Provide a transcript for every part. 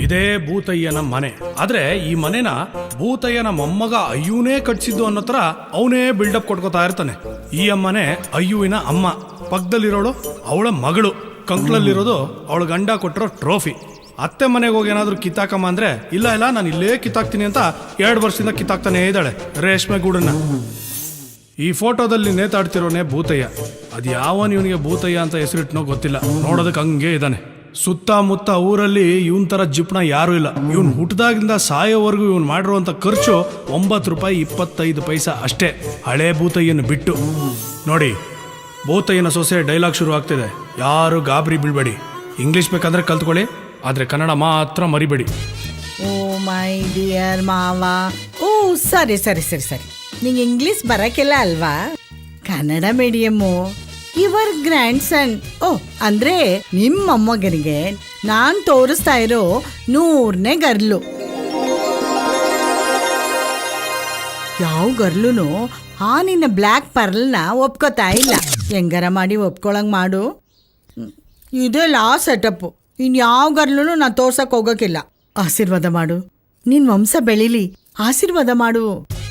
ಇದೇ ಭೂತಯ್ಯನ ಮನೆ. ಆದ್ರೆ ಈ ಮನೆನ ಭೂತಯ್ಯನ ಮೊಮ್ಮಗ ಅಯ್ಯೂನೇ ಕಟ್ಸಿದ್ದು ಅನ್ನೋ ತರ ಅವನೇ ಬಿಲ್ಡಪ್ ಕೊಟ್ಕೋತಾ ಇರ್ತಾನೆ. ಈ ಅಮ್ಮನೆ ಅಯ್ಯುವಿನ ಅಮ್ಮ. ಪಕ್ಕದಲ್ಲಿರೋಳು ಅವಳ ಮಗಳು. ಕಂಕ್ಳಲ್ಲಿರೋದು ಅವಳ ಗಂಡ ಕೊಟ್ಟಿರೋ ಟ್ರೋಫಿ. ಅತ್ತೆ ಮನೆಗೆ ಹೋಗಿ ಏನಾದ್ರು ಕಿತ್ತಾಕಮ್ಮ ಅಂದ್ರೆ ಇಲ್ಲ ನಾನು ಇಲ್ಲೇ ಕಿತ್ತಾಕ್ತೀನಿ ಅಂತ 2 ವರ್ಷದಿಂದ ಕಿತ್ತಾಕ್ತಾನೇ ಇದ್ದಾಳೆ ರೇಷ್ಮೆ ಗೂಡನ್ನ. ಈ ಫೋಟೋದಲ್ಲಿ ನೇತಾಡ್ತಿರೋನೇ ಭೂತಯ್ಯ. ಅದು ಯಾವನ್ ಇವನಿಗೆ ಭೂತಯ್ಯ ಅಂತ ಹೆಸರಿಟ್ನೋ ಗೊತ್ತಿಲ್ಲ. ನೋಡೋದಕ್ಕೆ ಹಂಗೆ ಇದ್ದಾನೆ. ಸುತ್ತಮುತ್ತ ಊರಲ್ಲಿ ಇವನ್ ತರ ಜಿಪ್ಣ ಯಾರು ಇಲ್ಲ. ಇವನ್ ಹುಟ್ಟದಾಗಿಂದ ಸಾಯೋವರೆಗೂ ಇವನ್ ಮಾಡಿರುವಂತ ಖರ್ಚು 9 ರೂಪಾಯಿ 25 ಪೈಸಾ ಅಷ್ಟೇ, ಹಳೆ ಭೂತಯ್ಯನ ಬಿಟ್ಟು. ನೋಡಿ, ಭೂತಯ್ಯನ ಸೊಸೆ ಡೈಲಾಗ್ ಶುರು ಆಗ್ತಿದೆ. ಯಾರು ಗಾಬರಿ ಬೀಳ್ಬೇಡಿ. ಇಂಗ್ಲಿಷ್ ಬೇಕಂದ್ರೆ ಕಲ್ತ್ಕೊಳ್ಳಿ, ಆದ್ರೆ ಕನ್ನಡ ಮಾತ್ರ ಮರಿಬೇಡಿ. ಓ ಮೈ ಡಿಯರ್ ಮಾವ. ಓ ಸರಿ ನಿಂಗೆ ಇಂಗ್ಲಿಷ್ ಬರಕ್ಕಿಲ್ಲ ಅಲ್ವಾ? ಕನ್ನಡ ಮೀಡಿಯಮ್ಮು. ಯುವರ್ ಗ್ರ್ಯಾಂಡ್ ಸನ್. ಓ ಅಂದ್ರೆ ನಿಮ್ಮ ಮೊಮ್ಮಗನಿಗೆ ನಾನ್ ತೋರಿಸ್ತಾ ಇರೋ 100ನೇ ಗರ್ಲು. ಯಾವ ಗರ್ಲುನು ಆ ನಿನ್ನ ಬ್ಲ್ಯಾಕ್ ಪರ್ಲ್ನ ಒಪ್ಕೋತಾ ಇಲ್ಲ. ಹೆಂಗಾರ ಮಾಡಿ ಒಪ್ಕೊಳಂಗ್ ಮಾಡು. ಇದೇ ಲಾಸ್ಟ್ ಸೆಟಪ್ಪು. ಇನ್ಯಾವ ಗರ್ಲೂ ನಾನು ತೋರ್ಸಕ್ ಹೋಗೋಕ್ಕಿಲ್ಲ. ಆಶೀರ್ವಾದ ಮಾಡು, ನಿನ್ ವಂಶ ಬೆಳೀಲಿ. ಆಶೀರ್ವಾದ ಮಾಡು.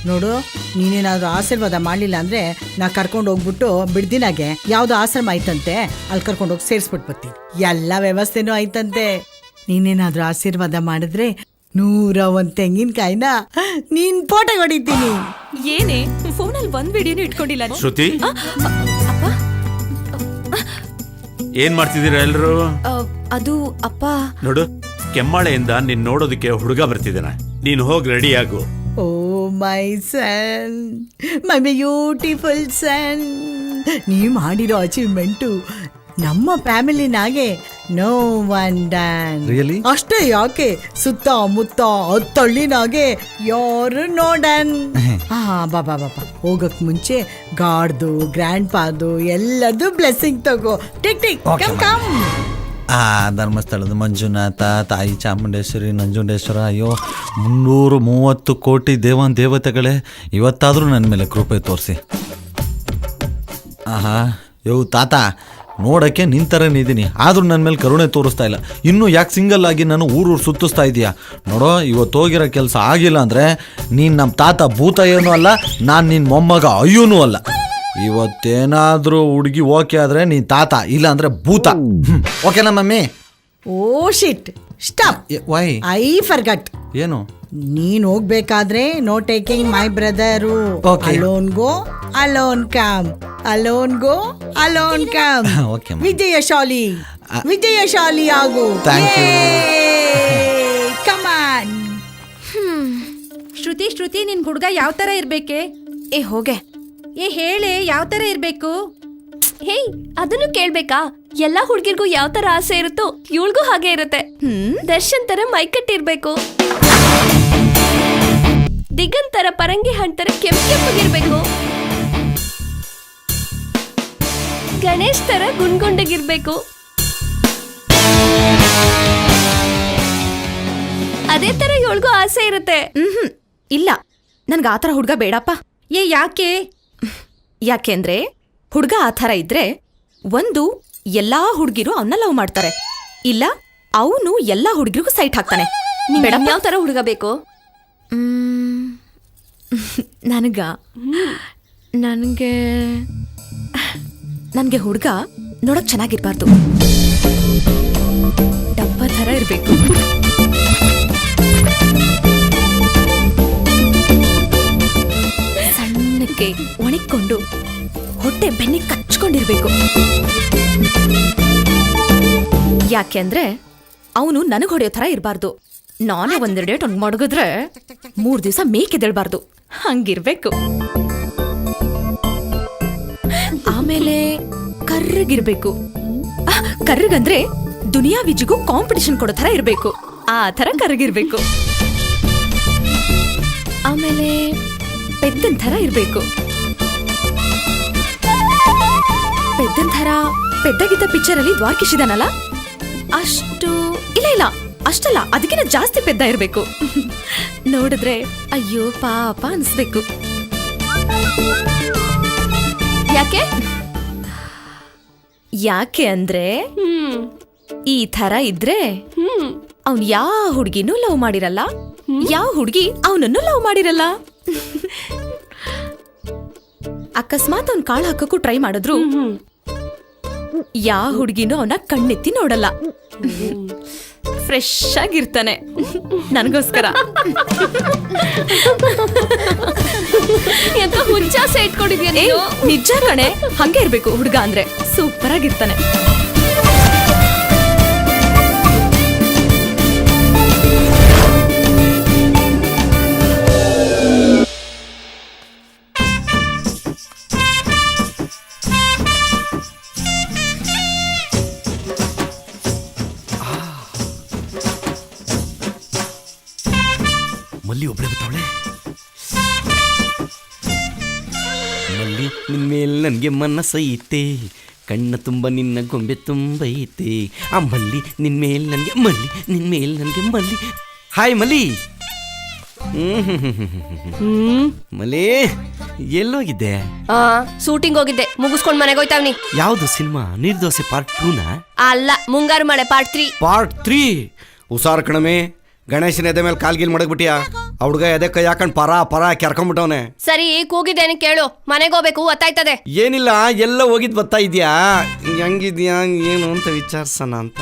ನೋಡು, ನೀನೇನಾದ್ರೂ ಆಶೀರ್ವಾದ ಮಾಡಲಿಲ್ಲ ಅಂದ್ರೆ ನಾ ಕರ್ಕೊಂಡು ಹೋಗ್ಬಿಟ್ಟು ಬಿಡ್ದಿನಾಗೆ ಯಾವ್ದು ಆಶ್ರಮ ಆಯ್ತಂತೆ ಅಲ್ಲಿ ಕರ್ಕೊಂಡೋಗಿ ಸೇರಿಸ್ಬಿಟ್ಟು ಬರ್ತೀನಿ. ಎಲ್ಲ ವ್ಯವಸ್ಥೆನೂ ಆಯ್ತಂತೆ. ನೀನೇನಾದ್ರೂ ಆಶೀರ್ವಾದ ಮಾಡಿದ್ರೆ 101 ತೆಂಗಿನಕಾಯಿನ ನೀನ್ ಫೋಟೋ ಹೊಡಿತೀನಿ. ಏನೇ ಫೋನಲ್ಲಿ ಒಂದ್ ವಿಡಿಯೋನು ಇಟ್ಕೊಂಡಿಲ್ಲ? ಶ್ರುತಿ, ಏನ್ ಮಾಡ್ತಿದ್ದೀರಾ ಎಲ್ರು? ಅದು ಅಪ್ಪ, ನೋಡು, ಕೆಮ್ಮಾಳೆಯಿಂದ ನೀನ್ ನೋಡೋದಕ್ಕೆ ಹುಡುಗ ಬರ್ತಿದ್ದಾನೆ. ನೀನ್ ಹೋಗಿ ರೆಡಿ ಆಗು. ಓ ಮೈ ಸನ್, ಮೈ ಬ್ಯೂಟಿಫುಲ್ ಸನ್. ನೀವು ಮಾಡಿರೋ ಅಚೀವ್ಮೆಂಟು ನಮ್ಮ ಫ್ಯಾಮಿಲಿನಾಗೆ ನೋ ಒನ್ ಡನ್. ಅಷ್ಟೇ ಯಾಕೆ, ಸುತ್ತಮುತ್ತ 10 ಹಳ್ಳಿನಾಗೆ ಯಾರು ನೋಡನ್. ಬಾಬಾ ಹೋಗಕ್ ಮುಂಚೆ ಗಾಡ್ದು ಗ್ರ್ಯಾಂಡ್ ಪಾದು ಎಲ್ಲದು ಬ್ಲೆಸ್ಸಿಂಗ್ ತಗೋ. Tick tick come come. ಧರ್ಮಸ್ಥಳದ ಮಂಜುನಾಥ, ತಾಯಿ ಚಾಮುಂಡೇಶ್ವರಿ, ನಂಜುಂಡೇಶ್ವರ, ಅಯ್ಯೋ 330 ಕೋಟಿ ದೇವತೆಗಳೇ, ಇವತ್ತಾದರೂ ನನ್ನ ಮೇಲೆ ಕೃಪೆ ತೋರಿಸಿ. ಯೋ ತಾತ, ನೋಡೋಕ್ಕೆ ನಿಂತರನೇ ಇದ್ದೀನಿ, ಆದರೂ ನನ್ನ ಮೇಲೆ ಕರುಣೆ ತೋರಿಸ್ತಾ ಇಲ್ಲ. ಇನ್ನೂ ಯಾಕೆ ಸಿಂಗಲ್ ಆಗಿ ನಾನು ಊರು ಸುತ್ತಿಸ್ತಾ ಇದೀಯಾ? ನೋಡೋ, ಇವತ್ತು ಹೋಗಿರೋ ಕೆಲಸ ಆಗಿಲ್ಲ ಅಂದರೆ ನೀನು ನಮ್ಮ ತಾತ ಭೂತಯ್ಯನೂ ಅಲ್ಲ, ನಾನು ನಿನ್ನ ಮೊಮ್ಮಗ ಅಯ್ಯೂನೂ ಅಲ್ಲ. ಇವತ್ತೇನಾದರೂ ಹುಡುಗಿ ಓಕೆ ಆದರೆ ನೀನು ತಾತ, ಇಲ್ಲ ಅಂದರೆ ಭೂತ. ಓಕೆನಾ mummy? Oh shit, stop. Why? I forgot. ಏನು? ನೀನ್ ಹೋಗ್ಬೇಕಾದ್ರೆ no taking my brother. Alone go alone come, alone go alone come. ವಿಜಯಶಾಲಿ ಆಗು. ಕಮಾನ್. ಶ್ರುತಿ, ನಿನ್ ಹುಡುಗ ಯಾವ ತರ ಇರ್ಬೇಕೆ? ಏ ಹೋಗೆ, ಏ ಹೇಳೆ, ಯಾವ ತರ ಇರ್ಬೇಕು? ಹೇ, ಅದನ್ನು ಕೇಳ್ಬೇಕಾ? ಎಲ್ಲಾ ಹುಡ್ಗಿರ್ಗೂ ಯಾವ ತರ ಆಸೆ ಇರುತ್ತೋ ಇವಳಿಗೂ ಹಾಗೆ ಇರುತ್ತೆ. ದರ್ಶನ್ ತರ ಮೈಕಟ್ಟಿರ್ಬೇಕು, ದಿಗಂತ್ ತರ ಪರಂಗಿ ಹಣ್ಣ್ ತರ ಕೆಂಪಗಿರ್ಬೇಕು, ಗಣೇಶ್ ತರ ಗುಂಡ್ಗುಂಡಗಿರ್ಬೇಕು. ಅದೇ ತರ ಇವಳಿಗೂ ಆಸೆ ಇರುತ್ತೆ. ಇಲ್ಲ, ನನ್ಗ ಆತರ ಹುಡ್ಗ ಬೇಡಪ್ಪ. ಏ ಯಾಕೆಂದ್ರೆ ಹುಡ್ಗ ಆ ಥರ ಇದ್ರೆ ಒಂದು ಎಲ್ಲಾ ಹುಡ್ಗಿರು ಅವನ್ನ ಲವ್ ಮಾಡ್ತಾರೆ, ಇಲ್ಲ ಅವನು ಎಲ್ಲಾ ಹುಡ್ಗಿರಿಗೂ ಸೈಟ್ ಹಾಕ್ತಾನೆ. ಮೇಡಮ್, ಯಾವ ತರ ಹುಡುಗ ಬೇಕು? ನನಗೆ ಹುಡ್ಗ ನೋಡಕ್ ಚೆನ್ನಾಗಿರ್ಬಾರ್ದು, ಡಬ್ಬ ಥರ ಇರ್ಬೇಕು. ಸಣ್ಣಕ್ಕೆ ಒಣಗಿಕೊಂಡು ಹೊಟ್ಟೆ ಬೆನ್ನಿ ಕಚ್ಕೊಂಡಿರ್ಬೇಕು. ಯಾಕೆಂದ್ರೆ ಅವನು ನನಗೆ ಹೊಡೆಯೋ ಥರ ಇರಬಾರ್ದು. ನಾನೇ ಒಂದೆರಡು ಡೇಟ್ ಹಂಗ್ ಮಡಗಿದ್ರೆ 3 ದಿವಸ ಮೇಕೆದೇಳ್ಬಾರ್ದು, ಹಂಗಿರ್ಬೇಕು. ಆಮೇಲೆ ಕರ್ರಗಿರ್ಬೇಕು. ಕರ್ರಗಂದ್ರೆ ದುನಿಯಾ ವಿಜಿಗೂ ಕಾಂಪಿಟಿಷನ್ ಕೊಡೋ ಥರ ಇರ್ಬೇಕು, ಆ ಥರ ಕರ್ರಗಿರ್ಬೇಕು. ಆಮೇಲೆ ಪೆದ್ದನ್ ಥರ ಇರ್ಬೇಕು. ಪೆದ್ದನ್ ಥರ ಪೆದ್ದಗಿದ್ದ ಪಿಕ್ಚರ್ ಅಲ್ಲಿ ದ್ವಾರಕೀಶ್ ಇದಾನಲ್ಲ, ಅಷ್ಟು ಇಲ್ಲ ಅಷ್ಟಲ್ಲ, ಅದಕ್ಕಿಂತ ಜಾಸ್ತಿ ಪೆದ್ದ ಇರ್ಬೇಕು. ನೋಡಿದ್ರೆ ಅಯ್ಯೋ ಪಾಪ ಅನ್ಸ್ಬೇಕು. ಯಾಕೆ ಅಂದ್ರೆ ಈ ಥರ ಇದ್ರೆ ಅವ್ನ್ ಯಾವ ಹುಡ್ಗಿನೂ ಲವ್ ಮಾಡಿರಲ್ಲ, ಯಾವ ಹುಡ್ಗಿ ಅವನನ್ನು ಲವ್ ಮಾಡಿರಲ್ಲ. ಅಕಸ್ಮಾತ್ ಅವ್ನ್ ಕಾಳು ಹಾಕಕ್ಕೂ ಟ್ರೈ ಮಾಡಿದ್ರು ಯಾವ ಹುಡ್ಗಿನೂ ಅವನ ಕಣ್ಣೆತ್ತಿ ನೋಡಲ್ಲ. ಫ್ರೆಶ್ ಆಗಿರ್ತಾನೆ ನನಗೋಸ್ಕರ. ಎಂತ ಹುಚ್ಚಾಸೆ ಇಟ್ಕೊಂಡಿದ್ಯಾ ಏ ನೀನು? ನಿಜ ಕಣೆ, ಹಂಗೆ ಇರ್ಬೇಕು ಹುಡ್ಗ ಅಂದ್ರೆ, ಸೂಪರ್ ಆಗಿರ್ತಾನೆ. ಮಲ್ಲಿ ಒಬ್ಳೆ ಬರ್ತಾವಳೆ. ಮಲ್ಲಿ ನಿನ್ಮೇಲೆ ನನಗೆ ಮನಸ್ಸೈತೆ, ಕಣ್ಣ ತುಂಬ ನಿನ್ನ ಗೊಂಬೆ ತುಂಬೈತೆ. ಆ ಮಲ್ಲಿ ನಿನ್ಮೇಲೆ ನನಗೆ ಮಲ್ಲಿ, ನಿನ್ಮೇಲೆ ನನಗೆ ಮಲ್ಲಿ. ಹಾಯ್ ಮಲ್ಲಿ. ಮಲ್ಲಿ ಎಲ್ಲೋಗಿದ್ದೆ? ಶೂಟಿಂಗ್ ಹೋಗಿದ್ದೆ, ಮುಗಿಸ್ಕೊಂಡ್ ಮನೆಗೆ ಹೋಯ್ತಾವ್ನಿ. ಯಾವುದು ಸಿನಿಮಾ? ನಿರ್ದೋಸೆ ಪಾರ್ಟ್ 2ನಾ? ಅಲ್ಲ, ಮುಂಗಾರು ಮಳೆ ಪಾರ್ಟ್ 3. ಪಾರ್ಟ್ 3 ಹುಷಾರ್ ಕಣಮೆ. ಗಣೇಶನ ಎದೆ ಮೇಲೆ ಕಾಲ್ಗಿಲ್ ಮಾಡಕ್ಬಿಟ್ಟಿಯಾ? ಆ ಹುಡುಗ ಎದೆ ಕೈ ಹಾಕೊಂಡ್ ಪರ ಕೆರ್ಕೊಂಡ್ಬಿಟ್ಟವನೆ. ಸರಿ, ಕೂಗಿದ್ದೇನೆ ಕೇಳು, ಮನೆಗೆ ಹೋಗ್ಬೇಕು, ಒತ್ತಾಯ್ತದೆ. ಏನಿಲ್ಲ, ಎಲ್ಲ ಹೋಗಿದ್ ಬರ್ತಾ ಇದ್ಯಾ? ಹೆಂಗಿದ್ಯಾ ಏನು ಅಂತ ವಿಚಾರಿಸೋಣ ಅಂತ.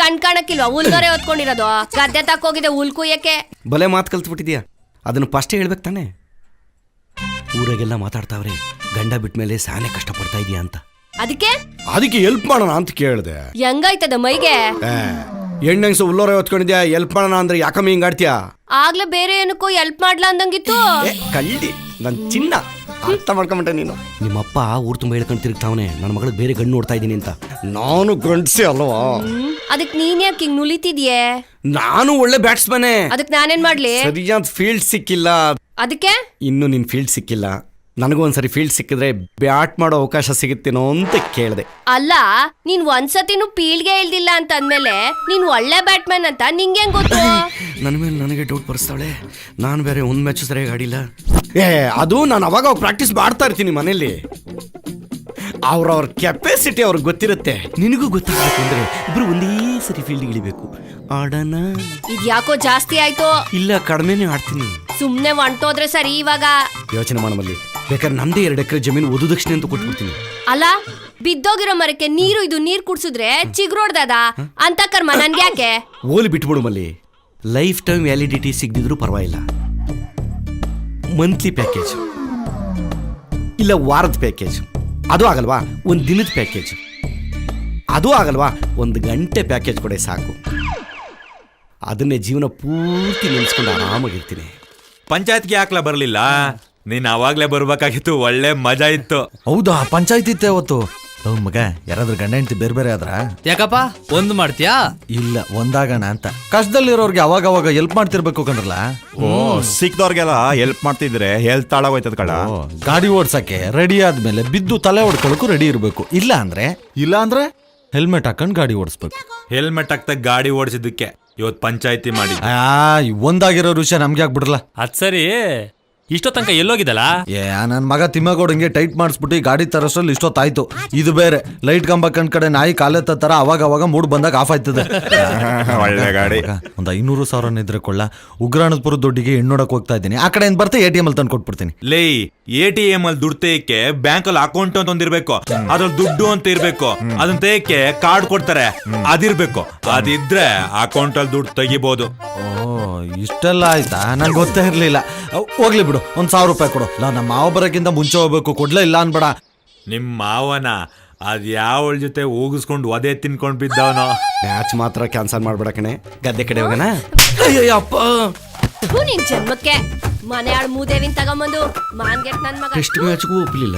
ಕಣ್ ಕಾಣಕ್ಕಿಲ್ವಾ? ಹುಲ್ದೋರೆ ಹೊತ್ಕೊಂಡಿರೋದು. ಗದ್ದೆ ತಕ್ಕೋಗಿದೆ ಹುಲ್ ಕುಯ್ಯಕ್ಕೆ. ಬಲೆ ಮಾತು ಕಲ್ತ್ಬಿಟ್ಟಿದ್ಯಾ? ಅದನ್ನು ಫಸ್ಟೇ ಹೇಳ್ಬೇಕು ತಾನೆ. ಊರಾಗೆಲ್ಲ ಮಾತಾಡ್ತಾವ್ರೆ, ಗಂಡ ಬಿಟ್ಮೇಲೆ ಸಾನೆ ಕಷ್ಟಪಡ್ತಾ ಇದೀಯಾ ಅಂತ. ಅದಕ್ಕೆ ಹೆಲ್ಪ್ ಮಾಡೋಣ ಅಂತ ಕೇಳಿದೆ. ಹೆಂಗಾಯ್ತದ ಮೈಗೆ? ಹೆಣ್ಣಂಗ್ಸ ಹುಲ್ಲೋರೆ ಹೊತ್ಕೊಂಡಿದ್ಯಾ, ಹೆಲ್ಪ್ ಮಾಡೋಣ ಅಂದ್ರೆ ಯಾಕಮ್ಮ ಹಿಂಗಾಡ್ತೀಯಾ? ಆಗ್ಲೇ ಬೇರೆ ಏನಕ್ಕೋ ಹೆಲ್ಪ್ ಮಾಡ್ಲಾ ಅಂದಂಗಿತ್ತು. ಕಳ್ಳಿ ನನ್ ಚಿನ್ನ, ಅರ್ಥ ಮಾಡ್ಕೊಂಬಿಟ್ಟೆ ನೀನು. ನಿಮ್ಮಪ್ಪ ಊರ್ ತುಂಬ ಹೇಳ್ಕೊಂಡು ತಿರುಗ್ತಾವನೆ, ನನ್ನ ಮಗಳಿಗೆ ಬೇರೆ ಗಂಡು ನೋಡ್ತಾ ಇದ್ದೀನಿ ಅಂತ. ನಾನು ಗಂಡ್ಸಿ ಅಲ್ವಾ? ಅದಕ್ ನೀನ್ ಯಾಕೆ ಹಿಂಗ್ ನುಲಿತಿದ್ಯೆ? ನಾನು ಒಳ್ಳೆ ಬ್ಯಾಟ್ಸ್ಮನ್. ಅದಕ್ ನಾನೇನ್ ಮಾಡ್ಲಿ? ಸರಿಯಾದ ಫೀಲ್ಡ್ ಸಿಕ್ಕಿಲ್ಲ. ಅದಕ್ಕೆ ಇನ್ನು ನಿನ್ ಫೀಲ್ಡ್ ಸಿಕ್ಕಿಲ್ಲ. ನನಗೂ ಒಂದ್ಸರಿ ಫೀಲ್ಡ್ ಸಿಕ್ಕಿದ್ರೆ ಬ್ಯಾಟ್ ಮಾಡೋ ಅವಕಾಶ ಸಿಗುತ್ತೇನೋ ಅಂತ ಕೇಳಿದೆ. ಅಲ್ಲ, ನೀನ್ ಒಂದ್ಸತಿನೂ ಫೀಲ್ಡ್ಗೆ ಇಳ್ದಿಲ್ಲ ಅಂತ ಅಂದ್ಮೇಲೆ ನೀನ್ ಒಳ್ಳೆ ಬ್ಯಾಟ್ಮನ್ ಅಂತ ನಿಂಗೆ ಹೆಂಗ್ ಗೊತ್ತು? ನನ್ನ ಮೇಲೆ ನನಗೆ ಡೌಟ್ ಬರ್ಸ್ತಾಳೆ. ನಾನು ಬೇರೆ ಒಂದ್ ಮ್ಯಾಚ್ ಸರಿಯಾಗಿ ಆಡಿಲ್ಲ. ಅದು ನಾನು ಅವಾಗ ಪ್ರಾಕ್ಟೀಸ್ ಮಾಡ್ತಾ ಇರ್ತೀನಿ ಮನೇಲಿ. ಅವ್ರವ್ರ ಕೆಪಾಸಿಟಿ ಅವ್ರಿಗೆ ಗೊತ್ತಿರುತ್ತೆ, ನಿನಗೂ ಗೊತ್ತಾಗಬೇಕು ಅಂದ್ರೆ ಇಬ್ರು ಒಂದೇ ಸರಿ ಫೀಲ್ಡ್ ಇಳಿಬೇಕು. ಆಡೋಣ? ಇದ್ಯಾಕೋ ಜಾಸ್ತಿ ಆಯ್ತು. ಇಲ್ಲ, ಕಡಿಮೆನೇ ಆಡ್ತೀನಿ. ಸುಮ್ನೆ ಹೊಂಟೋದ್ರೆ ಸರಿ. ಇವಾಗ ಯೋಚನೆ ಮಾಡಮಲ್ಲಿ, ಬೇಕಾದ್ರೆ ನಂದೇ 2 ಎಕರೆ ಜಮೀನು ವಧುದಕ್ಷಿಣೆ ಅಂತ ಕೊಟ್ಬಿಡ್ತೀನಿ. ಅಲ್ಲ, ಬಿದ್ದೋಗಿರೋ ಮರಕ್ಕೆ ನೀರು ಕುಡ್ಸಿದ್ರೆ ಚಿಗುರೋಡ್ದದ ಅಂತ ಕರ್ಮ ನನ್ಗೆ ಯಾಕೆ? ಓಲಿ ಬಿಟ್ಬಿಡು ಮಲ್ಲಿ. ಲೈಫ್ ಟೈಮ್ ವ್ಯಾಲಿಡಿಟಿ ಸಿಗದಿದ್ರು ಪರವಾಗಿಲ್ಲ. ಮಂತ್ಲಿ ಪ್ಯಾಕೇಜ್ ಇಲ್ಲ ವಾರದ ಪ್ಯಾಕೇಜ್, ಅದು ಆಗಲ್ವಾ? ಒಂದು ದಿನದ ಪ್ಯಾಕೇಜ್, ಅದು ಆಗಲ್ವಾ? 1 ಗಂಟೆ ಪ್ಯಾಕೇಜ್ ಕೊಡೆ ಸಾಕು. ಅದನ್ನೇ ಜೀವನ ಪೂರ್ತಿ ನೆನೆಸ್ಕೊಂಡು ಆರಾಮಾಗಿರ್ತೀನಿ. ಪಂಚಾಯತ್ಗೆ ಯಾಕ್ಲ ಬರ್ಲಿಲ್ಲ? ನೀನ್ ಅವಾಗ್ಲೇ ಬರ್ಬೇಕಾಗಿತ್ತು, ಒಳ್ಳೆ ಮಜಾ ಇತ್ತು. ಹೌದಾ, ಪಂಚಾಯತಿ ಇತ್ತೆ ಅವತ್ತು. ಮಗ, ಯಾರಾದ್ರೂ ಗಂಡ ಹೆಂಡತಿ ಬೇರೆ ಬೇರೆ ಆದ್ರ? ಯಾಕಪ್ಪ ಒಂದು ಮಾಡ್ತೀಯಾ? ಇಲ್ಲ, ಒಂದಾಗಣ ಅಂತ. ಕಷ್ಟದಲ್ಲಿರೋರ್ಗೆ ಅವಾಗ ಹೆಲ್ಪ್ ಮಾಡ್ತಿರ್ಬೇಕು ಕಣ್ರಲ್ಲ. ಓ, ಸಿಕ್ದವ್ರಿಗೆಲ್ಲ ಹೆಲ್ಪ್ ಮಾಡ್ತಿದ್ರೆ ಹೆಲ್ತ್ ಹಾಳಾಗೋಯ್ತದ ಕಡ. ಗಾಡಿ ಓಡ್ಸಕ್ಕೆ ರೆಡಿ ಆದ್ಮೇಲೆ ಬಿದ್ದು ತಲೆ ಹೊಡ್ಕೊಳಕ್ಕೂ ರೆಡಿ ಇರ್ಬೇಕು. ಇಲ್ಲ ಅಂದ್ರೆ ಹೆಲ್ಮೆಟ್ ಹಾಕೊಂಡ್ ಗಾಡಿ ಓಡಿಸ್ಬೇಕು. ಹೆಲ್ಮೆಟ್ ಹಾಕ್ತಾ ಗಾಡಿ ಓಡಿಸಿದ್ದಕ್ಕೆ ಇವತ್ ಪಂಚಾಯತಿ ಮಾಡಿ. ಒಂದಾಗಿರೋ ವಿಷಯ ನಮ್ಗೆ ಆಗ್ಬಿಡ್ರಲ್ಲ. ಅದ್ ಸರಿ, ಇಷ್ಟೋ ತನಕ ಎಲ್ಲೋಗಿದ್ದಲ್ಲ? ನನ್ ಮಗ ತಿಮ್ಮಗೋಡ್ ಹಿಂಗೆ ಟೈಟ್ ಮಾಡಿಸ್ಬಿಟ್ಟು ಗಾಡಿ ತರೋಷ್ಟ್ರಲ್ಲಿ ಇಷ್ಟೊತ್ತಾಯ್ತು. ಇದು ಬೇರೆ ಲೈಟ್ ಕಂಬ ಕಡೆ ನಾಯಿ ಕಾಲೆತ್ತ ತರ ಅವಾಗ ಮೂಡ್ ಬಂದಾಗ ಆಫ್ ಆಯ್ತದೆ. ಒಳ್ಳೆ ಗಾಡಿ. ಒಂದ್ 500,000 ಇದ್ರೆ ಕೊಳ್ಳ. ಉಗ್ರಾಣದಪುರ ದುಡ್ಡಿಗೆ ಹೆಣ್ಣೋಡಕ್ ಹೋಗ್ತಾ ಇದ್ದೀನಿ. ಆ ಕಡೆ ಏನ್ ಬರ್ತೆ ATM ಅಲ್ಲಿ ತಂದು ಕೊಟ್ಬಿಡ್ತೀನಿ. ಲೇ, ATM ಅಲ್ಲಿ ದುಡ್ಡು ತೆಯಕ್ಕೆ ಬ್ಯಾಂಕ್ ಅಲ್ಲಿ ಅಕೌಂಟ್ ಅಂತ ಒಂದಿರ್ಬೇಕು, ಅದ್ರಲ್ಲಿ ದುಡ್ಡು ಅಂತ ಇರ್ಬೇಕು. ಅದನ್ನ ತೆಯಕ್ಕೆ ಕಾರ್ಡ್ ಕೊಡ್ತಾರೆ, ಅದಿರ್ಬೇಕು. ಅದಿದ್ರೆ ಅಕೌಂಟ್ ಅಲ್ಲಿ ದುಡ್ಡು ತೆಗಿಬಹುದು. ಇಷ್ಟೆಲ್ಲ ಆಯ್ತಾ? ನಂಗೆ ಗೊತ್ತೇ ಇರ್ಲಿಲ್ಲ. ಹೋಗ್ಲಿ ಬಿಡು, 1,000 ರೂಪಾಯಿ ಕೊಡು. ನಮ್ಮ ಮಾವ ಬರೋಕ್ಕಿಂತ ಮುಂಚೆ ಹೋಗ್ಬೇಕು. ಕೊಡ್ಲೇ ಇಲ್ಲ ಅನ್ಬೇಡ. ನಿಮ್ ಮಾವನ ಅದ್ ಯಾವಳ ಜೊತೆ ಹೋಗಿಸ್ಕೊಂಡು ಒದೆ ತಿನ್ಕೊಂಡ್ ಬಿದ್ದವನೋ. ಮ್ಯಾಚ್ ಮಾತ್ರ ಕ್ಯಾನ್ಸಲ್ ಮಾಡ್ಬೇಡ ಕಣೆ, ಗದ್ದೆ ಕಡೆ ಹೋಗೋಣ. ಅಯ್ಯಪ್ಪ, ನಿನ್ ಜನ್ಮಕ್ಕೆ ಮನೆ ಆಳ್ ಮೂದೇವಿನ್ ತಗೊಂಬಂದು ಮಾನ್ಗೆಟ್ ನನ್ ಮಗ. Test ಮ್ಯಾಚ್ಗೂ ಒಪ್ಲಿಲ್ಲ,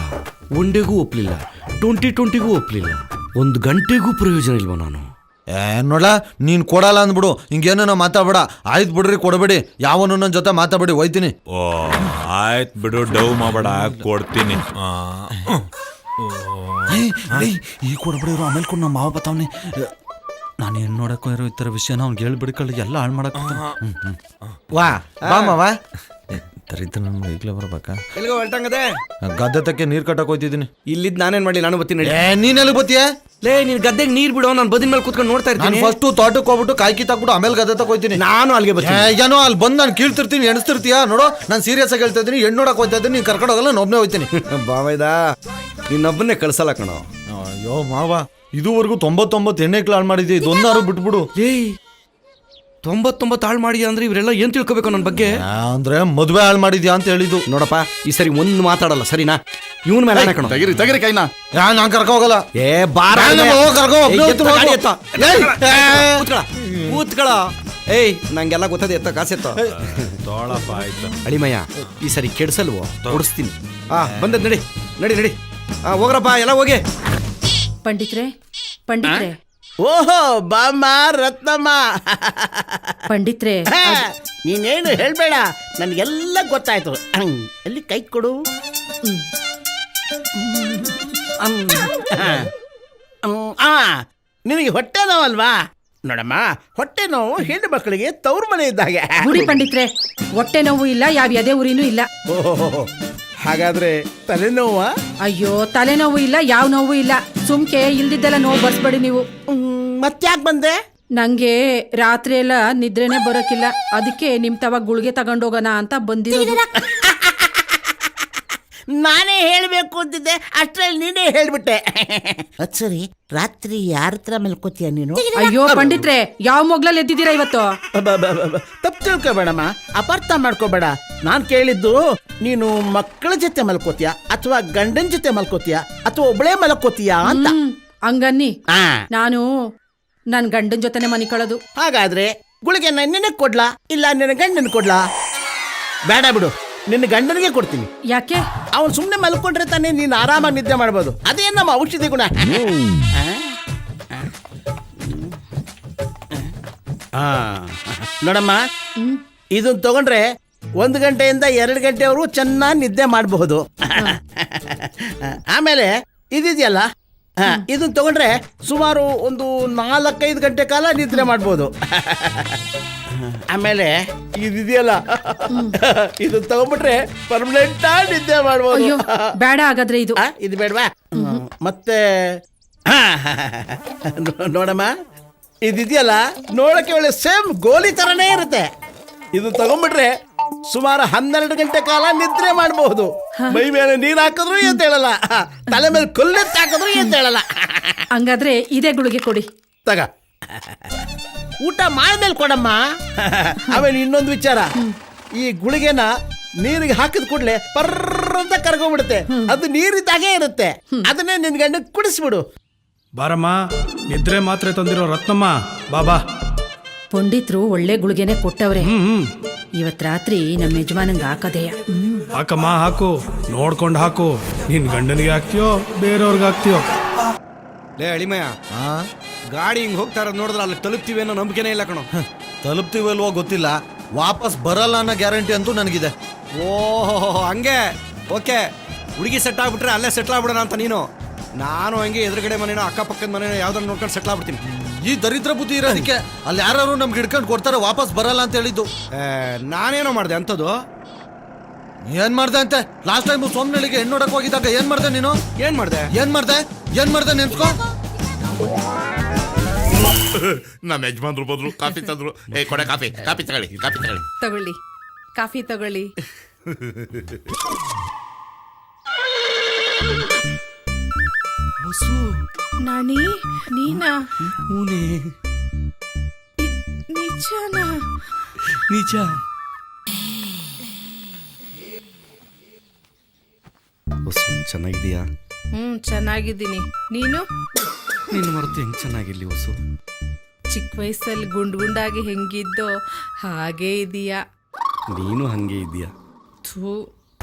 one ಡೇಗೂ ಒಪ್ಲಿಲ್ಲ, 2020ಗೂ ಒಪ್ಲಿಲ್ಲ. 1 ಗಂಟೆಗೂ ಪ್ರಯೋಜನ ಇಲ್ವ ನಾನು? ನೋಡ, ನೀನ್ ಕೊಡಲ್ಲ ಅಂದ್ಬಿಡು. ಹಿಂಗೇನೋ ಮಾತಾಡ್ಬೇಡ. ಆಯ್ತು ಬಿಡ್ರಿ, ಕೊಡಬೇಡಿ. ಯಾವನು ನನ್ನ ಜೊತೆ ಮಾತಾಡ್ಬೇಡಿ, ಹೋಯ್ತೀನಿ. ಓ, ಆಯ್ತು ಬಿಡು, ಡವ್ ಮಾಡಬೇಡ, ಕೊಡ್ತೀನಿ. ಈ ಕೊಡಬೇಡಿರು, ಆಮೇಲೆ ಕೊಡು. ನಮ್ಮ ಮಾವ ಬತ್ತಾವನಿ. ನಾನು ಏನ್ ನೋಡಕ್ಕೋ ಇರೋ ಈ ಥರ ವಿಷಯನ ಅವ್ನಿಗೆ ಹೇಳ್ಬಿಡ್ಕೊಳ್ಳಿ, ಎಲ್ಲ ಹಾಳು ಮಾಡಕ್. ವಾ ಬಾ ಮಾವ. ದರಿದ್ರ ನಮ್ಗೆ ಈಗಲೇ ಬರ್ಬೇಕಾ? ಎಲ್ಲಿಗೋ ಹೊರಟಂಗದೆ ಗದ್ದೆ ತಕ್ಕೆ ನೀರು ಕಟ್ಟಕ್ಕೆ ಹೋಯ್ತಿದ್ದೀನಿ. ಇಲ್ಲಿದ್ ನಾನೇನ್ ಮಾಡಿ ನಾನು ಬರ್ತೀನಿ ನಡಿ. ನೀನ್ ಎಲ್ಲಿ ಬತ್ತೀಯ? ಲೇ ನೀನ್ ಗದ್ದೆಗೆ ನೀರ್ ಬಿಡೋ, ನಾನು ಬದಿನ ಮೇಲೆ ಕೂತ್ಕೊಂಡು ನೋಡ್ತಾ ನಾನು ಇರ್ತೀನಿ. ಫಸ್ಟ್ ತೋಟಕ್ಕೆ ಹೋಗ್ಬಿಟ್ಟು ಕಾಯಿ ಕಿತ್ತಾಕ್ಬಿಟ್ಟು ಆಮೇಲೆ ಗದ್ದೆ ತಕ್ಕ ಹೋಯ್ತೀನಿ. ನಾನು ಅಲ್ಲಿಗೆ ಬರ್ತೀನಿ. ಏನೋ ಅಲ್ಲಿ ಬಂದು ನಾನು ಕೀಳ್ತಿರ್ತೀನಿ, ಎಣಿಸ್ತಿರ್ತೀಯ ನೋಡು. ನಾನು ಸೀರಿಯಸ್ ಆಗಿ ಹೇಳ್ತಾ ಇದ್ದೀನಿ, ಹೆಣ್ಣು ನೋಡಕ್ ಹೋಗ್ತಾ ಇದ್ದೀನಿ, ನೀನು ಕರ್ಕೊಂಡು ಹೋಗಲ್ಲ, ನಾನು ಒಬ್ಬನೇ ಹೋಗ್ತೀನಿ. ಬಾವೈದ ನಿನ್ನೊಬ್ಬನ್ನೇ ಕಳ್ಸಲ್ಲ ಕಣೋ. ಅಯ್ಯೋ ಮಾವ, ಇದುವರೆಗೂ 99 ಎಣ್ಣೆ ಕ್ಲಾಲ್ ಮಾಡಿದ್ದೆ, ಇದೊಂದಾರು ಬಿಟ್ಬಿಡು. ಏಯ್ 99 ಹಾಳು ಮಾಡಿ ಅಂದ್ರೆ ಇವರೆಲ್ಲ ಏನ್ ತಿಳ್ಕೊಬೇಕು ನನ್ನ ಬಗ್ಗೆ? ಅಂದ್ರೆ ಮದ್ವೆ ಹಾಳು ಮಾಡಿದ್ಯಾ ಅಂತ ಹೇಳಿದ್ದು. ನೋಡಪ್ಪ ಈ ಸರಿ ಒಂದು ಮಾತಾಡಲ್ಲ ಸರಿನಾ? ಇವನ್ ಮೇಲೆ ಹಾಕೋಣ. ತೆಗಿರಿ ಕೈನಾ. ನಾನು ಕರ್ಕೊ ಹೋಗಲ್ಲ. ಏ ಬಾರ ಏಯ್, ಕೂತ್ಕಳ. ಏಯ್ ನಂಗೆಲ್ಲ ಗೊತ್ತದೆ, ಎತ್ತ ಕಾಸೆತ್ತ ತೋಳಪ್ಪ ಆಯ್ತು. ಅಳಿಮಯ್ಯ ಈ ಸರಿ ಕೆಡ್ಸಲ್ವೋ, ಕೊಡಿಸ್ತೀನಿ. ಬಂದದ್ ನಡಿ ನಡಿ ನಡಿ. ಹೋಗ್ರಪ್ಪ ಎಲ್ಲ ಹೋಗಿ. ಪಂಡಿತ್ರೆ ಓಹೋ ಬಾಮ್ಮ ರತ್ನಮ್ಮ. ಪಂಡಿತ್ರೆ ನೀನೇನು ಹೇಳ್ಬೇಡ, ನನ್ಗೆಲ್ಲ ಗೊತ್ತಾಯ್ತು. ಎಲ್ಲಿ ಕೈ ಕೊಡು. ನಿನಗೆ ಹೊಟ್ಟೆ ನೋವಲ್ವಾ? ನೋಡಮ್ಮ, ಹೊಟ್ಟೆ ನೋವು ಹೆಣ್ಣು ಮಕ್ಕಳಿಗೆ ತವ್ರ ಮನೆ ಇದ್ದಾಗೆ. ಗುಡಿ ಪಂಡಿತ್ರೆ, ಹೊಟ್ಟೆ ನೋವು ಇಲ್ಲ, ಯಾವ ಎದೆ ಉರಿನೂ ಇಲ್ಲ. ಓಹೋ, ಹಾಗಾದ್ರೆ ತಲೆನೋವಾ? ಅಯ್ಯೋ ತಲೆನೋವು ಇಲ್ಲ, ಯಾವ ನೋವು ಇಲ್ಲ. ಸುಮ್ಕೆ ಇಲ್ದಿದ್ದೆಲ್ಲ ನೋವು ಬರ್ಸ್ಬೇಡಿ ನೀವು. ಮತ್ತ್ಯಾಕ್ ಬಂದೆ? ನಂಗೆ ರಾತ್ರಿ ಎಲ್ಲ ನಿದ್ರೆನೆ ಬರೋಕಿಲ್ಲ, ಅದಕ್ಕೆ ನಿಮ್ ತವ ಗುಳಿಗೆ ತಗೊಂಡೋಗೋಣ ಅಂತ ಬಂದಿರೋದು. ನಾನೇ ಹೇಳ್ಬೇಕು ಅಂತಿದ್ದೆ, ಅಷ್ಟ್ರಲ್ಲಿ ನೀನೇ ಹೇಳ್ಬಿಟ್ಟೆ. ಅದ್ ಸರಿ, ರಾತ್ರಿ ಯಾರ ಹತ್ರ ಮಲ್ಕೋತೀಯ ನೀನು? ಅಯ್ಯೋ ಪಂಡಿತ್ರೆ, ಯಾವ ಮೊಗ್ಲಲ್ಲಿ ಎದ್ದಿದ್ದೀರಾ ಇವತ್ತು? ತಪ್ಪು ತಿಳ್ಕೊಬೇಡಮ್ಮ, ಅಪಾರ್ಥ ಮಾಡ್ಕೋಬೇಡ. ನಾನ್ ಕೇಳಿದ್ದು ನೀನು ಮಕ್ಕಳ ಜೊತೆ ಮಲ್ಕೋತೀಯ ಅಥವಾ ಗಂಡನ ಜೊತೆ ಮಲ್ಕೋತೀಯ ಅಥವಾ ಒಬ್ಳೇ ಮಲ್ಕೋತೀಯ ಅಂತ. ಹಂಗನ್ನಿ, ನಾನು ನನ್ ಗಂಡನ್ ಜೊತೆನೆ ಮನಿಕೊಳ್ಳೋದು. ಹಾಗಾದ್ರೆ ಗುಳಿಗೆ ನಿನಗೆ ಕೊಡ್ಲಾ ಇಲ್ಲ ನಿನ್ನ ಗಂಡನ ಕೊಡ್ಲಾ? ಬೇಡ ಬಿಡು, ನಿನ್ನ ಗಂಡನಿಗೆ ಕೊಡ್ತೀನಿ. ಯಾಕೆ? ಅವನು ಸುಮ್ಮನೆ ಮಲ್ಕೊಂಡ್ರೆ ತಾನೇ ನೀನು ಆರಾಮಾಗಿ ನಿದ್ದೆ ಮಾಡ್ಬೋದು. ಅದೇ ನಮ್ಮ ಔಷಧಿ ಗುಣ. ನೋಡಮ್ಮ, ಇದನ್ನ ತಗೊಂಡ್ರೆ 1 ಗಂಟೆಯಿಂದ 2 ಗಂಟೆವರೆಗೂ ಚೆನ್ನಾಗಿ ನಿದ್ದೆ ಮಾಡಬಹುದು. ಆಮೇಲೆ ಇದಿದೆಯಲ್ಲ, ಇದನ್ನ ತಗೊಂಡ್ರೆ ಸುಮಾರು ಒಂದು 4-5 ಗಂಟೆ ಕಾಲ ನಿದ್ರೆ ಮಾಡ್ಬೋದು. ಆಮೇಲೆ ಇದಿದೆಯಲ್ಲ, ಇದನ್ನ ತಗೊಂಡ್ಬಿಟ್ರೆ ಪರ್ಮನೆಂಟ್ ನಿದ್ದೆ ಮಾಡ್ಬೋದು. ಅಯ್ಯೋ ಬೇಡ, ಹಾಗಾದ್ರೆ ಇದು ಇದು ಬೇಡವಾ? ಮತ್ತೆ ನೋಡಮ್ಮ, ಇದಿದೆಯಲ್ಲ, ನೋಡಕ್ಕೆ ಒಳ್ಳೆ ಸೇಮ್ ಗೋಲಿ ತರನೇ ಇರುತ್ತೆ. ಇದು ತಗೊಂಡ್ಬಿಟ್ರೆ ಸುಮಾರು 12 ಗಂಟೆ ಕಾಲ ನಿದ್ರೆ ಮಾಡಬಹುದು. ಮೈ ಮೇಲೆ ನೀರ್ ಹಾಕಿದ್ರು ಅಂತ ಹೇಳಲ್ಲ, ತಲೆ ಮೇಲೆ ಕೊಲ್ಲೆತ್ತು ಹಾಕಿದ್ರು ಅಂತ ಹೇಳಲ್ಲ. ಹಂಗಾದ್ರೆ ಇದೇ ಗುಳಿಗೆ ಕೊಡಿ. ತಗ, ಊಟ ಮಾಡ್ಮೇಲೆ ಕೊಡಮ್ಮ. ಆಮೇಲೆ ಇನ್ನೊಂದು ವಿಚಾರ, ಈ ಗುಳಿಗೆನ ನೀರಿಗೆ ಹಾಕಿದ ಕೂಡಲೇ ಪರ್ರ ಅಂತ ಕರ್ಕೊಂಡ್ಬಿಡುತ್ತೆ. ಅದು ನೀರಿದ್ದಾಗೆ ಇರುತ್ತೆ, ಅದನ್ನೇ ನಿನ್ ಗಂಡ ಕುಡಿಸ್ಬಿಡು. ಬಾರಮ್ಮ, ನಿದ್ರೆ ಮಾತ್ರೆ ತಂದಿರೋ ರತ್ನಮ್ಮ, ಬಾಬಾ. ಪಂಡಿತ್ರು ಒಳ್ಳೆ ಗುಳಿಗೆನೆ ಕೊಟ್ಟವ್ರೆ. ಇವತ್ ರಾತ್ರಿ ನಮ್ಮ ಯಜಮಾನಂಗೆ ಹಾಕದೆಯ. ಹಾಕಮ್ಮ, ಹಾಕು, ನೋಡ್ಕೊಂಡು ಹಾಕು. ನಿನ್ ಗಂಡನಿಗೆ ಹಾಕ್ತಿಯೋ ಬೇರೆಯವ್ರಿಗೆ ಹಾಕ್ತಿಯೋ? ಲೇ ಅಳಿಮಯ್ಯ, ಗಾಡಿ ಹಿಂಗ್ ಹೋಗ್ತಾ ಇರೋದು ನೋಡಿದ್ರೆ ಅಲ್ಲಿ ತಲುಪ್ತೀವಿ ಅನ್ನೋ ನಂಬಿಕೆನೇ ಇಲ್ಲ ಕಣೋ. ತಲುಪ್ತೀವಲ್ವೋ ಗೊತ್ತಿಲ್ಲ, ವಾಪಸ್ ಬರಲ್ಲ ಅನ್ನೋ ಗ್ಯಾರಂಟಿ ಅಂತೂ ನನಗಿದೆ. ಓಹೋ ಹಂಗೆ, ಓಕೆ. ಹುಡುಗಿ ಸೆಟ್ ಆಗ್ಬಿಟ್ರೆ ಅಲ್ಲೇ ಸೆಟ್ಲ್ ಆಗ್ಬಿಡೋಣ ಅಂತ ನೀನು. ನಾನು ಹಂಗೆ ಎದುರುಗಡೆ ಮನೇನೋ ಅಕ್ಕಪಕ್ಕದ ಮನೇನೋ ಯಾವ್ದಾರು ನೋಡ್ಕೊಂಡು ಸೆಟ್ಲ್ ಆಗ್ಬಿಡ್ತೀನಿ. ಈ ದರಿದ್ರ ಬುದ್ಧಿ ಇರೋದಕ್ಕೆ ಅಲ್ಲಿ ಯಾರು ನಮ್ಗೆ ಹಿಡ್ಕೊಂಡು ಕೊಡ್ತಾರೆ, ವಾಪಸ್ ಬರಲ್ಲ ಅಂತ ಹೇಳಿದ್ದು. ನಾನೇನೋ ಮಾಡಿದೆ ಅಂಥದ್ದು? ಏನ್ ಮಾಡ್ದೆ ಅಂತೆ? ಲಾಸ್ಟ್ ಟೈಮ್ ಸೋಮನಳ್ಳಿಗೆ ಹೆಣ್ಣು ನೋಡಕ್ ಹೋಗಿದ್ದಾಗ ಏನ್ ಮಾಡ್ದೆ ನೀನು? ಏನ್ ಮಾಡ್ದೆ? ನೆನ್ಸ್ಕೋ. ನಮ್ಮ ಯಜಮಾನ್ರು ಬಂದ್ರು, ಕಾಫಿ ತಂದ್ರು. ಕೊಡೆ ಕಾಫಿ ತಗೊಳ್ಳಿ. ತಗೊಳ್ಳಿ, ಕಾಫಿ ತಗೊಳ್ಳಿ. ನಾನಿ ನೀನಾ? ನಿಜನಾ? ನಿಜ. ಚೆನ್ನಾಗಿದೀಯಾ? ಚೆನ್ನಾಗಿದ್ದೀನಿ. ನೀನು? ನೀನು ಮರೆತು ಹೆಂಗ್ ಚೆನ್ನಾಗಿರ್ಲಿ ಹೊಸು? ಚಿಕ್ಕ ವಯಸ್ಸಲ್ಲಿ ಗುಂಡಾಗಿ ಹೆಂಗಿದ್ದೋ ಹಾಗೇ ಇದೀಯಾ. ನೀನು ಹಂಗೆ ಇದೀಯಾ. ಥೂ,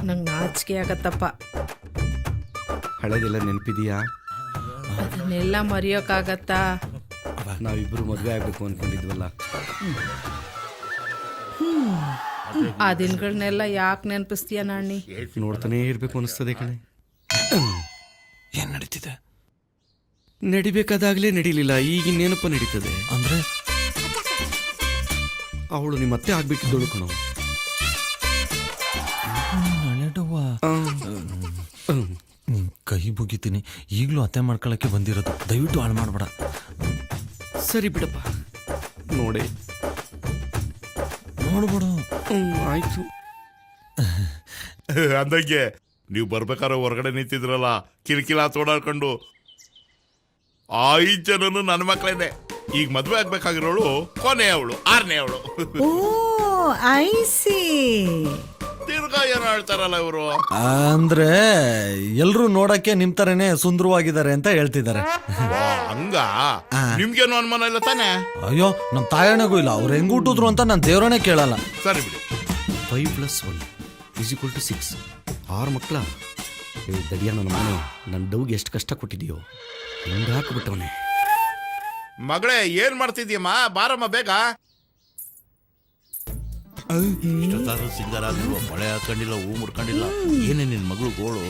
ನಂಗೆ ನಾಚಿಕೆ ಆಗತ್ತಪ್ಪ. ಹಳೆದೆಲ್ಲ ನೆನಪಿದೀಯಾ? ಅದನ್ನೆಲ್ಲ ಮರೆಯೋಕ್ಕಾಗತ್ತಾ? ನಾವಿಬ್ರು ಮದುವೆ ಆಗ್ಬೇಕು ಅನ್ಕೊಂಡಿದ್ವಲ್ಲ, ಆ ದಿನಗಳನ್ನೆಲ್ಲ ಯಾಕೆ ನೆನಪಿಸ್ತೀಯ ನಾಣಿ? ನೋಡ್ತಾನೆ ಇರ್ಬೇಕು ಅನಿಸ್ತದೆ ಕಣೆ. ಏನ್ ನಡೀತಿದೆ? ನಡಿಬೇಕಾದಾಗ್ಲೇ ನಡೀಲಿಲ್ಲ, ಈಗಿನ ನೆನಪ ನಡೀತದೆ. ಅಂದ್ರೆ ಅವಳು ನಿಮ್ಮ ಮತ್ತೆ ಆಗ್ಬಿಟ್ಟಿದ್ದಳು ಕಣೋ. ಮುಗಿತೀನಿ. ಈಗಲೂ ಅತ್ತೆ ಮಾಡ್ಕೊಳಕ್ಕೆ ಬಂದಿರೋದು, ದಯವಿಟ್ಟು ಹಾಳು ಮಾಡಬೇಡ. ಸರಿ ಬಿಡಪ್ಪ, ನೋಡಿ ನೋಡ್ಬಿಡು. ಆಯ್ತು. ಅಂದಂಗೆ ನೀವು ಬರ್ಬೇಕಾದ್ರೆ ಹೊರಗಡೆ ನಿಂತಿದ್ರಲ್ಲ, ಕಿರಿಕಿಲ ತೋಡಾಡ್ಕೊಂಡು 5 ಜನನು ನನ್ನ ಮಕ್ಕಳೇನೆ. ಈಗ ಮದ್ವೆ ಆಗ್ಬೇಕಾಗಿರೋಳು ಕೊನೆ ಅವಳು, 6ನೇ ಅವಳು. ಓ ಐ ಸಿ. ತಿರ್ಗಾ ಏನೋ ಹೇಳ್ತಾರಲ್ಲ ಇವರು. ಅಂದ್ರೆ ಎಲ್ರು ನೋಡಕ್ಕೆ ನಿಮ್ ತರನೇ ಸುಂದರವಾಗಿದ್ದಾರೆ ಅಂತ ಹೇಳ್ತಿದ್ದಾರೆ. ಹಂಗ ನಿಮ್ಗೇನು ಅನುಮಾನ ಇಲ್ಲ ತಾನೆ? ಅಯ್ಯೋ, ನಮ್ ತಾಯಣಗೂ ಇಲ್ಲ. ಅವ್ರು ಹೆಂಗ್ ಹುಟ್ಟಿದ್ರು ಅಂತ ನಾನು ದೇವರನ್ನೇ ಕೇಳಲ್ಲ. ಸರಿ ಬಿಡಿ. 5 + 1 = 6. 6 ಮಕ್ಕಳ. ದಡಿಯ ನನ್ನ ಮನೆ ನನ್ನ ಡೌಗೆ ಎಷ್ಟು ಕಷ್ಟ ಕೊಟ್ಟಿದೆಯೋ, ಹಿಂಗೆ ಹಾಕ್ಬಿಟ್ಟವನೆ. ಮಗಳೇ, ಏನ್ ಮಾಡ್ತಿದ್ಯಮ್ಮ? ಬಾರಮ್ಮ ಬೇಗ. ಇಷ್ಟೊತ್ತಾದ್ರೂ ಸಿಂಗಾರ ಆದ್ರೂ ಮಳೆ ಹಾಕೊಂಡಿಲ್ಲ, ಹೂ ಮುಡ್ಕೊಂಡಿಲ್ಲ. ಏನೇ ನಿನ್ ಮಗಳು ಗೋಳು?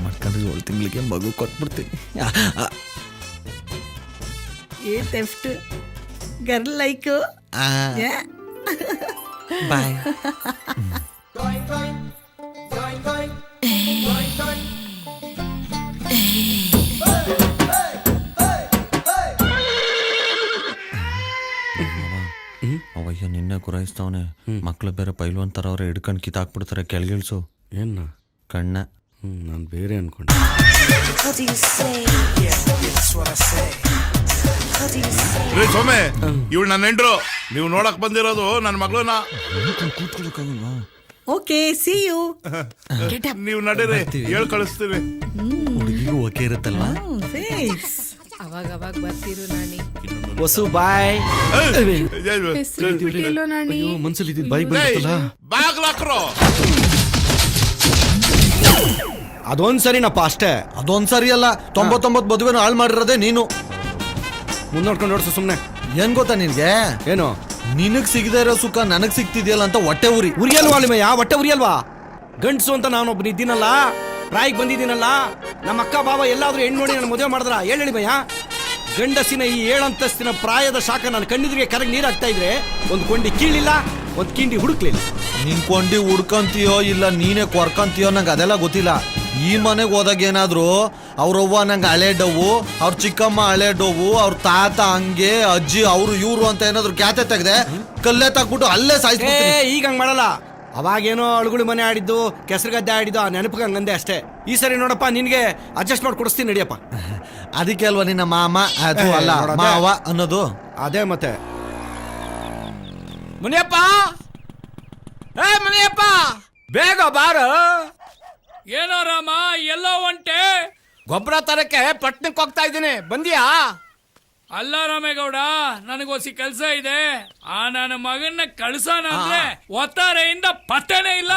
ಮಾಡ್ಕೊಂಡ್ರೆ 7 ತಿಂಗಳಿಗೆ ಮಗು ಕೊಟ್ಬಿಡ್ತೀನಿ. ಏ ಟೆಫ್ಟ್ ಗರ್ಲ್ ಲೈಕ್. ಬಾಯ್. ಅವಯ್ಯ ನಿನ್ನೆ ಗುರಾಯಿಸ್ತಾವನೆ. ಮಕ್ಳು ಬೇರೆ ಪೈಲ್ವಂತರ ಅವ್ರೆ ಹಿಡ್ಕೊಂಡು ಕಿತ್ತಾಕ್ಬಿಡ್ತಾರೆ. ಕೆಳಗಿಳ್ಸು. ಏನ ಕಣ್ಣ. ನಾನು ಬೇರೆ ಅನ್ಕೊಂಡೆ. ರೇ ಸೋಮೆ, ಇವಳು ನನ್ನ ಹೆಂಡ್ರು. ನೀವು ನೋಡಕ್ ಬಂದಿರೋದು ನನ್ನ ಮಗಳನ್ನ. Okay, see you. ನೀವು ನಡೀರಿ, ಹೇಳ್ ಕಳಿಸ್ತೀವಿ. ಹುಡುಗಿಗೂ ಓಕೆ ಇರುತ್ತಲ್ವಾ? ಅವಾಗ ಅವಾಗ ಬರ್ತಿರು ನಾಣಿ. ವಸು ಬಾಯ್. ನಾಣಿ ಮನ್ಸಲ್ಲಿ ಇದ್ದಿದ್ದು ಬಾಯ್ ಬಂತಲ್ಲ. ಬಾಗ್ಲಾಕ್ರೋ. ಅದೊಂದ್ ಸರಿನಪ್ಪ ಅಷ್ಟೇ. ಅದೊಂದ್ ಸರಿ ಅಲ್ಲ, 99 ಮದುವೆನ ಹಾಳು ಮಾಡಿರೋದೇ ನೀನು. ಮುಂದೋಡ್ಕೊಂಡು ನೋಡ್ಸು ಸುಮ್ನೆ. ಏನ್ ಗೊತ್ತಾ ನಿನ್ಗೆ? ಏನು? ನಿನಗ್ ಸಿಗದೇ ಇರೋ ಸುಖ ನನಗ್ ಸಿಗ್ತಿದ್ಯಲ್ಲ ಅಂತ ಹೊಟ್ಟೆ ಉರಿ. ಉರಿಯಲ್ವಾ ಅಲ್ಲಿಮಯ್ಯ? ಹೊಟ್ಟೆ ಉರಿಯಲ್ವಾ? ಗಂಡ್ಸು ಅಂತ ನಾನೊಬ್ಬ ಇದ್ದೀನಲ್ಲ, ಪ್ರಾಯಿಗೆ ಬಂದಿದ್ದೀನಲ್ಲ. ನಮ್ಮ ಅಕ್ಕ ಬಾಬಾ ಎಲ್ಲಾದ್ರೂ ಹೆಣ್ಣು ನೋಡಿ ನಾನು ಮದುವೆ ಮಾಡಿದ್ರ ಹೇಳಿ ಮಯ್ಯ? ಗಂಡಸಿನ ಈ 7 ಅಂತಸ್ತಿನ ಪ್ರಾಯದ ಶಾಖ ನಾನು ಕಣ್ಣಿದ್ರಿಗೆ ಕರಗಿ ನೀರಾಗ್ತಾ ಇದ್ರೆ ಒಂದು ಕೊಂಡಿ ಕೀಳಿಲ್ಲ, ಒಂದು ಕಿಂಡಿ ಹುಡುಕ್ಲಿಲ್ಲ. ನಿನ್ ಕೊಂಡಿ ಹುಡ್ಕಂತೀಯೋ ಇಲ್ಲ ನೀನೇ ಕೊರ್ಕಂತೀಯೋ ನಂಗೆ ಅದೆಲ್ಲ ಗೊತ್ತಿಲ್ಲ. ಈ ಮನೆಗೆ ಹೋದಾಗ ಏನಾದ್ರು ಅವ್ರವ್ವ ನಂಗೆ ಹಳೆ ಡವ್ವು, ಅವ್ರ ಚಿಕ್ಕಮ್ಮ ಹಳೆ ಡವ್ವು, ಅವ್ರ ತಾತ ಹಂಗೆ, ಅಜ್ಜಿ ಅವರು ಇವ್ರು ಅಂತ ಏನಾದ್ರು ಖ್ಯಾತೆ ತೆಗ್ದೆ ಕಲ್ಲೇ ತಗ್ಬಿಟ್ಟು ಅಲ್ಲೇ ಸಾಯಿಸ್ಬಿಡ್ತೀನಿ. ಈಗ ಹಂಗ್ ಮಾಡಲ್ಲ. ಅವಾಗೇನೋ ಅಳುಗುಳಿ ಮನೆ ಆಡಿದ್ದು, ಕೆಸರು ಗದ್ದೆ ಆಡಿದ್ದು, ಆ ನೆನಪಿಗೆ ಹಂಗಂದೆ ಅಷ್ಟೇ. ಈ ಸರಿ ನೋಡಪ್ಪ, ನಿನ್ಗೆ ಅಡ್ಜಸ್ಟ್ ಮಾಡಿ ಕೊಡಿಸ್ತೀನಿ ನಡಿಯಪ್ಪ. ಅದಕ್ಕೆ ಅಲ್ವಾ ನಿನ್ನ ಮಾಮ ಅದು ಅಲ್ಲ ಮಾವ ಅನ್ನೋದು. ಅದೇ ಮತ್ತೆ. ಮುನಿಯಪ್ಪ, ಮುನಿಯಪ್ಪ, ಬೇಗ ಬಾರ. ಏನೋ ರಾಮ, ಎಲ್ಲೋ ಒಂಟೆ? ಗೊಬ್ಬರ ತರಕ್ಕೆ ಪಟ್ನಕ್ಕೆ ಹೋಗ್ತಾ ಇದ್ದೀನಿ, ಬಂದಿಯಾ? ಅಲ್ಲ ರಾಮೇಗೌಡ, ನನಗೋಸಿ ಕೆಲಸ ಇದೆ. ಆ ನನ್ನ ಮಗನ್ನ ಕಳ್ಸೋಣ ಅಂದ್ರೆ ಒತ್ತಾರೆಯಿಂದ ಪತ್ತನೇ ಇಲ್ಲ.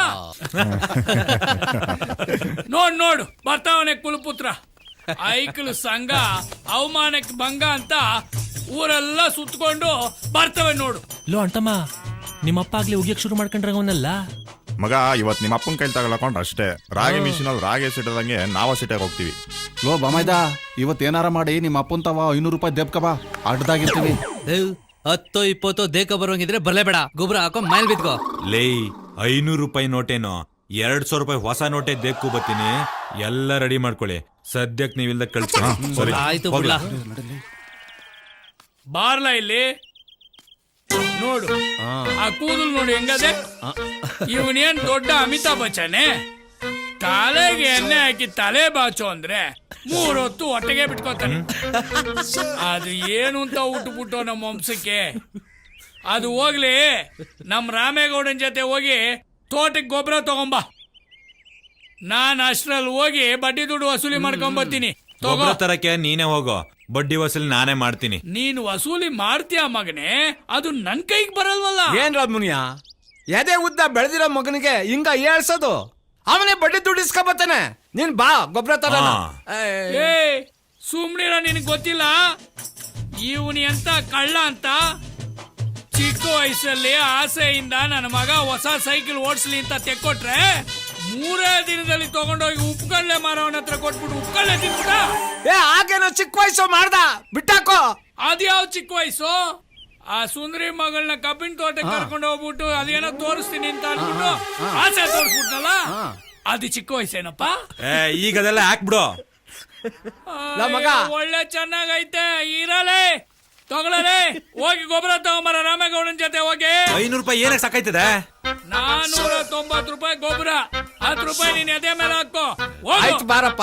ನೋಡು ಬರ್ತಾವನೆ ಕುಲಪುತ್ರ. ಐಕಲು ಸಂಘ ಅವಮಾನಕ್ಕೆ ಭಂಗ ಅಂತ ಊರೆಲ್ಲ ಸುತ್ತಕೊಂಡು ಬರ್ತವೆ ನೋಡು. ಲೋ ಅಂಟಮ್ಮ, ನಿಮ್ಮಪ್ಪ ಆಗ್ಲಿ ಉಗಿಯಕ್ ಶುರು ಮಾಡ್ಕೊಂಡ್ರೆ ಅವನಲ್ಲ ಮಗ. ಇವತ್ತು ನಿಮ್ಮ ಅಪ್ಪನ ಕೈಲಿ ತಗೊಳಕೊಂಡು ಅಷ್ಟೇ. ರಾಗಿ ಮಿಷಿನಲ್ಲಿ ರಾಗಿ ಸಿಟ್ಟದಂಗೆ ನಾವ ಸಿಟ್ಟಾಗ ಹೋಗ್ತೀವಿ. ಲೋ ಬಾಮೈದ, ಇವತ್ತೇನಾರ ಮಾಡಿ ನಿಮ್ಮ ಅಪ್ಪನ್ ತವ 500 ರೂಪಾಯಿ ದೇಬ್ಕಬಾ, ಅಡ್ಡದಾಗಿರ್ತೀವಿ. 10-20 ದೇಕ ಬರೋಂಗಿದ್ರೆ ಬರ್ಲೇಬೇಡ. ಗೊಬ್ಬರ ಹಾಕೊಂಡ್ ಮೈಲ್ ಬಿತ್ಕೋ. ಲೇ, 500 ರೂಪಾಯಿ ನೋಟೇನೋ, 200 ರೂಪಾಯಿ ಹೊಸ ನೋಟೆ ದೇಕ್ಕು ಬತ್ತೀನಿ. ಎಲ್ಲ ರೆಡಿ ಮಾಡ್ಕೊಳ್ಳಿ. ಸದ್ಯಕ್ಕೆ ನೀವಿಲ್ದ ಕಳ್ಸಿ. ಆಯ್ತು ಬಿಡ್ಲಾ. ಬಾರ್ಲ ಇಲ್ಲಿ ನೋಡು, ಆ ಕೂದಲು ನೋಡಿ ಹೆಂಗದೆ. ಇವನೇನ್ ದೊಡ್ಡ ಅಮಿತಾಬ್ ಬಚ್ಚನೆ? ತಲೆಗೆ ಎಣ್ಣೆ ಹಾಕಿ ತಲೆ ಬಾಚು ಅಂದ್ರೆ 3 ಹೊತ್ತು ಹೊಟ್ಟೆಗೆ ಬಿಟ್ಕೋತಾನೆ. ಅದು ಏನು ಅಂತ ಉಟ್ಬಿಟ್ಟು ನಮ್ಮ ವಂಶಕ್ಕೆ. ಅದು ಹೋಗ್ಲಿ, ನಮ್ ರಾಮೇಗೌಡನ್ ಜೊತೆ ಹೋಗಿ ತೋಟಕ್ಕೆ ಗೊಬ್ಬರ ತಗೊಂಬ. ನಾನ್ ಅಷ್ಟ್ರಲ್ಲಿ ಹೋಗಿ ಬಡ್ಡಿ ದುಡ್ಡು ವಸೂಲಿ ಮಾಡ್ಕೊಂಬರ್ತೀನಿ. ಗೊಬ್ಬರ ತರಕ್ಕೆ ನೀನೇ ಹೋಗೋ, ಬಡ್ಡಿ ವಸೂಲಿ ನಾನೇ ಮಾಡ್ತೀನಿ. ನೀನು ವಸೂಲಿ ಮಾಡ್ತೀಯ ಮಗನೇ, ಅದು ನನ್ ಕೈಗೆ ಬರಲ್ವಲ್ಲ. ಏನ್ ಮುನಿಯ, ಎದೆ ಉದ್ದ ಬೆಳೆದಿರೋ ಮಗನಿಗೆ ಹಿಂಗ ಹೇಳ್ಸೋದು? ಅವನೇ ಬಡ್ಡಿ ದುಡ್ಡು ಇಸ್ಕೊಬತ್ತಾನೆ. ನೀನ್ ಬಾ ಗೊಬ್ಬರ ತರ. ಏ ಸುಮ್ನಿರ, ನಿನಗೆ ಗೊತ್ತಿಲ್ಲ ಇವನಿ ಅಂತ ಕಳ್ಳ ಅಂತ. ಚಿಕ್ಕ ವಯಸ್ಸಲ್ಲಿ ಆಸೆಯಿಂದ ನನ್ನ ಮಗ ಹೊಸ ಸೈಕಲ್ ಓಡಿಸ್ಲಿ ಅಂತ ತೆಕ್ಕೊಟ್ರೆ 3 ದಿನದಲ್ಲಿ ತಗೊಂಡೋಗಿ ಉಪ್ಪುಕಳ್ಳೆ ಮಾರವನ ಹತ್ರ ಕೊಟ್ಬಿಟ್ಟು ಉಪ್ಪುಕಳ್ಳೆ ತಿನ್ಬಿಟ್ಟ. ಏ ಆಗೇನೋ ಚಿಕ್ಕ ವಯಸ್ಸು ಮಾಡ್ದ, ಬಿಟ್ಟಾಕೋ. ಅದ್ಯಾವ ಚಿಕ್ಕ ವಯಸ್ಸು? ಆ ಸುಂದರಿ ಮಗಳನ್ನ ಕಬ್ಬಿನ ತೋಟಕ್ಕೆ ಕರ್ಕೊಂಡು ಹೋಗ್ಬಿಟ್ಟು ಅದೇನೋ ತೋರಿಸ್ತೀನಿ ಅಂತ ಅನ್ಬಿಟ್ಟು ಆಸೆ ತೋರಿಸ್ಬಿಟ್ನಲ್ಲ, ಅದು ಚಿಕ್ಕ ವಯಸ್ಸೇನಪ್ಪ? ಈಗ ಅದೆಲ್ಲ ಹಾಕ್ಬಿಡು. ಮಗ ಒಳ್ಳೆ ಚೆನ್ನಾಗೈತೆ, ಇರಲೇ ತಗೊಳಲೇ. ಹೋಗಿ ಗೊಬ್ಬರ ತಗೊಂಬರ ರಾಮೇಗೌಡನ್ ಜೊತೆ ಹೋಗಿ. 500 ರೂಪಾಯಿ ಏನಕ್ಕೆ ಸಾಕಾಯ್ತದೆ? 490 ರೂಪಾಯಿ ಗೊಬ್ಬರ, 10 ರೂಪಾಯಿ ನೀನ್ ಎದೆ ಮೇಲೆ ಹಾಕೋ. ಆಯ್ತು ಬಾರಪ್ಪ.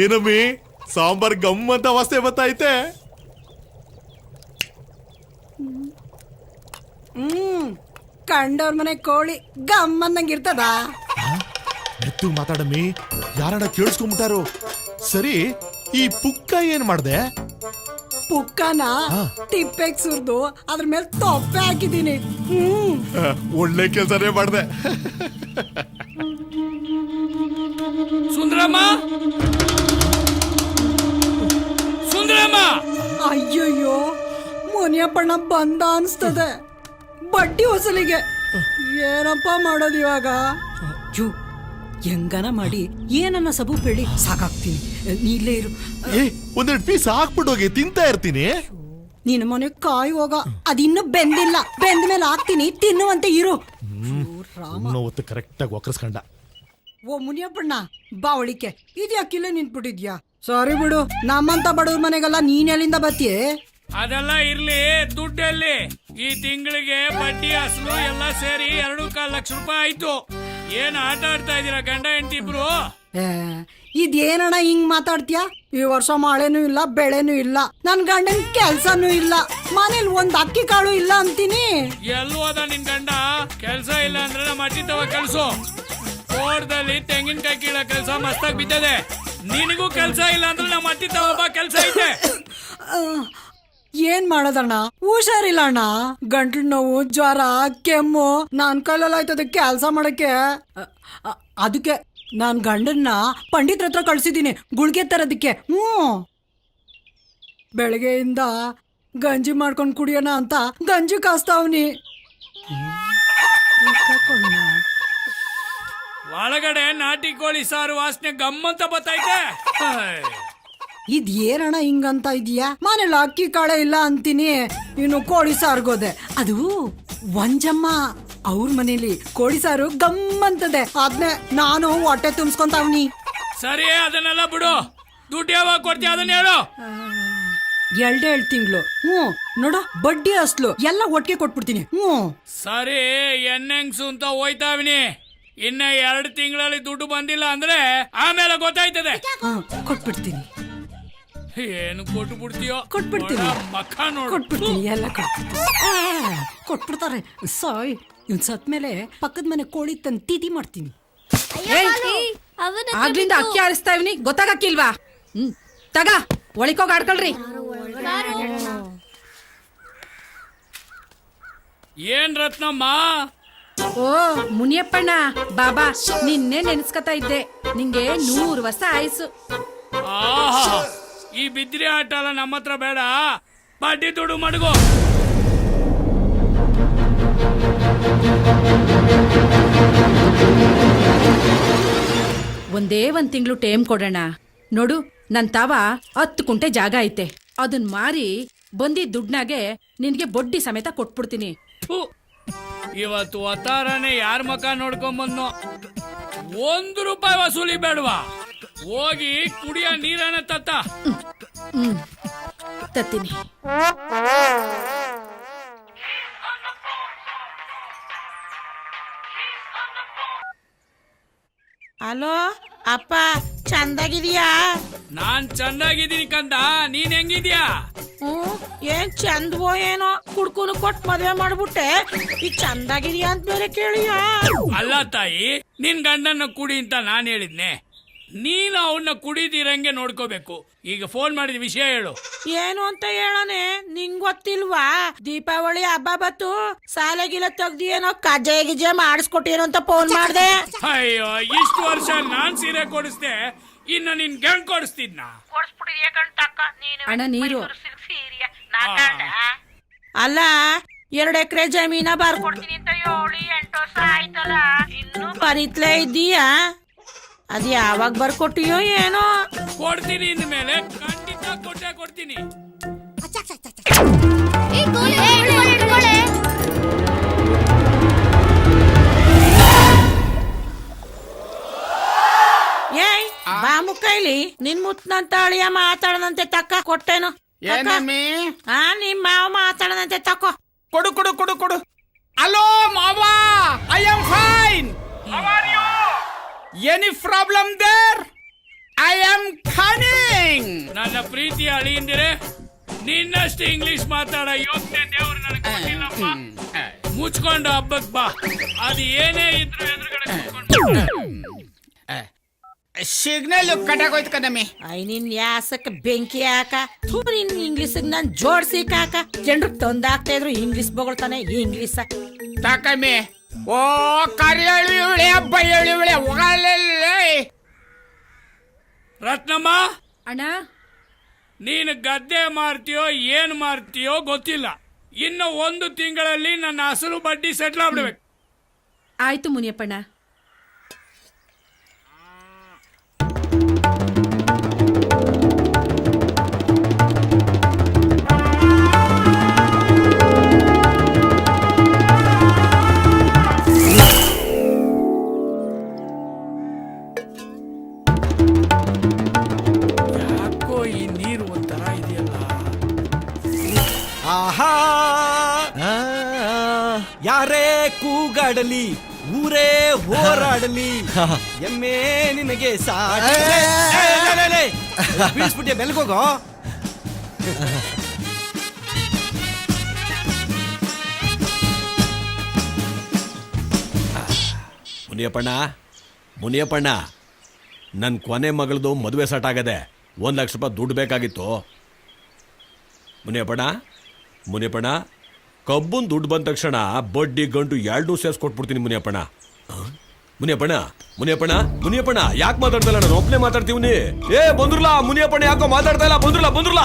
ಏನಮ್ಮಿ ಸಾಂಬಾರ್ ಗಮ್ಮಂತ ವಾಸನೆ ಬತ್ತೈತೆ. ಕಂಡವ್ರ ಮನೆ ಕೋಳಿ ಗಮ್ಮನ್ನಂಗ್ ಇರ್ತದ. ಎತ್ತು ಮಾತಾಡಮ್ಮಿ, ಯಾರನ್ನ ಕೇಳಿಸ್ಕೊಂಡ್ಬಿಟ್ಟಾರು. ಸರಿ, ಈ ಪುಕ್ಕ ಏನ್ ಮಾಡ್ದೆ? ಪುಕ್ಕನ ತಿಪ್ಪೆಗ್ ಸುರ್ದು ಅದ್ರ ಮೇಲೆ ತೊಪ್ಪೆ ಹಾಕಿದೀನಿ. ಒಳ್ಳೆ ಕೆಲಸನೇ ಮಾಡ್ದೆ. ಸುಂದರಮ್ಮ, ಸುಂದರಮ್ಮ. ಅಯ್ಯಯ್ಯೋ, ಮುನಿಯಪ್ಪಣ್ಣ ಬಂದ ಅನ್ಸ್ತದೆ. ಬಡ್ಡಿ ಹೊಸಲಿಗೆ ಏನಪ್ಪ ಮಾಡೋದು ಇವಾಗ? ಹೆಂಗನ ಮಾಡಿ ಏನನ್ನ ಸಬು ಬೇಡಿ ಸಾಕಾಗ್ತೀನಿ. ನೀ ಇಲ್ಲೇ ಇರು. ಒಂದೆರಡು ಪೀಸ್ ಹಾಕ್ಬಿಟ್ಟು ಹೋಗಿ ತಿಂತಾ ಇರ್ತೀನಿ. ನಿನ್ನ ಮನೆ ಕಾಯಿ ಹೋಗ, ಅದಿನ್ನೂ ಬೆಂದಿಲ್ಲ. ಬೆಂದ ಮೇಲೆ ಹಾಕ್ತೀನಿ, ತಿನ್ನುವಂತೆ ಇರು. ಹೊತ್ತು ಕರೆಕ್ಟಾಗಿ ಒಕ್ಕರ್ಸ್ಕೊಂಡ. ಓ ಮುನಿಯಪ್ಪಣ್ಣ, ಬಾವಳಿಕೆ ಇದ್ಯಾಕಿಲ್ಲ ನಿಂತ್ಬಿಟ್ಟಿದ್ಯಾ? ಸಾರಿ ಬಿಡು, ನಮ್ಮಂತ ಬಡವ್ರ ಮನೆಗೆಲ್ಲ ನೀನ್ ಎಲ್ಲಿಂದ ಬತ್ತೀಯ? ಅದೆಲ್ಲ ಇರ್ಲಿ, ದುಡ್ಡಲ್ಲಿ ಈ ತಿಂಗಳಿಗೆ ಬಡ್ಡಿ ಅಸಲು ಎಲ್ಲ ಸೇರಿ 2.25 ಲಕ್ಷ ರೂಪಾಯಿ ಆಯ್ತು. ಏನ್ ಆಟ ಆಡ್ತಾ ಇದೀರಾ ಗಂಡ ಹೆಂಡತಿ ಇಬ್ರು? ಇದೇನಣ್ಣ ಹಿಂಗ್ ಮಾತಾಡ್ತೀಯ? ಈ ವರ್ಷ ಮಳೆನೂ ಇಲ್ಲ, ಬೆಳೆನೂ ಇಲ್ಲ, ನನ್ ಗಂಡನ್ ಕೆಲ್ಸನೂ ಇಲ್ಲ, ಮನೇಲಿ ಒಂದ್ ಅಕ್ಕಿ ಕಾಳು ಇಲ್ಲ ಅಂತೀನಿ. ಎಲ್ಲೂ ಅದ ನಿನ್ ಗಂಡ? ಕೆಲ್ಸ ಇಲ್ಲ ಅಂದ್ರೆ ನಮ್ಮ ಅಟ್ಟಿ ತವ ಕೆಲ್ಸು. ತೋಟದಲ್ಲಿ ತೆಂಗಿನಕಾಯಿ ಕೀಳ ಕೆಲ್ಸ ಮಸ್ತಾಗಿ ಬಿದ್ದದೆ. ನಿನಗೂ ಕೆಲ್ಸ ಇಲ್ಲ ಅಂದ್ರೆ ನಮ್ಮ ಅಟ್ಟಿ ತವ ಕೆಲ್ಸ ಐತೆ. ಏನ್ ಮಾಡೋದಣ್ಣ, ಹುಷಾರಿಲ್ಲ ಅಣ್ಣ. ಗಂಟ್ಲು ನೋವು, ಜ್ವರ, ಕೆಮ್ಮು, ನಾನ್ ಕೈಲೆಲ್ಲ ಆಯ್ತದ ಕೆಲ್ಸ ಮಾಡಕ್ಕೆ. ಅದಕ್ಕೆ ನಾನ್ ಗಂಡನ್ನ ಪಂಡಿತ್ರ ಹತ್ರ ಕಳ್ಸಿದೀನಿ ಗುಳ್ಗೆ ತರೋದಕ್ಕೆ. ಬೆಳಗ್ಗೆಯಿಂದ ಗಂಜಿ ಮಾಡ್ಕೊಂಡ್ ಕುಡಿಯೋಣ ಅಂತ ಗಂಜಿ ಕಾಸ್ತಾವ್ನಿ. ಒಳಗಡೆ ನಾಟಿ ಕೋಳಿ ಸಾರು ವಾಸನೆ ಗಮ್ಮಂತ ಬತ್ತೈತೆ. ಇದ್ ಏನಣ್ಣ ಹಿಂಗಂತ ಇದೀಯಾ? ಮನೇಲಿ ಅಕ್ಕಿ ಕಾಳೆ ಇಲ್ಲ ಅಂತೀನಿ, ಇನ್ನು ಕೋಳಿ ಸಾರ್ಗೋದೆ. ಅದು ಒಂಜಮ್ಮ ಅವ್ರ ಮನೇಲಿ ಕೋಳಿ ಸಾರು ಗಮ್ಮಂತದೆ, ಅದ್ನೇ ನಾನು ಹೊಟ್ಟೆ ತುಂಬಿಸ್ಕೊಂತಾವ್ನಿ. ಸರಿ, ಅದನ್ನೆಲ್ಲ ಬಿಡು. ದುಡ್ಡು ಯಾವಾಗ ಕೊಡ್ತೀಯ ಅದನ್ನ ಹೇಳು. 2 ತಿಂಗಳು. ನೋಡು, ಬಡ್ಡಿ ಅಸ್ಲು ಎಲ್ಲ ಒಟ್ಟಿಗೆ ಕೊಟ್ಬಿಡ್ತೀನಿ. ಸರಿ, ಎಣ್ಣೆಂಗ್ಸು ಅಂತ ಹೋಯ್ತಾವಿನಿ. ಇನ್ನ 2 ತಿಂಗಳಲ್ಲಿ ದುಡ್ಡು ಬಂದಿಲ್ಲ ಅಂದ್ರೆ ಆಮೇಲೆ ಗೊತ್ತಾಯ್ತದೆ. ಕೊಟ್ಬಿಡ್ತೀನಿ. ಏನು ಕೊಟ್ಟು ಬಿಡ್ತೀಯೋ? ಕೊಟ್ಬಿಡ್ತೀನಿ. ಮಕ್ಕ ನೋಡು. ಕೊಟ್ಬಿಡ್ತೀನಿ, ಎಲ್ಲ ಕೊಟ್ಬಿಡ್ತಾರೆ. ಸಾಯ್, ಇವ್ನ್ ಸತ್ ಮೇಲೆ ಪಕ್ಕದ ಮನೆ ಕೋಳಿ ತಂದು ತಿಥಿ ಮಾಡ್ತೀನಿ. ಆಗ್ಲಿಂದ ಅಕ್ಕಿ ಆರಿಸ್ತಾ ಇವ್ನಿ, ಗೊತ್ತಾಗಕ್ಕಿಲ್ವಾ? ತಗ ಒಳಿಕೋಗ್ ಆಡ್ಕೊಳ್ರಿ. ಏನ್ ರತ್ನಮ್ಮ? ಓ ಮುನಿಯಪ್ಪಣ್ಣ, ಬಾಬಾ ನಿನ್ನೆ ನೆನ್ಸ್ಕತಾ ಇದ್ದೆ. ನಿಂಗೆ 100 ವರ್ಷ ಆಯ್ಸು. ಆಹಾ, ಈ ಬಿದ್ರಿ ಆಟ ಎಲ್ಲ ನಮ್ಮ ಹತ್ರ ಬೇಡ. ಬಡ್ಡಿ ದುಡ್ಡು ಮಡಗು. ಒಂದೇ 1 ತಿಂಗಳು ಟೈಮ್ ಕೊಡೋಣ. ನೋಡು, ನನ್ ತಾವ 10 ಕುಂಟೆ ಜಾಗ ಐತೆ, ಅದನ್ ಮಾರಿ ಬಂದಿದ್ ದುಡ್ನಾಗೆ ನಿನ್ಗೆ ಬಡ್ಡಿ ಸಮೇತ ಕೊಟ್ಬಿಡ್ತೀನಿ. ಇವತ್ತು ಅವತಾರನೇ ಯಾರ ಮಕ ನೋಡ್ಕೊಂಬಂದ್ನೋ. 1 ರೂಪಾಯಿ ವಸೂಲಿ ಬೇಡವಾ? ಹೋಗಿ ಕುಡಿಯ ನೀರನ್ನ ತತ್ತ. ತತ್ತೀನಿ. ಹಲೋ ಅಪ್ಪ, ಚಂದಾಗಿದೀಯಾ? ನಾನ್ ಚಂದಾಗಿದ್ದೀನಿ ಕಂದ, ನೀನ್ ಹೆಂಗಿದ್ಯಾ? ಏನ್ ಚಂದವೋ ಏನೋ, ಕುಡ್ಕುನು ಕೊಟ್ ಮದ್ವೆ ಮಾಡ್ಬಿಟ್ಟೆ, ಈಗ ಚಂದಾಗಿದೀಯಾ ಅಂತ ಬೇರೆ ಕೇಳಿಯ? ಅಲ್ಲ ತಾಯಿ, ನಿನ್ ಗಂಡನ್ನ ಕುಡಿ ಅಂತ ನಾನ್ ಹೇಳಿದ್ನೆ. ನೀನು ಅವನ್ನ ಕುಡಿದಿರಂಗೆ ನೋಡ್ಕೋಬೇಕು. ಈಗ ಫೋನ್ ಮಾಡಿದ ವಿಷಯ ಹೇಳು. ಏನು ಅಂತ ಹೇಳನೆ, ನಿಂಗ್ ಗೊತ್ತಿಲ್ವಾ? ದೀಪಾವಳಿ ಹಬ್ಬ ಬತ್ತು, ಸಾಲ ಗಿಲ ತೆಗ್ದಿ ಏನೋ ಕಜ್ಜಾಯ ಗಿಜ್ಜೆ ಮಾಡಿಸ್ಕೊಟ್ಟೇನೋ ಅಂತ ಫೋನ್ ಮಾಡ್ದೆ. ಅಯ್ಯೋ, ಇಷ್ಟು ವರ್ಷ ನಾನ್ ಸೀರೆ ಕೊಡಿಸ್ದೆ, ಇನ್ನು ನಿನ್ ಗಂಡ್ ಕೊಡಿಸ್ತಿದ್ನ? ಅಣ್ಣ ನೀರು. ಅಲ್ಲ 2 ಎಕರೆ ಜಮೀನ ಬರ್ಕೊಡ್ತೀನಿ ಅಂತ 7-8 ವರ್ಷ ಆಯ್ತಲ್ಲ ಇನ್ನೂ ಬರೀತ್ಲೇ ಇದ್ದೀಯಾ? ಅದು ಯಾವಾಗ ಬರ್ಕೊಟ್ಟಿಯೋ ಏನೋ. ಕೊಡ್ತೀನಿ ಇನ್ಮೇಲೆ ಖಂಡಿತ ಕೊಟ್ಟೆ ಕೊಡ್ತೀನಿ. ಏಯ್ ಬಾ ಮುಕ್ಕೈಲಿ ನಿನ್ ಮುತ್ನಂತ ಅಳಿಯ ಮಾತಾಡದಂತೆ ತಕ್ಕ ಕೊಟ್ಟೇನು? ಏನಮ್ಮಿ? ನಿಮ್ ಮಾವ ಮಾತಾಡದಂತೆ ತಕೋ. ಕೊಡು ಕೊಡು ಕೊಡು ಕೊಡು. ಹಲೋ ಮಾವ, I am fine. Any problem there? I am coming. ನನ್ನ ಪ್ರೀತಿಯ ಅಳಿಯಂದಿರೆ, ನಿನ್ನಷ್ಟು ಇಂಗ್ಲಿಷ್ ಮಾತಾಡ ಯೋಗ್ಯತೆ ದೇವ್ರು ನನಗೆ ಕೊಟ್ಟಿಲ್ಲಪ್ಪ. ಮುಚ್ಕೊಂಡು ಹಬ್ಬಕ್ ಬಾ. ಅದು ಏನೇ ಇದ್ರು ಎದುರುಗಡೆ ಕೂತ್ಕೊಂಡು ಸಿಗ್ನಲ್ ಕಟ್ಟಾಗೋಯ್ತು ಕದಮ್ಮಿ. ನಿನ್ ಯಾಸಕ್ ಬೆಂಕಿ ಹಾಕ. ನಿನ್ ಇಂಗ್ಲಿಷ್ ನಾನ್ ಜೋಡ್ಸಿ ಕಾಕ. ಜನರು ತಂದಾಕ್ತಾ ಇದ್ರು ಇಂಗ್ಲಿಷ್ ಬೊಗಳ್ತಾನೆ ಇಂಗ್ಲಿಷ್. ತಾಕಮ್ಮಿ, ಓ ಕರಿಯಳಿ ಇವಳೆ ಬಯ್ಯಳಿ ಇವಳೆ ಒಗಲಲ್ಲೇ. ರತ್ನಮ್ಮ, ಅಣ್ಣ ನೀನು ಗದ್ದೆ ಮಾರ್ತೀಯೋ ಏನ್ ಮಾರ್ತೀಯೋ ಗೊತ್ತಿಲ್ಲ. ಇನ್ನು 1 ತಿಂಗಳಲ್ಲಿ ನನ್ನ ಅಸಲು ಬಡ್ಡಿ ಸೆಟ್ಲ್ ಆಗ್ಬಿಡ್ಬೇಕು. ಆಯ್ತು ಮುನಿಯಪ್ಪಣ್ಣ. ಯಾಕೋ ಈ ನೀರು ಒಂಥರ ಇದೆಯಲ್ಲ. ಆಹಾ, ಯಾರೇ ಕೂಗಾಡಲಿ ಊರೇ ಹೋರಾಡಲಿ ಎಮ್ಮೆ ನಿನಗೆ ಬೀಳ್ಸ್ಬಿಟ್ಟಿಯ ಬೆಲ್ಗೋಗೋ. ಮುನಿಯಪ್ಪಣ್ಣ, ಮುನಿಯಪ್ಪಣ್ಣ, ನನ್ನ ಕೊನೆ ಮಗಳದು ಮದುವೆ ಸೆಟ್ ಆಗದೆ. 1 ಲಕ್ಷ ರೂಪಾಯಿ ದುಡ್ಡು ಬೇಕಾಗಿತ್ತು. ಮುನಿಯಪ್ಪಣ್ಣ, ಮುನಿಯಪ್ಪಣ್ಣ, ಕಬ್ಬನ್ ದುಡ್ಡು ಬಂದ ತಕ್ಷಣ ಬಡ್ಡಿ ಗಂಟು 2 ಸೇರಿಸ್ಕೊಟ್ಬಿಡ್ತೀನಿ ಮುನಿಯಪ್ಪಣ್ಣ. ಮುನಿಯಪ್ಪಣ್ಣ, ಮುನಿಯಪ್ಪಣ್ಣ, ಮುನಿಯಪ್ಪಣ್ಣ, ಯಾಕೆ ಮಾತಾಡ್ತಾ ನಾನು ಒಬ್ಬನೇ ಮಾತಾಡ್ತೀವಿ. ಏ ಬಂದ್ರಲ್ಲ ಮುನಿಯಪ್ಪಣ್ಣ, ಯಾಕೋ ಮಾತಾಡ್ತಾ ಇಲ್ಲ. ಬಂದ್ರಲ್ಲ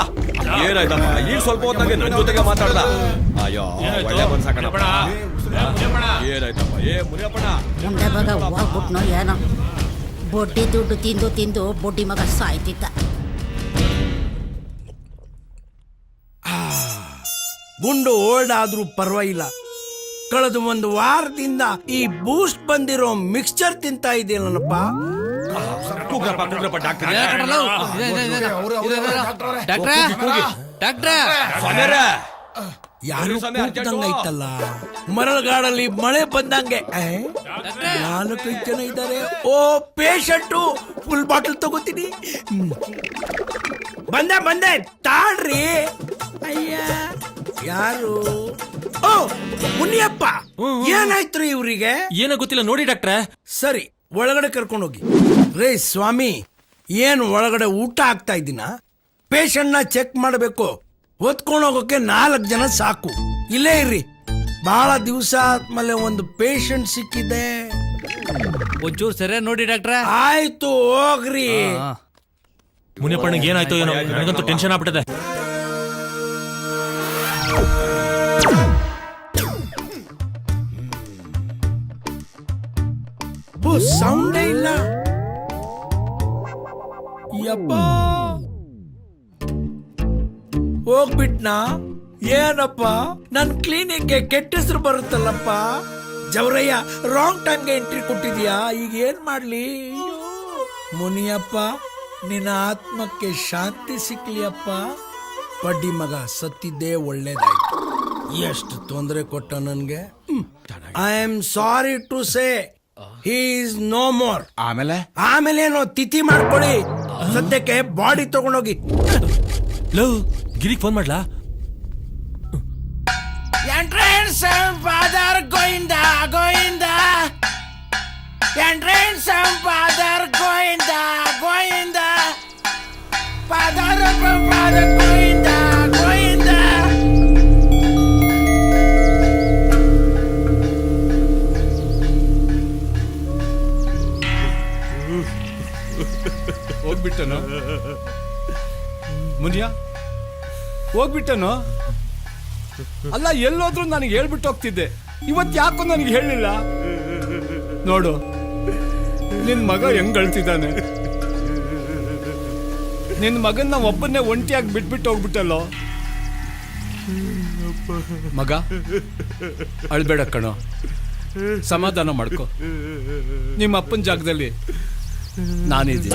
ಏನಾಯ್ತಪ್ಪ? ಈಗ ಸ್ವಲ್ಪ ಹೊತ್ತಾಗೆ ನನ್ನ ಜೊತೆಗೆ ಮಾತಾಡ್ದ. ಅಯ್ಯೋ ಒಳ್ಳೆ ಮನ್ಸಾಕಣಪ್ಪ. ಏನಾಯ್ತಪ್ಪ? ಏ ಮುನಿಯಪ್ಪಣ್ಣ, ಮುಂದೆ ಮಗ ಹೋಗ್ಬಿಟ್ನೋ ಏನೋ. ಬೊಡ್ಡಿ ದುಡ್ಡು ತಿಂದು ತಿಂದು ಬೊಡ್ಡಿ ಮಗ ಸಾಯ್ತಿದ್ದ. ಗುಂಡು ಓಲ್ಡಾದ್ರೂ ಪರವಾಗಿಲ್ಲ. ಕಳೆದ 1 ವಾರದಿಂದ ಈ ಬೂಸ್ಟ್ ಬಂದಿರೋ ಮಿಕ್ಸ್ಚರ್ ತಿಂತಾ ಇದೆಯಲ್ಲಪ್ಪ. ಯಾರು ಐತಲ್ಲ. ಮರಳುಗಾಡಲ್ಲಿ ಮಳೆ ಬಂದಂಗೆ 4-5 ಜನ ಇದ್ದಾರೆ. ಓ ಪೇಷಂಟು, ಫುಲ್ ಬಾಟಲ್ ತಗೋತೀನಿ. ಬಂದೆ ತಾಳ್ರಿ. ಅಯ್ಯ ಯಾರು? ಓ ಮುನಿಯಪ್ಪ, ಏನಾಯ್ತು ಇವ್ರಿಗೆ? ಏನೋ ಗೊತ್ತಿಲ್ಲ ನೋಡಿ ಡಾಕ್ಟ್ರೆ. ಸರಿ, ಒಳಗಡೆ ಕರ್ಕೊಂಡೋಗಿ. ರೇ ಸ್ವಾಮಿ, ಏನು ಒಳಗಡೆ ಊಟ ಆಗ್ತಾ ಇದ್ದೀನ? ಪೇಷಂಟ್ನ ಚೆಕ್ ಮಾಡಬೇಕು. ಹೊತ್ಕೊಂಡು ಹೋಗೋಕೆ 4 ಜನ ಸಾಕು. ಇಲ್ಲೇ ಇರ್ರಿ, ಬಹಳ ದಿವಸ ಆದ್ಮೇಲೆ ಒಂದು ಪೇಷಂಟ್ ಸಿಕ್ಕಿದೆ. ಒಂಚೂರು ಸರಿ ನೋಡಿ ಡಾಕ್ಟ್ರೆ. ಆಯ್ತು ಹೋಗ್ರಿ. ಮುನಿಯಪ್ಪನಿಗೆ ಏನಾಯ್ತು ಏನೋ, ನನಗಂತೂ ಟೆನ್ಷನ್ ಆಗ್ಬಿಟ್ಟಿದೆ. ಸೌಂಡೇ ಇಲ್ಲ. ಯಪ್ಪ, ಹೋಗ್ಬಿಟ್ನಾ? ಏನಪ್ಪ, ನನ್ ಕ್ಲಿನಿಕ್ಗೆ ಕೆಟ್ಟ ಹೆಸರು ಬರುತ್ತಲ್ಲಪ್ಪ. ಜವರಯ್ಯ, ರಾಂಗ್ ಟೈಮ್ಗೆ ಎಂಟ್ರಿ ಕೊಟ್ಟಿದ್ಯಾ. ಈಗ ಏನ್ ಮಾಡ್ಲಿ? ಮುನಿಯಪ್ಪ, ನಿನ್ನ ಆತ್ಮಕ್ಕೆ ಶಾಂತಿ ಸಿಕ್ಲಿಯಪ್ಪ. ಬಡ್ಡಿ ಮಗ ಸತ್ತಿದ್ದೇ ಒಳ್ಳೇದಾಯ್ತು. ಎಷ್ಟು ತೊಂದರೆ ಕೊಟ್ಟ ನನ್ಗೆ. I am sorry to say he is no more. ಆಮೇಲೇನೋ ತಿಥಿ ಮಾಡ್ಕೊಳ್ಳಿ. ಸದ್ಯಕ್ಕೆ ಬಾಡಿ ತಗೊಂಡೋಗಿ. ಗಿರಿಗೆ ಫೋನ್ ಮಾಡ್ಲಾ? Entrance father Govinda Govinda, entrance father Govinda Govinda, father Govinda Govinda. ಹೋಗ್ಬಿಟ್ಟನು ಮುನಿಯ, ಹೋಗ್ಬಿಟ್ಟನು. ಅಲ್ಲ ಎಲ್ಲೋದ್ರೂ ನನಗೆ ಹೇಳ್ಬಿಟ್ಟು ಹೋಗ್ತಿದ್ದೆ, ಇವತ್ತು ಯಾಕೋ ನನಗೆ ಹೇಳಿಲ್ಲ. ನೋಡು ನಿನ್ ಮಗ ಹೆಂಗ್ ಅಳ್ತಿದ್ದಾನೆ. ನಿನ್ ಮಗನ್ನ ಒಬ್ಬನ್ನೇ ಒಂಟಿಯಾಗಿ ಬಿಟ್ಬಿಟ್ಟು ಹೋಗ್ಬಿಟ್ಟಲ್ಲೋ. ಮಗ ಅಳ್ಬೇಡ ಕಣೋ, ಸಮಾಧಾನ ಮಾಡ್ಕೊ. ನಿಮ್ಮ ಅಪ್ಪನ ಜಾಗದಲ್ಲಿ ನಾನಿದ್ದೀನಿ.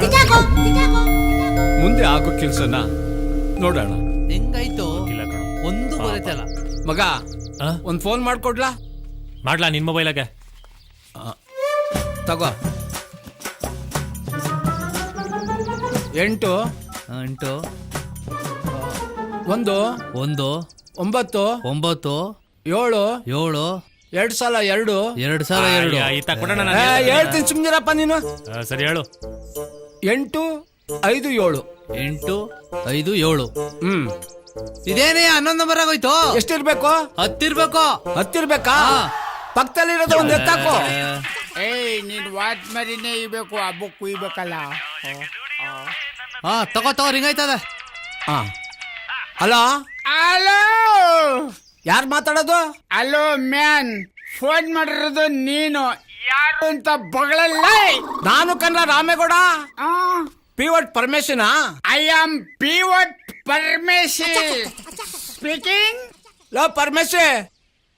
ಮುಂದೆ ಆಗೋ ಕೆಲ್ಸನ ನೋಡೋಣ. ಹೆಂಗಾಯ್ತು ಒಂದು ಬರುತ್ತಲ್ಲ. ಮಗ ಒಂದ್ ಫೋನ್ ಮಾಡ್ಕೊಡ್ಲಾ? ಮಾಡ್ಲಾ ನಿನ್ ಮೊಬೈಲಾಗೆ? ತಗೋ. 8 8 1 1 9 9 7 7 2 ಸಲ 2 2 ಸಲ 2 ಆಯ್ತಾ ಕೊಡೋಣ. ಹೇಳ್ತೀನಿ ಸುಮ್ನಿರಪ್ಪ ನೀನು. ಸರಿ ಹೇಳು. 8 5 7 8 5 7. ಇದೇನೇ 11 ನಂಬರ್ ಆಗೋಯ್ತು. ಎಷ್ಟಿರ್ಬೇಕು? 10 ಇರ್ಬೇಕು. 10 ಇರ್ಬೇಕಾ? ಪಕ್ಕದಲ್ಲಿರೋದು ಒಂದ್ ಎತ್ತಾಕು. ನೀನ್ ವಾಚ್ ಮರಿನೇ ಇಬೇಕು, ಹಬ್ಬಕ್ಕೆ ಕುಯ್ಬೇಕಲ್ಲ. ತಗೋ ರಿಂಗ್ ಆಯ್ತದ. ಹಲೋ ಹಲೋ, ಯಾರು ಮಾತಾಡೋದು? ಹಲೋ ಮ್ಯಾನ್, ಫೋನ್ ಮಾಡಿರೋದು ನೀನು ಯಾರು ಅಂತ ಬಗಳಲ್ಲ. ನಾನು ಕಣ್ಣ ರಾಮೇಗೌಡ. ಪಿವಟ್ ಪರಮೇಶನ. I am pivot Parameshi speaking. ಲೋ ಪರಮೇಶಿ,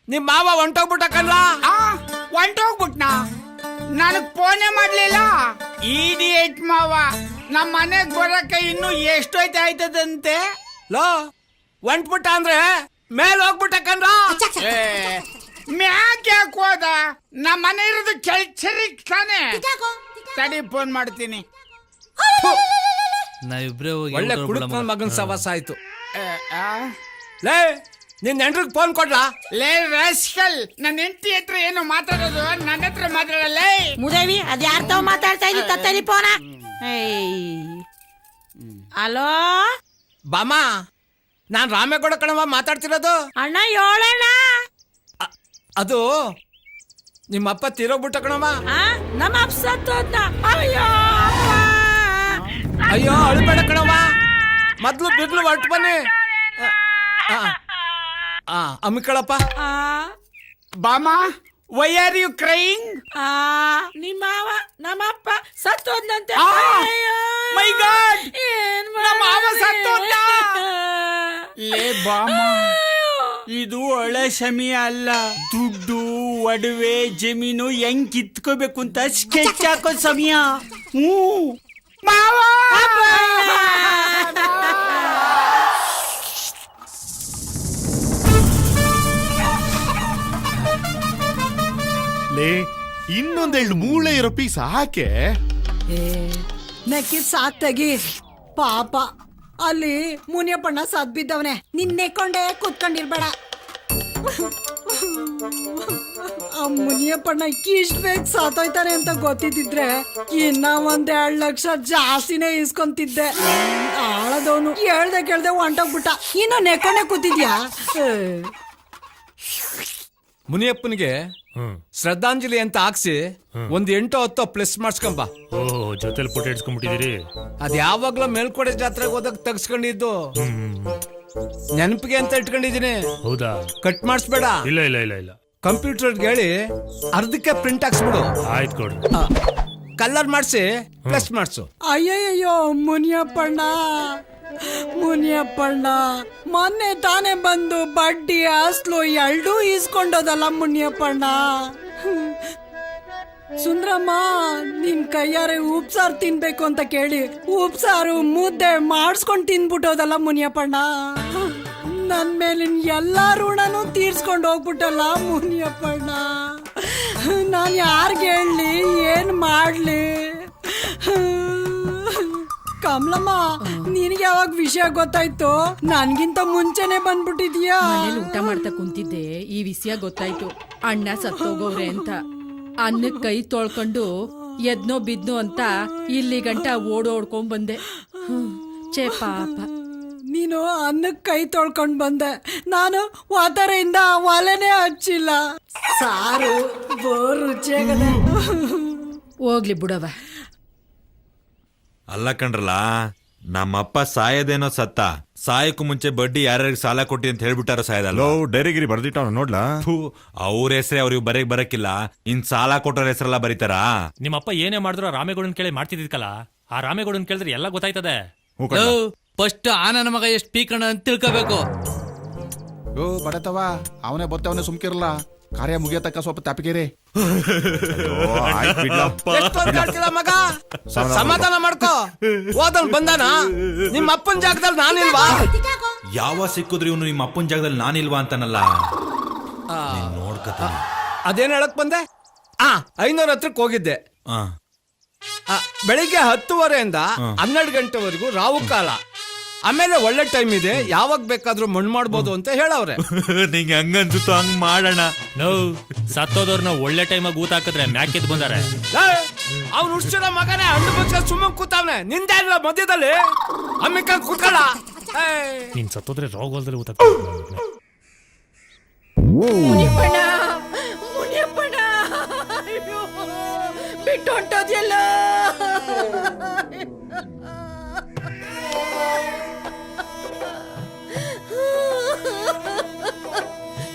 ನಿಮ್ ಮಾವ ಹೊಂಟೋಗ್ಬಿಟ್ಟ ಕಣ್ಲ. ಹೊಂಟೋಗ್ಬಿಟ್ನಾ? ನನಗ್ ಫೋನೇ ಮಾಡ್ಲಿಲ್ಲ. ಇಡಿಯೇಟ್ ಮಾವ, ನಮ್ಮ ಮನೆಗ್ ಬರಕ್ಕೆ ಇನ್ನು ಎಷ್ಟೊಯ್ತು ಆಯ್ತದಂತೆ. ಲೋ ಹೊಂಟ್ಬಿಟ್ಟ ಅಂದ್ರೆ ಮೇಲ್ ಹೋಗ್ಬಿಟ್ಟ ಕಣ್ಲ. ಮ್ಯಾಕ್ ಯಾಕೆ ಹೋದ? ನಮ್ಮ ಮನೆ ಇರೋದು ಕೆಲ್ಸರಿಗೆ ತಾನೆ. ತಡಿ ಫೋನ್ ಮಾಡ್ತೀನಿ. ನಾವಿಬ್ರೇ ಹೋಗಿ ಒಳ್ಳೆ ಕುಡುಕ ಮಗನ್ ಸವಾಸ ಆಯ್ತು. ಲೇ ನಿನ್ ಹೆಂಡ್ರಿಗೆ ಫೋನ್ ಕೊಡ್ಲಾ? ಲೇ ರಾಸ್ಕಲ್, ನನ್ನ ಹೆಂಡತಿ ಹತ್ರ ಏನು ಮಾತಾಡೋದು, ನನ್ನ ಹತ್ರ ಮಾತಾಡಲ್ಲ. ಮುದೇವಿ, ಅದ್ ಯಾರ್ ತಾವ್ ಮಾತಾಡ್ತಾ ಇದ್ದಿ? ತತ್ತರಿ ಫೋನ. ಹಲೋ ಬಾಮ, ನಾನ್ ರಾಮೇಗೌಡ ಕಣವ ಮಾತಾಡ್ತಿರೋದು. ಅಣ್ಣ ಹೇಳಣ್ಣ. ಅದು ನಿಮ್ಮಪ್ಪ ತೀರೋಗ್ಬಿಟ್ಟ ಕಣವ. ನಮ್ಮ ಅಪ್ಪ ಸತ್ತೋದ್ನ. ಅಯ್ಯೋ ಅಯ್ಯೋ ಅಳ್ಬೇಡ ಕಣವ, ಮೊದ್ಲು ಬಿರ್ಲು ಹೊರಟು ಬನ್ನಿ. ಅಮ್ಮಿಕಳಪ್ಪ. ಬಾಮ, ವೈ ಆರ್ ಯು ಕ್ರೈಯಿಂಗ್? ನಿಮ್ಮವ ನಮ್ಮಪ್ಪ ಸತ್ತೋದ್ನಂತೆ. ಮೈ ಗಾಡ್, ನಮ್ಮ ಮಾವ ಸತ್ತೋದ್ನ. ಲೇ ಬಾಮ, ಇದು ಒಳ್ಳೆ ಸಮಯ ಅಲ್ಲ. ದುಡ್ಡು, ಒಡವೆ, ಜಮೀನು ಹೆಂಗ್ ಕಿತ್ಕೋಬೇಕು ಅಂತ ಸ್ಕೆಚ್ ಹಾಕೋ ಸಮಯ. ಮಾವ, ಇನ್ನೊಂದೆರಡು ಮೂಳೆ ಇರೋ ಪೀಸ್ ಹಾಕೆ. ನೆಕ್ಕಿ ಸಾಕ್ ತೆಗಿ. ಪಾಪ ಅಲ್ಲಿ ಮುನಿಯಪ್ಪಣ್ಣ ಸದ್ ಬಿದ್ದವನೆ. ನಿನ್ನೆಕೊಂಡೆ ಕೂತ್ಕೊಂಡಿರ್ಬೇಡ. ಆ ಮುನಿಯಪ್ಪಣ್ಣ ಇಷ್ಟ ಬೇಗ ಸಾತೋಯ್ತಾನೆ ಅಂತ ಗೊತ್ತಿದ್ರೆ ಇನ್ನ 1-2 ಲಕ್ಷ ಜಾಸ್ತಿನೇ ಇಸ್ಕೊಂತಿದ್ದೆ. ಆಳದವನು ಹೇಳ್ದೆ ಕೇಳ್ದೆ ಹೊಂಟೋಗ್ಬಿಟ್ಟ. ಇನ್ನು ನೆಕ್ಕೊಂಡೆ ಕೂತಿದ್ಯಾ? ಮುನಿಯಪ್ಪನಿಗೆ ಶ್ರದ್ಧಾಂಜಲಿ ಅಂತ ಹಾಕ್ಸಿ 8-10 ಪ್ಲಸ್ ಮಾಡ್ಸ್ಕೊಂಬ. ಜೊತೆಲಿ ಫೋಟೋ ಇಡ್ಸ್ಕೊಂಡ್ಬಿಟ್ಟಿದ್ದೀರಿ. ಅದ್ ಯಾವಾಗ್ಲೂ ಮೇಲ್ಕೋಟೆ ಜಾತ್ರೆಗೆ ಹೋದಾಗ ತೆಗ್ಸ್ಕೊಂಡಿದ್ದು, ನೆನಪಿಗೆ ಅಂತ ಇಟ್ಕೊಂಡಿದೀನಿ. ಹೌದಾ? ಕಟ್ ಮಾಡಿಸ್ಬೇಡ. ಇಲ್ಲ ಇಲ್ಲ ಇಲ್ಲ ಇಲ್ಲ, ಕಂಪ್ಯೂಟರ್ ಹೇಳಿ ಅರ್ಧಕ್ಕೆ ಪ್ರಿಂಟ್ ಹಾಕ್ಸ್ಬಿಡು. ಆಯ್ತು ಕೊಡು. ಕಲರ್ ಮಾಡಿಸಿ ಪ್ಲಸ್ ಮಾಡಿಸು. ಅಯ್ಯಯ್ಯೋ ಮುನಿಯಪ್ಪಣ್ಣ, ಮುನಿಯಪ್ಪಣ್ಣ ಮೊನ್ನೆ ತಾನೇ ಬಂದು ಬಡ್ಡಿ ಅಸ್ಲು ಎರಡೂ ಇಸ್ಕೊಂಡೋದಲ್ಲ ಮುನಿಯಪ್ಪಣ್ಣ. ಸುಂದ್ರಮ್ಮ ನಿನ್ ಕೈಯಾರೆ ಉಪ್ಸಾರು ತಿನ್ಬೇಕು ಅಂತ ಕೇಳಿ ಉಪ್ಸಾರು ಮುದ್ದೆ ಮಾಡಿಸ್ಕೊಂಡು ತಿನ್ಬಿಟ್ಟೋದಲ್ಲ ಮುನಿಯಪ್ಪಣ್ಣ. ನನ್ ಮೇಲಿನ ಎಲ್ಲಾ ಋಣನೂ ತೀರ್ಸ್ಕೊಂಡು ಹೋಗ್ಬಿಟ್ಟಲ್ಲ ಮುನಿಯಪ್ಪಣ್ಣ. ನಾನು ಯಾರಿಗೆ ಹೇಳಲಿ, ಏನ್ ಮಾಡ್ಲಿ? ಕಮಲಮ್ಮ, ನಿನಗೆ ಯಾವಾಗ ವಿಷಯ ಗೊತ್ತಾಯ್ತು? ನನ್ಗಿಂತ ಮುಂಚೆನೆ ಬಂದ್ಬಿಟ್ಟಿದ್ಯಾ? ಮನೇಲಿ ಊಟ ಮಾಡ್ತಾ ಕುಂತಿದ್ದೆ, ಈ ವಿಷಯ ಗೊತ್ತಾಯ್ತು. ಅಣ್ಣ ಸತ್ತೋಗವ್ರೆ ಅಂತ. ಅನ್ನಕ್ಕೆ ಕೈ ತೊಳ್ಕೊಂಡು ಎದ್ನೋ ಬಿದ್ನೋ ಅಂತ ಇಲ್ಲಿ ಗಂಟ ಓಡೋಡ್ಕೊಂಡ್ ಬಂದೆ. ಛೇ ಪಾಪ. ನೀನು ಅನ್ನಕ್ಕೆ ಕೈ ತೊಳ್ಕೊಂಡ್ ಬಂದೆ, ನಾನು ವಾತರೆಯಿಂದ ಒಲೆನೇ ಹಚ್ಚಿಲ್ಲ. ಸಾರು ಬೋರ್ ರುಚಿಯಾಗದೆ. ಹೋಗ್ಲಿ ಬಿಡವ. ಅಲ್ಲ ಕಣ್ರಲ್ಲ, ನಮ್ಮಪ್ಪ ಸಾಯದೇನೋ ಸತ್ತ, ಸಾಯಕ್ಕೂ ಮುಂಚೆ ಬಡ್ಡಿ ಯಾರ್ಯಾರಿಗೆ ಸಾಲ ಕೊಟ್ಟಿ ಅಂತ ಹೇಳ್ಬಿಟ್ಟಾರ ಸಾಯದಲ್ಲ. ಲೋ ಡೈರಿಗಿರಿ ಬರ್ದಿಟ್ಟ ನೋಡ್ಲಾ? ಅವ್ರ ಹೆಸರೇ ಅವ್ರಿಗೆ ಬರಕ್ಕಿಲ್ಲ, ಇನ್ ಸಾಲ ಕೊಟ್ಟವ್ರ ಹೆಸರೆಲ್ಲ ಬರೀತಾರ? ನಿಮ್ಮಪ್ಪ ಏನೇ ಮಾಡಿದ್ರು ರಾಮೇಗೌಡನ್ ಕೇಳಿ ಮಾಡ್ತಿದ್ಕಲ್ಲ, ಆ ರಾಮೇಗೌಡನ್ ಕೇಳಿದ್ರೆ ಎಲ್ಲ ಗೊತ್ತಾಯ್ತದೆ. ಫಸ್ಟ್ ಆ ನನ್ನ ಮಗ ಎಷ್ಟು ಪೀಕಣ ಅಂತ ತಿಳ್ಕೋಬೇಕು. ಓ ಬಡತವ, ಅವನೇ ಬತ್ತವನೇ ಸುಮ್ಕಿರಲ್ಲ, ಕಾರ್ಯ ಮುಗಿಯತಕ್ಕ ಸ್ವಲ್ಪ ತಪ್ಪಿಗೆರೆ. ಮಗ ಸಮಾಧಾನ ಮಾಡ್ಕೋ, ಓದನ್ ಬಂದಾನ, ನಿಮ್ಮ ಅಪ್ಪನ ಜಾಗದಲ್ಲಿ ನಾನಿಲ್ವಾ? ಯಾವ ಸಿಕ್ಕಿದ್ರು ಇವನು ನಿಮ್ಮ ಅಪ್ಪನ ಜಾಗದಲ್ಲಿ ನಾನಿಲ್ವಾ ಅಂತಾನಲ್ಲ. ನೋಡ್ಕತ ಅದೇನ್ ಹೇಳಕ್ ಬಂದೆ? 500 ಹತ್ರಕ್ಕೆ ಹೋಗಿದ್ದೆ. ಬೆಳಿಗ್ಗೆ 10:30 12 ಗಂಟೆವರೆಗೂ ರಾವು ಕಾಲ. ಆಮೇಲೆ ಒಳ್ಳೆ ಟೈಮ್ ಇದೆ, ಯಾವಾಗ ಬೇಕಾದ್ರೂ ಮಣ್ಣು ಮಾಡ್ಬೋದು ಅಂತ ಹೇಳವ್ರೆ. ನಿಂಗೆ ಹಂಗನ್ಸುತ್ತೋ ಹಂಗ್ ಮಾಡೋಣ. ಸತ್ತೋದವ್ರನ್ನ ಒಳ್ಳೆ ಟೈಮಾಗ ಊತ ಹಾಕಿದ್ರೆ ಮ್ಯಾಕೆದ್ ಬಂದಾರೆ. ಅವ್ನು ಹುಡ್ಸಿರೋ ಮಗನೇ ಹಣ್ಣು ಬಚ್ಚ ಸುಮ್ಮನೆ ಕೂತಾವ್ನೆ, ನಿಂದ ಮಧ್ಯದಲ್ಲಿ ಅಮ್ಮಿಕ ಕೂತ್ಕೊಳ್ಳ. ನೀನ್ ಸತ್ತೋದ್ರೆ ರೋಗಲ್ದಲ್ಲಿ ಊತ ಬಿಟ್ಟು ಹೊಂಟೋದ್ಯಲ್ಲ.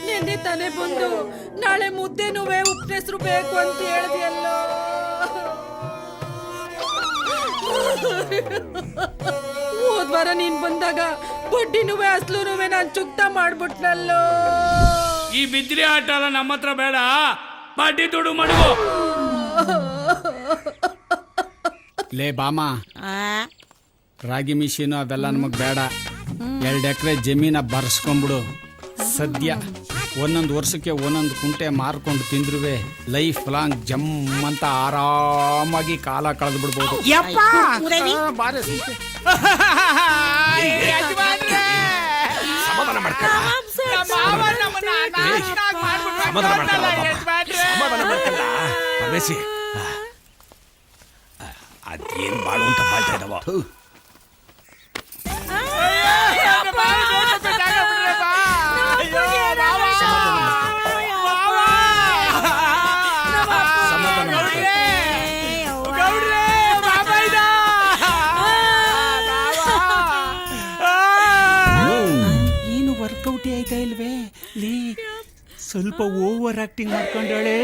ನೆನ್ನೆ ತಾನೇ ಬಂದು ನಾಳೆ ಮುದ್ದೆನುವೆ ಉಪ್ಪನೆಸ್ರು ಬೇಕು ಅಂತ ಹೇಳ್ದಿಯಲ್ಲ. ಹೋದ್ವಾರ ನೀನ್ ಬಂದಾಗ ಬಡ್ಡಿನುವೆ ಅಸ್ಲುನುವೆ ನಾನ್ ಚುಕ್ತ ಮಾಡ್ಬಿಟ್ನಲ್ಲೋ. ಈ ಬಿದ್ರಿ ಆಟ ಎಲ್ಲ ನಮ್ಮ ಹತ್ರ ಬೇಡ, ಬಡ್ಡಿ ದುಡ್ಡು ಮಡಗು. ಲೇ ಬಾಮ, ರಾಗಿ ಮಿಷಿನು ಅವೆಲ್ಲ ನಮಗ್ ಬೇಡ. 2 ಎಕರೆ ಜಮೀನ ಬರ್ಸ್ಕೊಂಡ್ಬಿಡು. ಸದ್ಯ ಒಂದೊಂದು ವರ್ಷಕ್ಕೆ ಒಂದೊಂದು ಕುಂಟೆ ಮಾರ್ಕೊಂಡು ತಿಂದ್ರುವೆ ಲೈಫ್ ಲಾಂಗ್ ಜಮ್ ಅಂತ ಆರಾಮಾಗಿ ಕಾಲ ಕಳೆದು ಬಿಡ್ಬೋದು. ಸಮಾಧಾನ ಮಾಡ್ಕೊಳ್ಳ, ಅದೇನ್ ಬಾಳು ಅಂತ ಬಾಳ್ತಾ ಇದಾವ. ಏನು ವರ್ಕೌಟ್ ಆಯ್ತಾ ಇಲ್ವೇ? ಲೀ ಸ್ವಲ್ಪ ಓವರ್ ಆಕ್ಟಿಂಗ್ ಮಾಡ್ಕೊಂಡಳೆ.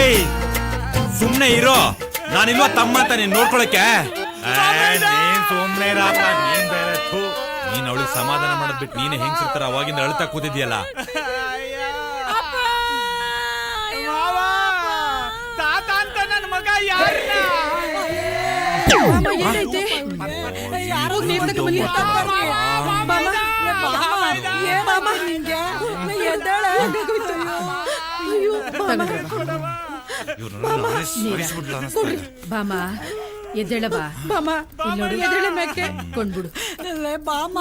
ಏಯ್ ಸುಮ್ನೆ ಇರೋ, ನಾನಿಲ್ವಾ ತಮ್ಮ ಅಂತ ನೀನ್ ನೋಡ್ಕೊಳಕ್ಕೆ? ನೀನ್ ಸುಮ್ನೆ ಇರಪ್ಪ, ನೀನ್ ಬೇರೆ. ನೀನ್ ಅವಳಿಗೆ ಸಮಾಧಾನ ಮಾಡೋದ್ ಬಿಟ್ಟು ನೀನೆ ಹೆಂಗ್ಸಿರ್ತಾರ ಅವಾಗಿಂದ ಅಳ್ತಾ ಕೂತಿದ್ಯಲ್ಲ. ತಾತ ಅಂತ ನನ್ನ ಮಗ ಯಾರನ್ನ ಬಾಮ ಎದ್ದೇಳವ, ಬಾಮ ಎದ್ದೇಳ ಮ್ಯಾಕೆ ಕೊಂಡ್ಬಿಡು. ಬಾಮ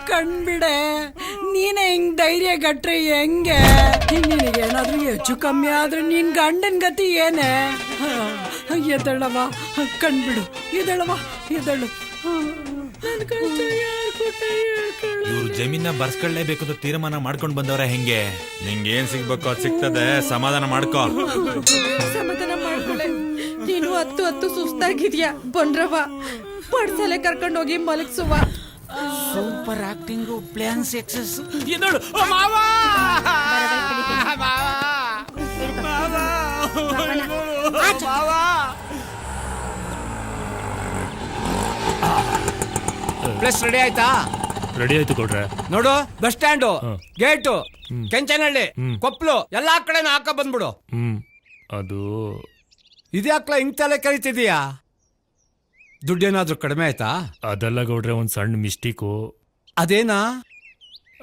ಕಣ್ಬಿಡೆ, ನೀನೆ ಹಿಂಗ್ ಧೈರ್ಯ ಗಟ್ರೆ ಹೆಂಗೆ? ನಿನಗೇನಾದ್ರೂ ಹೆಚ್ಚು ಕಮ್ಮಿ ಆದ್ರೆ ನಿನ್ ಗಂಡನ್ ಗತಿ ಏನೇ? ಎದ್ದೇಳವ, ಕಣ್ಬಿಡು, ಎದ್ದೇಳವ, ಎದ್ದೇಳು. ಇವ್ರು ಜಮೀನ ಬರ್ಸ್ಕೊಳ್ಳೇಬೇಕು ಅಂತ ತೀರ್ಮಾನ ಮಾಡ್ಕೊಂಡ್ ಬಂದವ್ರ ಹೆಂಗೆ? ನಿಂಗೆ ಏನ್ ಸಿಗ್ಬೇಕು ಅದ್ ಸಿಗ್ತದೆ, ಸಮಾಧಾನ ಮಾಡ್ಕೋ. ಸಮಾಧಾನ ಮಾಡ್ಕೊಳ್ಳೆ. ನೀನು 10 ಸುಸ್ತಾಗಿದ್ಯಾ? ಬಂದ್ರವ ಪಡ್ಸಲೆ ಕರ್ಕೊಂಡು ಹೋಗಿ ಮಲಗಿಸುವ. Super acting, plan success. ಇದಳು ಮಾವ ಪ್ಲಸ್ ರೆಡಿ ಆಯ್ತಾ? ರೆಡಿ ಆಯ್ತು ಕೊಡ್ರೆ. ನೋಡು, ಬಸ್ ಸ್ಟ್ಯಾಂಡು, ಗೇಟು, ಕೆಂಚನಹಳ್ಳಿ, ಕೊಪ್ಲು ಎಲ್ಲಾ ಕಡೆ ಹಾಕ ಬಂದ್ಬಿಡು. ಅದು ಇದ್ಯಾಕ್ಲ ಹಿಂಗ್ ತಲೆ ಕರಿತಿದೀಯಾ? ದುಡ್ಡೇನಾದ್ರೂ ಕಡಿಮೆ ಆಯ್ತಾ? ಅದೆಲ್ಲ ಗೌಡ್ರೆ ಒಂದ್ ಸಣ್ಣ ಮಿಸ್ಟೇಕು. ಅದೇನಾ?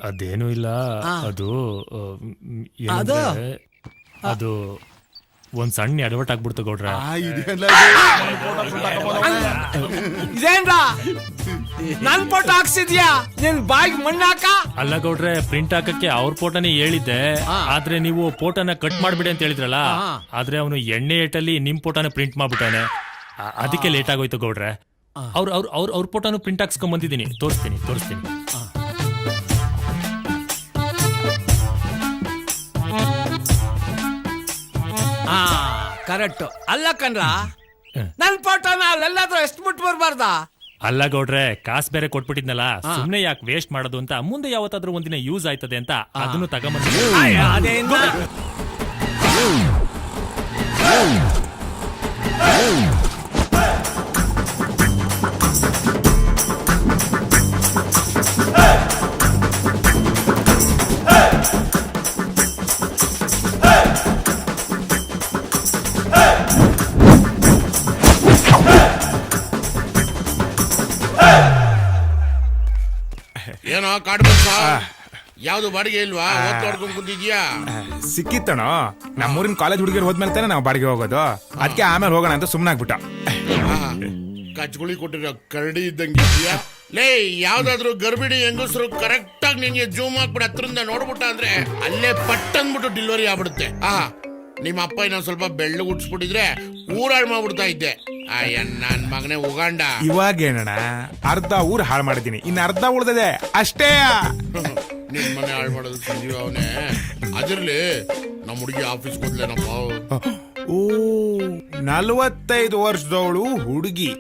ಅದೇನು ಇಲ್ಲ. ಅದು ಅದು? ಅದು ಒಂದ್ ಸಣ್ಣ ಎಡವಟ್ ಆಗ್ಬಿಡ್ತು ಗೌಡ್ರೆ. ಇದೇನ್ರ ನನ್ ಫೋಟೋ ಹಾಕ್ಸಿದ್ಯಾ? ನಿನ್ ಬಾಯಿಗೆ ಮಣ್ಣು ಹಾಕ. ಅಲ್ಲ ಗೌಡ್ರೆ, ಪ್ರಿಂಟ್ ಹಾಕಕ್ಕೆ ಅವ್ರ ಫೋಟೋನೇ ಹೇಳಿದ್ದೆ. ಆದ್ರೆ ನೀವು ಫೋಟೋನ ಕಟ್ ಮಾಡ್ಬಿಡಿ ಅಂತ ಹೇಳಿದ್ರಲ್ಲ. ಆದ್ರೆ ಅವನು ಎಣ್ಣೆ ಏಟಲ್ಲಿ ನಿಮ್ ಫೋಟೋನ ಪ್ರಿಂಟ್ ಮಾಡ್ಬಿಟ್ಟಾನೆ. ಅದಕ್ಕೆ ಲೇಟ್ ಆಗೋಯ್ತು ಗೌಡ್ರೆ. ಅವ್ರ ಫೋಟೋನು ಪ್ರಿಂಟ್ ಹಾಕ್ಸ್ಕೊಂಡ್ ಬಂದಿದ್ದೀನಿ. ತೋರಿಸ್ತೀನಿ. ಕರೆಕ್ಟ್. ಅಲ್ಲ ಕಣ್ರ, ನನ್ ಫೋಟೋನ ಅಲ್ಲೆಲ್ಲಾದ್ರೂ ಎಷ್ಟು ಬಿಟ್ಟು ಬರ್ಬಾರ್ದ? ಅಲ್ಲ ಗೌಡ್ರೆ, ಕಾಸ್ ಬೇರೆ ಕೊಟ್ಬಿಟ್ಟಿದ್ನಲ್ಲ, ಸುಮ್ನೆ ಯಾಕೆ ವೇಸ್ಟ್ ಮಾಡೋದು ಅಂತ, ಮುಂದೆ ಯಾವತ್ತಾದ್ರೂ ಒಂದಿನ ಯೂಸ್ ಆಯ್ತದೆ ಅಂತ ಅದನ್ನು ತಗೊಂಬಂದಿದ್ದೀನಿ. ಅದೇನು? ಏನೋ ಕಾಡ್ಬೇಕ? ಯಾವ್ದು ಬಾಡಿಗೆ ಇಲ್ವಾ? ಓದ್ಕೊಂಡ್ ಕೂತಿದ್ಯಾ? ಸಿಕ್ಕಿತ್ತಣೋ. ನಮ್ಮೂರಿನ ಕಾಲೇಜ್ ಹುಡುಗಿರು ಹೋದ್ಮೇಲೆ ತಾನೆ ನಾವು ಬಾಡಿಗೆ ಹೋಗೋದು. ಅದಕ್ಕೆ ಆಮೇಲೆ ಹೋಗೋಣ ಅಂತ ಸುಮ್ಮನಾಗ್ಬಿಟ್ಟ. ಕಚ್ಗುಳಿ ಕೊಟ್ಟಿರೋ ಕರಡಿ ಇದ್ದಂಗಿದ್ಯಾ? ಲೇ, ಯಾವ್ದಾದ್ರು ಗರ್ಭಿಣಿ ಹೆಂಗಸರು ಕರೆಕ್ಟ್ ಆಗಿ ನಿನ್ಗೆ ಜೂಮ್ ಹಾಕ್ಬಿಟ್ಟು ಹತ್ರದಿಂದ ನೋಡ್ಬಿಟ್ಟ ಅಂದ್ರೆ ಅಲ್ಲೇ ಪಟ್ ಅಂದ್ಬಿಟ್ಟು ಡೆಲಿವರಿ ಆಗ್ಬಿಡುತ್ತೆ. ನಿಮ್ಮ ಅಪ್ಪ ಇನ್ನೊಂದ್ ಸ್ವಲ್ಪ ಬೆಳ್ಳು ಉಡ್ಸ್ಬಿಟ್ಟಿದ್ರೆ ಊರಾಳ್ ಮಾಡ್ಬಿಡ್ತಾ ಇದ್ದೆ. ನನ್ ಮಗನೇ ಉಗಾಂಡ. ಇವಾಗ ಏನಣ್ಣ, ಅರ್ಧ ಊರ್ ಹಾಳು ಮಾಡಿದ್ದೀನಿ, ಇನ್ನು ಅರ್ಧ ಉಳ್ದದೆ ಅಷ್ಟೇ. ನಿನ್ ಮನೆ ಹಾಳು ಮಾಡೋದು ಸಂಜೀವ ಅವನೇ. ಅದಿರ್ಲಿ, ನಮ್ಮ ಹುಡುಗಿ ಆಫೀಸ್ ಹೋದ್ಲೇನಪ್ಪ? ಓ, 45 ವರ್ಷದವಳು ಹುಡುಗಿ.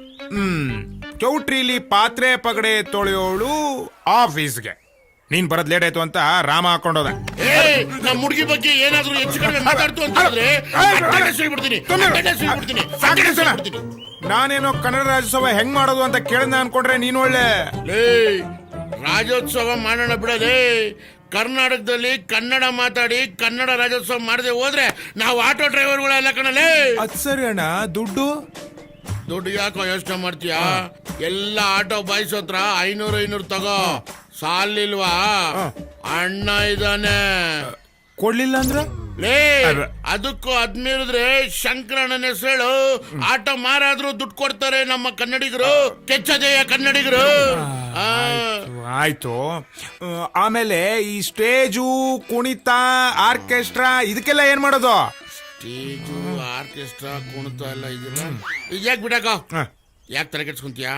ಚೌಟ್ರಿಲಿ ಪಾತ್ರೆ ಪಗಡೆ ತೊಳೆಯೋಳು ಆಫೀಸ್ಗೆ. ನೀನ್ ಬರೋದ್ ಲೇಟ್ ಆಯ್ತು ಅಂತ ರಾಮ ಹಾಕೊಂಡೋದ. ನಮ್ಮ ಹುಡುಗಿ ಬಗ್ಗೆ ಏನಾದ್ರೂ ಹೆಚ್ಚು ಕಡಿಮೆ ಮಾತಾಡ್ತು ಅಂತಂದ್ರೆ ನಾನೇನೋ ಕನ್ನಡ ರಾಜ್ಯೋತ್ಸವ ಹೆಂಗ್ ಮಾಡೋದು ಅಂತ ಕೇಳಿದ ಅನ್ಕೊಂಡ್ರೆ ನೀನ್ ಒಳ್ಳೆ. ರಾಜ್ಯೋತ್ಸವ ಮಾಡೋಣ ಬಿಡಲೇ. ಕರ್ನಾಟಕದಲ್ಲಿ ಕನ್ನಡ ಮಾತಾಡಿ ಕನ್ನಡ ರಾಜ್ಯೋತ್ಸವ ಮಾಡದೆ ಹೋದ್ರೆ ನಾವು ಆಟೋ ಡ್ರೈವರ್ಗಳೆಲ್ಲ ಕಣಲೇ. ಅದ್ ಸರಿ ಅಣ್ಣ. ದುಡ್ಡು ಯಾಕೋ ಯೋಚನೆ ಮಾಡ್ತೀಯಾ? ಎಲ್ಲ ಆಟೋ ಬಾಯ್ಸ್ ಹತ್ರ 500 ತಗೋ. ಸಾಲಿಲ್ವಾ? ಅಣ್ಣ ಇದಾನೆ. ಕೊಡ್ಲಿಲ್ಲ ಅಂದ್ರ ಲೇ, ಅದಕ್ಕೂ ಅದ್ಮೀರಿದ್ರೆ ಶಂಕರಣ್ಣನ ಹೆಸರು. ಆಟೋ ಮಾರಾದ್ರೂ ದುಡ್ಡು ಕೊಡ್ತಾರೆ ನಮ್ಮ ಕನ್ನಡಿಗರು. ಕೆಚ್ಚದೆಯ ಕನ್ನಡಿಗರು. ಆಯ್ತು. ಆಮೇಲೆ ಈ ಸ್ಟೇಜು, ಕುಣಿತ, ಆರ್ಕೆಸ್ಟ್ರಾ ಇದಕ್ಕೆಲ್ಲ ಏನ್ ಮಾಡೋದು? ಸ್ಟೇಜು, ಆರ್ಕೆಸ್ಟ್ರಾ, ಕುಣಿತ ಎಲ್ಲ ಇದೆಲ್ಲ ಯಾಕೆ ಬಿಡಾಕ? ಯಾಕೆ ತಲೆ ಕೆಡ್ಸ್ಕೊಂತೀಯ?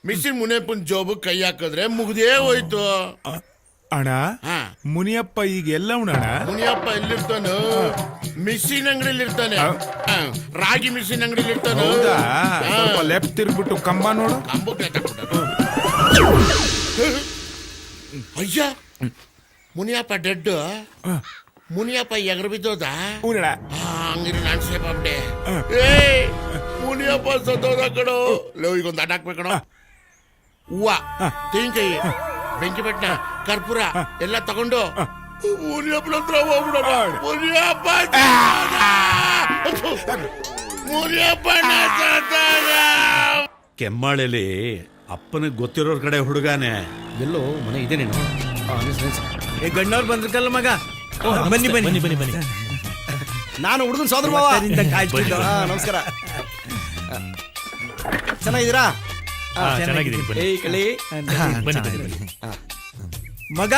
ಮಿಸ್ಸಿನ್ ಮುನಿಯಪ್ಪನ ಜೋಬು ಕೈ ಹಾಕಿದ್ರೆ ಮುಗ್ದೇ ಹೋಯ್ತು. ಅಣ್ಣ, ಮುನಿಯಪ್ಪ ಈಗ ಎಲ್ಲ ಅಣ್ಣ? ಮುನಿಯಪ್ಪ ಎಲ್ಲಿರ್ತಾನ? ಮಿಸ್ಸಿನ್ ಅಂಗಡಿಲಿ ಇರ್ತಾನೆ. ರಾಗಿ ಮಿಸ್ಸಿನ್ ಅಂಗಡಿಲಿ ಇರ್ತಾನೆ. ಲೆಫ್ಟ್ ತಿರ್ಗ್ಬಿಟ್ಟು ಕಂಬ ನೋಡು. ಅಯ್ಯ, ಮುನಿಯಪ್ಪ ಡೆಡ್. ಮುನಿಯಪ್ಪ ಎಗರು ಬಿದ್ದೋದ? ಹಂಗಿರಿ ನಾನ್ ಸೇಫ್ ಆಗ್ಬಿಟ್ಟೆ. ಮುನಿಯಪ್ಪ ಸತ್ತೋದ ಕಣೋ. ಈಗ ಒಂದು ಅಡ್ಡ ಹಾಕ್ಬೇಕಣ. ಹೂವ, ತೆಂಗಿನಕಾಯಿ, ಬೆಂಕಿ ಬೆಟ್ಟ, ಕರ್ಪೂರ ಎಲ್ಲ ತಗೊಂಡು ಮುನಿಯಪ್ಪನ ಹತ್ರ ಹೋಗ್ಬಿಡೋಣ. ಕೆಮ್ಮಾಳೆಲಿ ಅಪ್ಪನಿಗೆ ಗೊತ್ತಿರೋರ್ ಕಡೆ ಹುಡುಗಾನೆ. ಎಲ್ಲೋ ಮನೆ ಇದೆ ನೀನು. ಗಣ್ಣವ್ರು ಬಂದ್ರಲ್ಲ ಮಗ. ಬನ್ನಿ ಬನ್ನಿ ಬನ್ನಿ ಬನ್ನಿ. ನಾನು ಹುಡುಗನ ಸೋದರ ಮಾವ. ನಮಸ್ಕಾರ. ಚೆನ್ನಾಗಿದ್ದೀರಾ? ಮಗ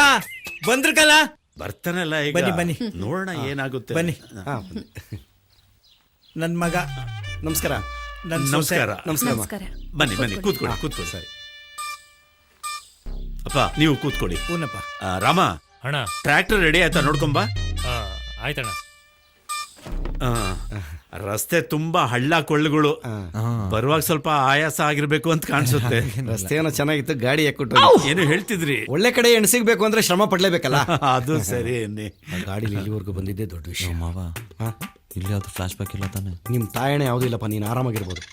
ಬಂದ್ರಕಲ್ಲ. ಬರ್ತಾನಲ್ಲ ಈಗ. ಬನ್ನಿ ಬನ್ನಿ, ನೋಡೋಣ ಏನಾಗುತ್ತೆ. ಬನ್ನಿ. ನನ್ ಮಗ. ನಮಸ್ಕಾರ. ನಮಸ್ಕಾರ. ನಮಸ್ಕಾರ. ಬನ್ನಿ ಬನ್ನಿ, ಕೂತ್ಕೊಳ್ಳಿ. ಸರಿ ಅಪ್ಪ, ನೀವು ಕೂತ್ಕೊಳ್ಳಿ. ಹೂನಪ್ಪ. ರಾಮ, ಅಣ್ಣ, ಟ್ರ್ಯಾಕ್ಟರ್ ರೆಡಿ ಆಯ್ತಾ? ನೋಡ್ಕೊಂಬ. ಆಯ್ತಣ್ಣ. ರಸ್ತೆ ತುಂಬಾ ಹಳ್ಳ ಕೊಳ್ಳುಗಳು. ಬರುವಾಗ ಸ್ವಲ್ಪ ಆಯಾಸ ಆಗಿರ್ಬೇಕು ಅಂತ ಕಾಣಿಸುತ್ತೆ. ರಸ್ತೆ ಏನೋ ಚೆನ್ನಾಗಿತ್ತು, ಗಾಡಿ ಯಾಕೊಟ್ಟು ಏನು ಹೇಳ್ತಿದ್ರಿ? ಒಳ್ಳೆ ಕಡೆ ಹೆಣ್ಣು ಸಿಗ್ಬೇಕು ಅಂದ್ರೆ ಶ್ರಮ ಪಡ್ಲೇಬೇಕಲ್ಲ. ಅದು ಸರಿ. ಗಾಡಿಲಿ ಇಲ್ಲಿವರೆಗೂ ಬಂದಿದ್ದೆ ದೊಡ್ಡ ವಿಷಯ ಮಾವ. ಇಲ್ಲಿ ಯಾವ್ದು ಫ್ಲಾಶ್ ಬ್ಯಾಕ್ ಇಲ್ಲ ತಾನೆ? ನಿಮ್ ತಾಯಣೆ ಯಾವ್ದು ಇಲ್ಲಪ್ಪ, ನೀನ್ ಆರಾಮಾಗಿರ್ಬೋದು.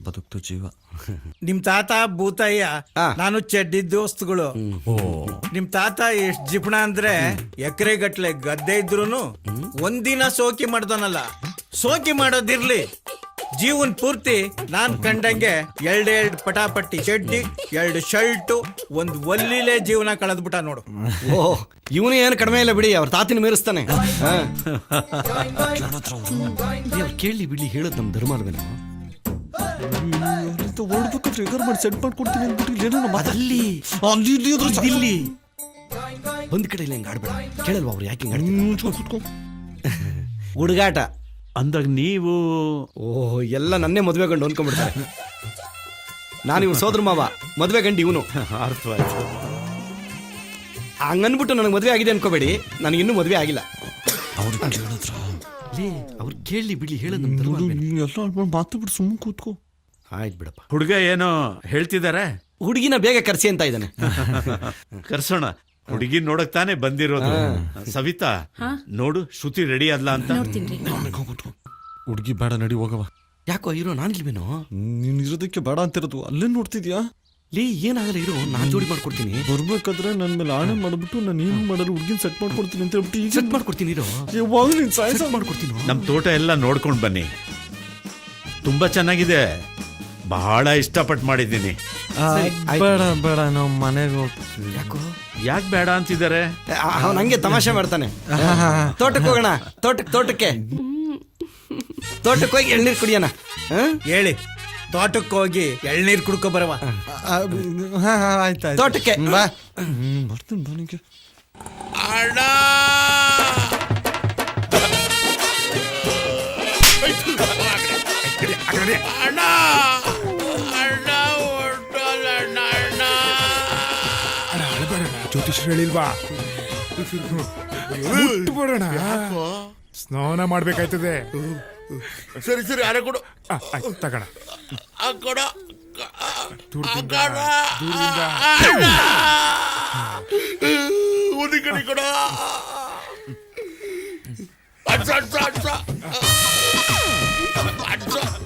ಬದುಕ್ತು ಜೀವ. ನಿಮ್ ತಾತ ಭೂತಯ್ಯ, ನಾನು ಚಡ್ಡಿ ದೋಸ್ತುಗಳು. ನಿಮ್ ತಾತ ಎಷ್ಟ್ ಜಿಪಣ ಅಂದ್ರೆ ಎಕರೆ ಗಟ್ಲೆ ಗದ್ದೆ ಇದ್ರೂನು ಒಂದಿನ ಸೋಕಿ ಮಾಡ್ದನಲ್ಲ. ಸೋಕಿ ಮಾಡೋದಿರ್ಲಿ, ಜೀವನ್ ಪೂರ್ತಿ ನಾನ್ ಕಂಡಂಗೆ ಎರಡೆರಡು ಪಟಾಪಟ್ಟಿ ಚಡ್ಡಿ 2 ಶರ್ಟು ಒಂದ್ ಒಲ್ಲಿಲೆ ಜೀವನ ಕಳೆದ್ಬಿಟ್ಟ ನೋಡು. ಓ ಇವನು ಏನು ಕಡಿಮೆ ಇಲ್ಲ ಬಿಡಿ, ಅವ್ರ ತಾತಿನ ಮೀರಿಸ್ತಾನೆ. ಕೇಳಿ ಬಿಡ್ಲಿ, ಹೇಳೋದು ನಮ್ಮ ಧರ್ಮ ಅಲ್ವೇನೋ. ಓಡ್ಬೇಕಾದ್ರೆ ಎಗರ್ ಮಾಡಿ ಸೆಟ್ ಮಾಡ್ಕೊಡ್ತೀನಿ ಅಂದ್ಬಿಟ್ಟು ಏನೋ ಅದಲ್ಲಿ ಇಲ್ಲಿ ಒಂದ್ ಕಡೆ ಇಲ್ಲ ಹಿಂಗೆ ಆಡ್ಬೇಡ. ಕೇಳಲ್ವಾ ಅವ್ರು ಯಾಕೆ ಹಿಂಗೆ ಹುಡುಗಾಟ ಅಂದಾಗ ನೀವು ಓಹ್ ಎಲ್ಲ ನನ್ನೇ ಮದುವೆ ಗಂಡು ಅನ್ಕೊಂಡ್ಬಿಡ್ತಾರೆ. ನಾನು ಇವ್ರು ಸೋದರ ಮಾವ, ಮದುವೆ ಗಂಡು ಇವನು. ಅರ್ಥವಾಯ್ತು. ಹಂಗನ್ಬಿಟ್ಟು ನನಗೆ ಮದುವೆ ಆಗಿದೆ ಅನ್ಕೋಬೇಡಿ, ನನಗಿನ್ನೂ ಮದುವೆ ಆಗಿಲ್ಲ. ಅವ್ರು ಕೇಳಿ ಬಿಡ್ಲಿ, ಹೇಳೋದು ನಮ್ಮ ಧರ್ಮ ಅಲ್ವೇನೋ. ಮಾತು ಬಿಟ್ಟು ಸುಮ್ಮನೆ ಕೂತ್ಕೋ. ಆಯ್ತು ಬಿಡಪ್ಪ. ಹುಡುಗ ಏನೋ ಹೇಳ್ತಿದ್ದಾರೆ. ಹುಡುಗಿನ ಬೇಗ ಕರ್ಸಿ ಅಂತ ಇದ್ದಾನೆ. ಕರ್ಸೋಣ. ಹುಡುಗಿ ನೋಡಕ್ ತಾನೇ ಬಂದಿರೋದು. ಸವಿತಾ ನೋಡು, ಶ್ರುತಿ ರೆಡಿ ಆದ್ಲಾ ಅಂತ. ಹುಡುಗಿ ಬೇಡ, ನಡಿ ಹೋಗವ. ಯಾಕೋ ಇರೋ ನಾನಿಲ್ವೇನೋ. ನೀನ್ ಇರೋದಕ್ಕೆ ಬೇಡ ಅಂತಿರೋದು, ಅಲ್ಲೇ ನೋಡ್ತಿದ್ಯಾ? ಲೇ ಏನಾಗಲ್ಲ ಇರೋ, ನಾನ್ ಜೋಡಿ ಮಾಡ್ಕೊಡ್ತೀನಿ. ಬರ್ಬೇಕಾದ್ರೆ ನನ್ ಮೇಲೆ ಆಣೆ ಮಾಡ್ಬಿಟ್ಟು ನಾನು ಏನು ಮಾಡಲು ಹುಡುಗಿನ ಸೆಟ್ ಮಾಡ್ಕೊಡ್ತೀನಿ ಅಂತ ಹೇಳ್ಬಿಟ್ಟು ಈಗ ಸೆಟ್ ಮಾಡ್ಕೊಡ್ತೀನಿ ಇರೋ. ಸೆಟ್ ಮಾಡ್ಕೊಡ್ತೀನಿ. ನಮ್ ತೋಟ ಎಲ್ಲ ನೋಡ್ಕೊಂಡ್ ಬನ್ನಿ, ತುಂಬಾ ಚೆನ್ನಾಗಿದೆ. ಬಹಳ ಇಷ್ಟಪಟ್ಟು ಮಾಡಿದ್ದೀನಿ. ಬೇಡ ಬೇಡ, ನಾವು ಮನೆಗೆ ಹೋಗ್ತೀವಿ. ಯಾಕೆ ಬೇಡ ಅಂತಿದ್ದಾರೆ? ಅವನು ಹಂಗೆ ತಮಾಷೆ ಮಾಡ್ತಾನೆ. ತೋಟಕ್ಕೆ ಹೋಗೋಣ, ತೋಟಕ್ಕೆ ಹೋಗಿ ಎಳ್ನೀರು ಕುಡಿಯೋಣ. ಹೇಳಿ, ತೋಟಕ್ಕೆ ಹೋಗಿ ಎಳ್ನೀರು ಕುಡ್ಕೊ ಬರವ. ಆಯ್ತಾಯ್ತು, ತೋಟಕ್ಕೆ ಬಾ. ಬರ್ತೀನಿ ಬನಿಗೆ. ಜ್ಯೋತಿಷ್ ಹೇಳಿಲ್ವಾ? ಬರೋಣ, ಸ್ನಾನ ಮಾಡ್ಬೇಕಾಯ್ತದೆ. ಸರಿ ಸರಿ, ಅರೆ ಕೊಡು. ತಗೋಣ. ಒಂದು ಕಡೆ ಕೊಡ.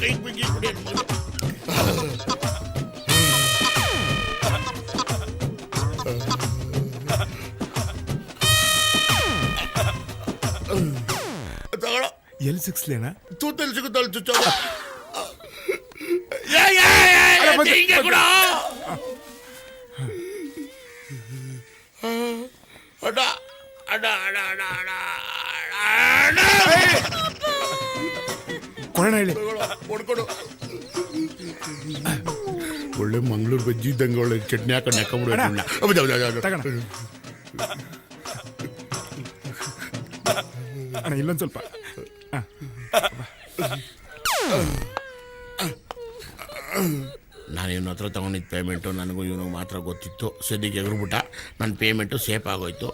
ಕೈ ಬಿಗಿ ಕುಡಿ. ಎಲ್ಲಿ ಸಿಕ್ಸ್ಲೇನಾ? ತೂತಲ್ಲಿ ಸಿಗುತ್ತಲ್ಲ ಚುಚ್ಚ. ಕೊಡೋಣ ಹೇಳಿ. ಕೊಡ್ಕೊಡು. ಒಳ್ಳೆ ಮಂಗಳೂರು ಬಜ್ಜಿ ಇದ್ದಂಗೆ ಒಳ್ಳೆ ಚಟ್ನಿ ಹಾಕೊಂಡು ಹಾಕೊಂಡ್ಬಿಡು. ಅಣ್ಣ ಇಲ್ಲೊಂದು ಸ್ವಲ್ಪ. ನಾನು ಇವನ ಹತ್ರ ತಗೊಂಡಿದ್ದ ಪೇಮೆಂಟು ನನಗೂ ಇವನು ಮಾತ್ರ ಗೊತ್ತಿತ್ತು. ಸದ್ಯಕ್ಕೆ ಎಗರ್ಬಿಟ್ಟ, ನನ್ನ ಪೇಮೆಂಟು ಸೇಫ್ ಆಗೋಯ್ತು.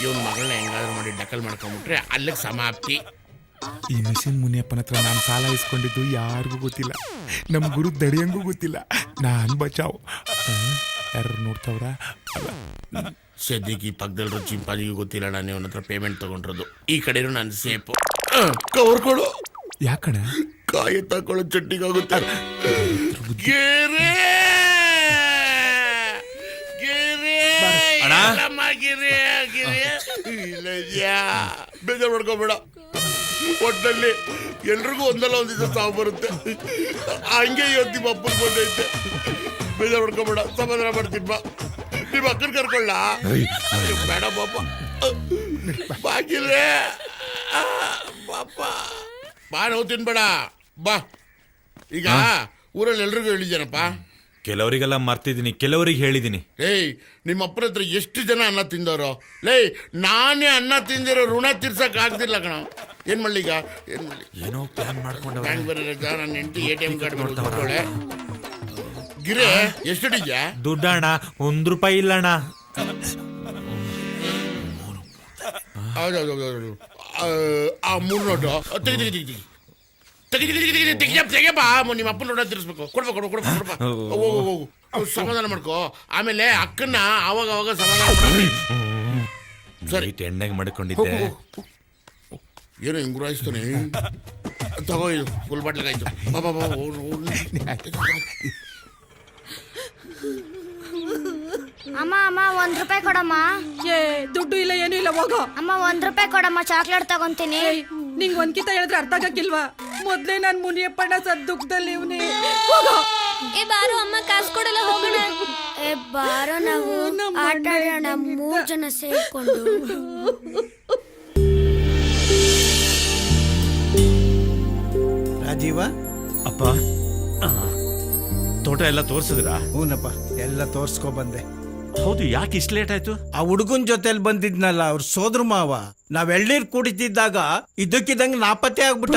ಇವನ ಮಗಳನ್ನ ಹೆಂಗಾದ್ರೂ ಮಾಡಿ ಡಕಲ್ ಮಾಡ್ಕೊಂಬಿಟ್ರೆ ಅಲ್ಲಿಗೆ ಸಮಾಪ್ತಿ. ಈ ಮಿಷಿನ್ ಮುನಿಯಪ್ಪನ ಹತ್ರ ನಾನು ಸಾಲ ಇಸ್ಕೊಂಡಿದ್ದು ಯಾರಿಗೂ ಗೊತ್ತಿಲ್ಲ, ನಮ್ಮ ಗುರು ದಡಿಯಂಗೂ ಗೊತ್ತಿಲ್ಲ. ನಾನು ಬಚಾವ್. ಯಾರು ನೋಡ್ತಾವ್ರ? ಸದ್ಯಕ್ಕೆ ಈ ಪಕ್ಕದಲ್ಲಿರೋ ಚಿಂಪಾಜಿಗೂ ಗೊತ್ತಿಲ್ಲ ನಾನು ಇವನ ಹತ್ರ ಪೇಮೆಂಟ್ ತಗೊಂಡಿರೋದು. ಈ ಕಡೆನೂ ನಾನು ಸೇಫು. ಕವರ್ ಕೊಡು. ಯಾಕಣ? ಕಾಯಿ ತಕೊಳ್ಳೋ ಚಟ್ನಿಗಾಗುತ್ತೆ. ಗೆರೆ ಬೇಜಾರು ಮಾಡ್ಕೋಬೇಡ. ಒಟ್ಟಲ್ಲಿ ಎಲ್ರಿಗೂ ಒಂದಲ್ಲ ಒಂದ್ ದಿವಸ ಸಾವು ಬರುತ್ತೆ. ಹಂಗೆ ಇವತ್ತು ನಿಮ್ಮ ಅಪ್ಪನ ಬಂದೈತೆ. ಬೇಜಾರು ಮಾಡ್ಕೋಬೇಡ, ಸಮಾಧಾನ ಮಾಡ್ತೀನಿ. ಬಾ, ನಿಮ್ಮ ಅಕ್ಕನ ಕರ್ಕೊಳ್ಳ. ಬೇಡ ಪಾಪ, ಬಾಗಿಲೇ ಪಾಪ. ಬಾ, ನೋವು ತಿನ್ಬೇಡ. ಬಾ. ಈಗ ಊರಲ್ಲಿ ಎಲ್ರಿಗೂ ಹೇಳಿದ್ದೇನಪ್ಪ. ಕೆಲವರಿಗೆಲ್ಲ ಮರ್ತಿದ್ದೀನಿ, ಕೆಲವರಿಗೆ ಹೇಳಿದ್ದೀನಿ. ಏಯ್, ನಿಮ್ಮ ಅಪ್ಪನ ಹತ್ರ ಎಷ್ಟು ಜನ ಅನ್ನ ತಿಂದವರು? ಲೇ, ನಾನೇ ಅನ್ನ ತಿಂದಿರೋ ಋಣ ತೀರ್ಸಕ್ ಆಗ್ತಿಲ್ಲ ಕಣ. ಏನ್ ಮಾಡ್ಲಿ ಈಗ? ಏನ್ ಮಾಡ್ಲಿ? ಏನೋ ಪ್ಲಾನ್ ಮಾಡ್ಕೊಂಡು ಬ್ಯಾಂಕ್ ಬೇರೆ ರಜಾ, ನನ್ನ ಹೆಂಡತಿ ATM ಕಾರ್ಡ್ ಮಾಡ್ಕೊಳ್ಳೆ. ಗಿರೆ ಎಷ್ಟಿದ್ಯಾ? ದುಡ್ಡಣ್ಣ ₹1 ಇಲ್ಲಣ್ಣ. ಹೌದೌದು, ಆ 3 ನೋಟು ತೆಗಿಯಪ್ಪ. ನಿಮ್ಮ ಅಪ್ಪನ ಋಣ ತೀರಿಸ್ಬೇಕು. ಕೊಡ್ಬೇಕು. ಹೋಗು, ಸಮಾಧಾನ ಮಾಡ್ಕೋ. ಆಮೇಲೆ ಅಕ್ಕನ್ನ ಅವಾಗ ಸಮಾಧಾನ ಮಾಡಿ. ಸರಿ, ಎಣ್ಣೆಗೆ ಮಾಡ್ಕೊಂಡಿದ್ದೆ. ಏನೋ ಹಿಂಗ್ ಗುರಾಯಿಸ್ತಾನೆ. ತಗೋ, ಇದು ಫುಲ್ ಬಾಟ್ಲಿಗಾಯ್ತು. ಬಾಬಾ ಅಮ್ಮ ₹1 ಕೊಡಮ್ಮ. ದುಡ್ಡು ಇಲ್ಲ, ಏನು ಇಲ್ಲ, ಹೋಗೋ. ಅಮ್ಮ ₹1 ಕೊಡಮ್ಮ, ಚಾಕ್ಲೇಟ್ ತಗೊಂತೀನಿ. ನಿಂಗ್ ಒಂದ್ಕಿತ ಹೇಳಿದ್ರೆ ಅರ್ಥ ಆಗಕ್ಕಿಲ್ವಾ? ಮೊದ್ಲೇ ನಾನ್ ಮುನಿಯಪ್ಪಣ್ಣ ಸದ್ ದುಃಖದಲ್ಲಿ ಇವನೇ ಏ ಬಾರೋ ಅಮ್ಮ ಕಾಸು ಕೊಡಲ್ಲ ಹೋಗೋಣ. ಏ ಬಾರೋ ನಾವು ಆಟ ಆಡೋಣ 3 ಜನ ಸೇರ್ಕೊಂಡು. ರಾಜೀವ ಅಪ್ಪ ತೋಟ ಎಲ್ಲ ತೋರ್ಸಿದ್ರಾ? ಹೂನಪ್ಪ, ಎಲ್ಲ ತೋರ್ಸ್ಕೊ ಬಂದೆ. ಹೌದು, ಯಾಕೆ ಇಷ್ಟು ಲೇಟ್ ಆಯ್ತು? ಆ ಹುಡುಗನ್ ಜೊತೆಲಿ ಬಂದಿದ್ನಲ್ಲ, ಅವ್ರ ಸೋದ್ರ ಮಾವ, ನಾವ್ ಎಳ್ನೀರ್ ಕುಡಿತಿದ್ದಾಗ ಇದ್ದಕ್ಕಿದ್ದಂಗ ನಾಪತ್ತೆ ಆಗ್ಬಿಟ್ಟ.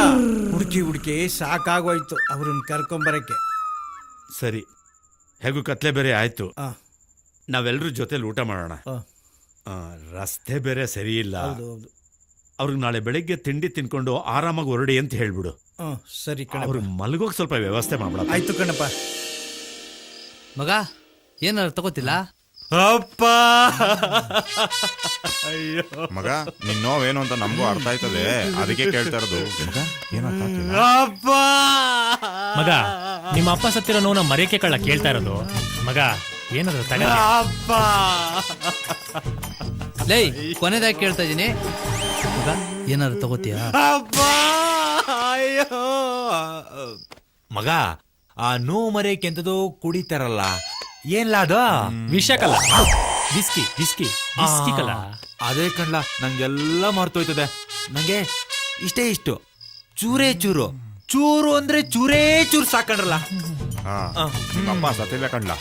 ಹುಡುಕಿ ಸಾಕಾಗೋಯ್ತು ಅವ್ರನ್ನ ಕರ್ಕೊಂಬರಕ್ಕೆ. ಸರಿ, ಹೇಗೂ ಕತ್ಲೆ ಬೇರೆ ಆಯ್ತು, ನಾವೆಲ್ಲರೂ ಜೊತೆಲಿ ಊಟ ಮಾಡೋಣ. ರಸ್ತೆ ಬೇರೆ ಸರಿ ಇಲ್ಲ. ಅವ್ರಿಗೆ ನಾಳೆ ಬೆಳಿಗ್ಗೆ ತಿಂಡಿ ತಿನ್ಕೊಂಡು ಆರಾಮಾಗಿ ಹೊರಡಿ ಅಂತ ಹೇಳ್ಬಿಡು. ಸರಿ ಕಣ, ಅವ್ರಿಗೆ ಮಲಗೋಕ್ ಸ್ವಲ್ಪ ವ್ಯವಸ್ಥೆ ಮಾಡ್ಬಿಡ. ಆಯ್ತು ಕಣಪ್ಪ. ಮಗ ಏನಾರು ತಗೋತಿಲ್ಲ? ಅಪ್ಪ ಅಯ್ಯೋ ಮಗ, ನಿನ್ ನೋವೇನು ಅಂತ ನಮಗೂ ಅರ್ಥ ಆಯ್ತದೆ, ಅದಕ್ಕೆ ಕೇಳ್ತಾ ಇರೋದು. ಅಪ್ಪ ಮಗ, ನಿಮ್ಮ ಅಪ್ಪ ಸತ್ತಿರೋ ನೋನ ಮರೆಯಕ್ಕೆ ಕಳ್ಳ ಕೇಳ್ತಾ ಇರೋದು. ಮಗ ಏನಾದ್ರು ತಗ. ಅಪ್ಪ ಲೈ, ಕೊನೆದಾಗಿ ಕೇಳ್ತಾ ಇದೀನಿ, ಮಗ ಏನಾರು ತಗೋತೀಯ? ಅಪ್ಪ ಅಯ್ಯೋ ಮಗ, ಆ ನೋವು ಮರೆಯಕ್ಕೆ ಎಂತದೋ ಕುಡಿತಾರಲ್ಲ, ಏನ್ಲ ಅದು? ವಿಷ ಕಲ್ಲ, ಬಿಸ್ಕಿ ಬಿಸ್ಕಿ ಬಿಸ್ಕಿ ಕಲ್ಲ. ಅದೇ ಕಣ್ಲ, ನಂಗೆಲ್ಲ ಮರ್ತೋಯ್ತದೆ. ನಂಗೆ ಇಷ್ಟೇ ಇಷ್ಟು ಚೂರೇ ಚೂರು, ಚೂರು ಅಂದ್ರೆ ಚೂರೇ ಚೂರು ಸಾಕಂಡ್ರಲ್ಲ. ಅಪ್ಪ ಸತ್ತಿಲ್ಲ ಕಣ್ಲ.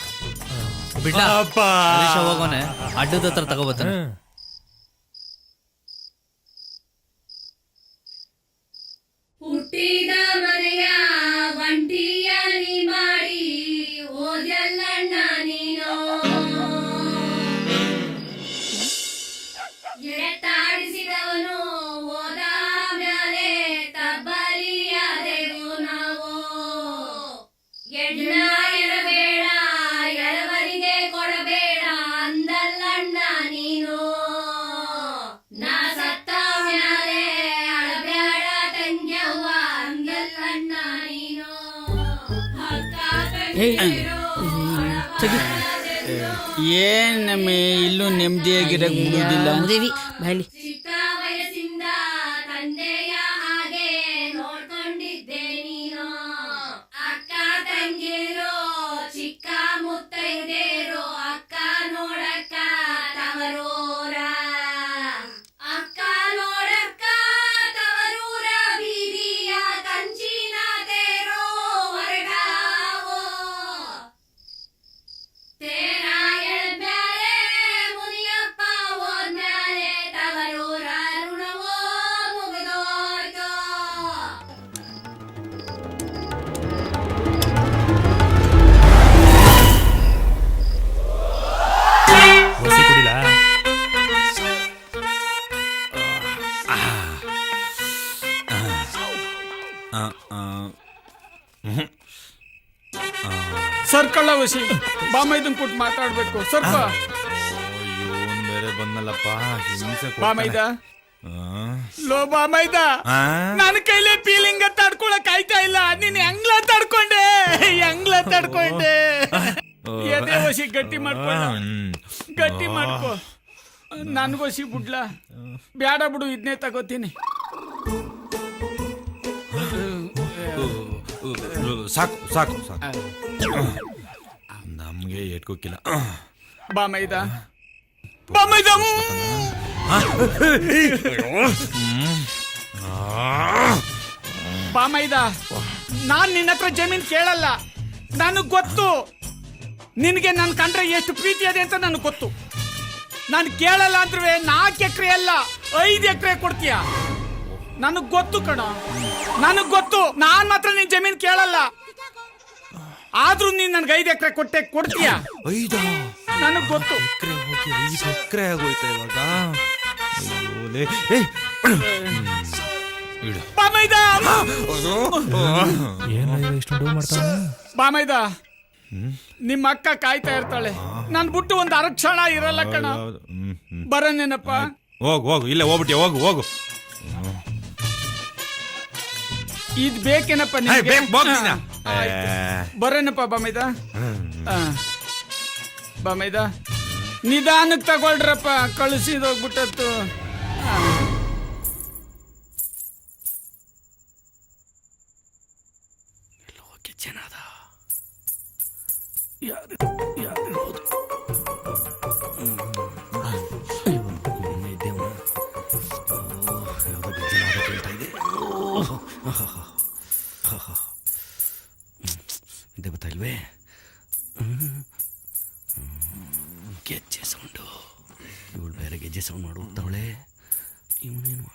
ಬಿಡ್ಲ ಹೋಗೋನೆ, ಅಡ್ಡದ ಹತ್ರ ತಗೋಬತ್ತಾನೆ. ಹುಟ್ಟಿದ ಮನೆಯ ಒಂಟಿಯಾಗಿ ಮಾಡಿ ಓದಲ್ಲಣ್ಣ ನೀನು, ಎತ್ತಾಡಿಸಿದವನು ಓದ ಮ್ಯಾಲೆ ತಬ್ಬಲಿಯಾದೆವು ನಾವು. ಎಣ್ಣ ಎರಬೇಡ, ಎರವರಿಗೆ ಕೊಡಬೇಡ ಅಂದಲ್ಲಣ್ಣ ನೀನು. ನಾ ಸತ್ತ ಮ್ಯಾಲೆ ಅಳಬೇಡ ತಂಗ್ಯವ್ವ ಅಂದಲ್ಲಣ್ಣ ನೀನು. ಏನ್ ನಮ್ಮೆ ಇಲ್ಲೂ ನೆಮ್ಮದಿಯಾಗಿರಕ್ ಬಿಡುದಿಲ್ಲ. ಬೈಲಿ ಚಿಕ್ಕ ವಯಸ್ಸಿಂದ ತಂದೆಯ ಹಾಗೆ ನೋಡ್ಕೊಂಡಿದ್ದೆ ನೀನು. ಅಕ್ಕ ತಂಗಿರೋ ಚಿಕ್ಕ ಮುತ್ತೈದೇರೋ ಅಕ್ಕ ನೋಡಕ್ಕ ತವರೂರ, ಅಕ್ಕ ನೋಡಕ್ಕ ತವರೂರ ಬೀದಿಯ ಕಂಚಿನ ತೇರೋ ಹೊರಗಾವೋ. ತೇರ ಎಳ್ಮ್ಯಾಲೆ ಮುನಿಯಪ್ಪ ಹೋದ್ಮ್ಯಾಲೆ ತವರೂರ ಋಣವೋ ಮುಗಿದೋಯ್ತು. ಒಸಿ ಕುಡಿಲ. ಸರ್ಕಳ್ಳ ವಸಿ ಬಾಮೈದನ್ ಕೊಟ್ಟು ಮಾತಾಡ್ಬೇಕು ಸ್ವಲ್ಪ. ಇವನ್ ಬೇರೆ ಬಂದಲ್ಲಪ್ಪ, ಹಿಂಸೆ ಬಾಮೈದ ಲೋ ಬಾಮೈದ, ನನ್ನ ಕೈಲೇ ಫೀಲಿಂಗ್ ತಡ್ಕೊಳಕ್ ಆಯ್ತಾ ಇಲ್ಲ. ನೀನ್ ಹೆಂಗ್ಲ ತಡ್ಕೊಂಡೆ, ಹೆಂಗ್ಲ ತಡ್ಕೊಂಡೆ. ಎದೆ ವಸಿ ಗಟ್ಟಿ ಮಾಡ್ಕೊ, ಗಟ್ಟಿ ಮಾಡ್ಕೊ. ನನ್ಗೋಸಿ ಬಿಡ್ಲ, ಬ್ಯಾಡ ಬಿಡು, ಇದನ್ನೇ ತಗೋತೀನಿ. ಸಾಕು ಸಾಕು ಸಾಕು, ನಮ್ಗೆ ಏಟ್ಕೋಕಿಲ್ಲ. ಬಾಮೈದ ಬಾಮೈದ, ಬಾಮೈದ, ನಾನ್ ನಿನ್ನ ಹತ್ರ ಜಮೀನ್ ಕೇಳಲ್ಲ. ನನಗ್ ಗೊತ್ತು ನಿನಗೆ ನನ್ ಕಂಡ್ರೆ ಎಷ್ಟು ಪ್ರೀತಿ ಅದೆ ಅಂತ ನನಗೆ ಗೊತ್ತು. ನಾನು ಕೇಳಲ್ಲ ಅಂದ್ರೆ 4 ಎಕರೆ ಅಲ್ಲ 5 ಎಕರೆ ಕೊಡ್ತೀಯ. ನನಗ್ ಗೊತ್ತು ಕಣ, ನನಗ್ ಗೊತ್ತು. ನಾನ್ ಮಾತ್ರ ನಿನ್ ಜಮೀನ್ ಕೇಳಲ್ಲ, ಆದ್ರೂ ನೀನ್ ನನ್ಗೆ 5 ಎಕರೆ ಕೊಡ್ತೀಯ. 5 ನನಗ್ ಗೊತ್ತು. ಎಕರೆ ಆಗೋಯ್ತಾ ಇವಾಗ? ಬಾಮೈದ ಬಾಮೈದ, ನಿಮ್ಮ ಅಕ್ಕ ಕಾಯ್ತಾ ಇರ್ತಾಳೆ. ನನ್ ಬಿಟ್ಟು ಒಂದು ಅರಕ್ಷಣ ಇರಲ್ಲ ಕಣ. ಬರನೇನಪ್ಪ? ಹೋಗು ಹೋಗು, ಇಲ್ಲೇ ಹೋಗ್ಬಿಟ್ಟಿ, ಹೋಗು ಹೋಗು. ಇದ್ ಬೇಕೇನಪ್ಪ ನಿಮ್ಗೆ? ಬರೇನಪ್ಪ ಬಾಮೈದ? ಬಾಮೈದ ನಿಧಾನಕ್ಕೆ ತಗೊಳ್ರಪ್ಪ, ಕಳಿಸಿದೋಗ್ಬಿಟ್ಟತ್ತು. ಇದೇ ಬರ್ತಾ ಇಲ್ವೇ? ಗೆಜ್ಜೆ ಸೌಂಡು. ಇವಳು ಬೇರೆ ಗೆಜ್ಜೆ ಸೌಂಡ್ ಮಾಡು ಹೋಗ್ತಾವಳೆ. ಇವನೇನು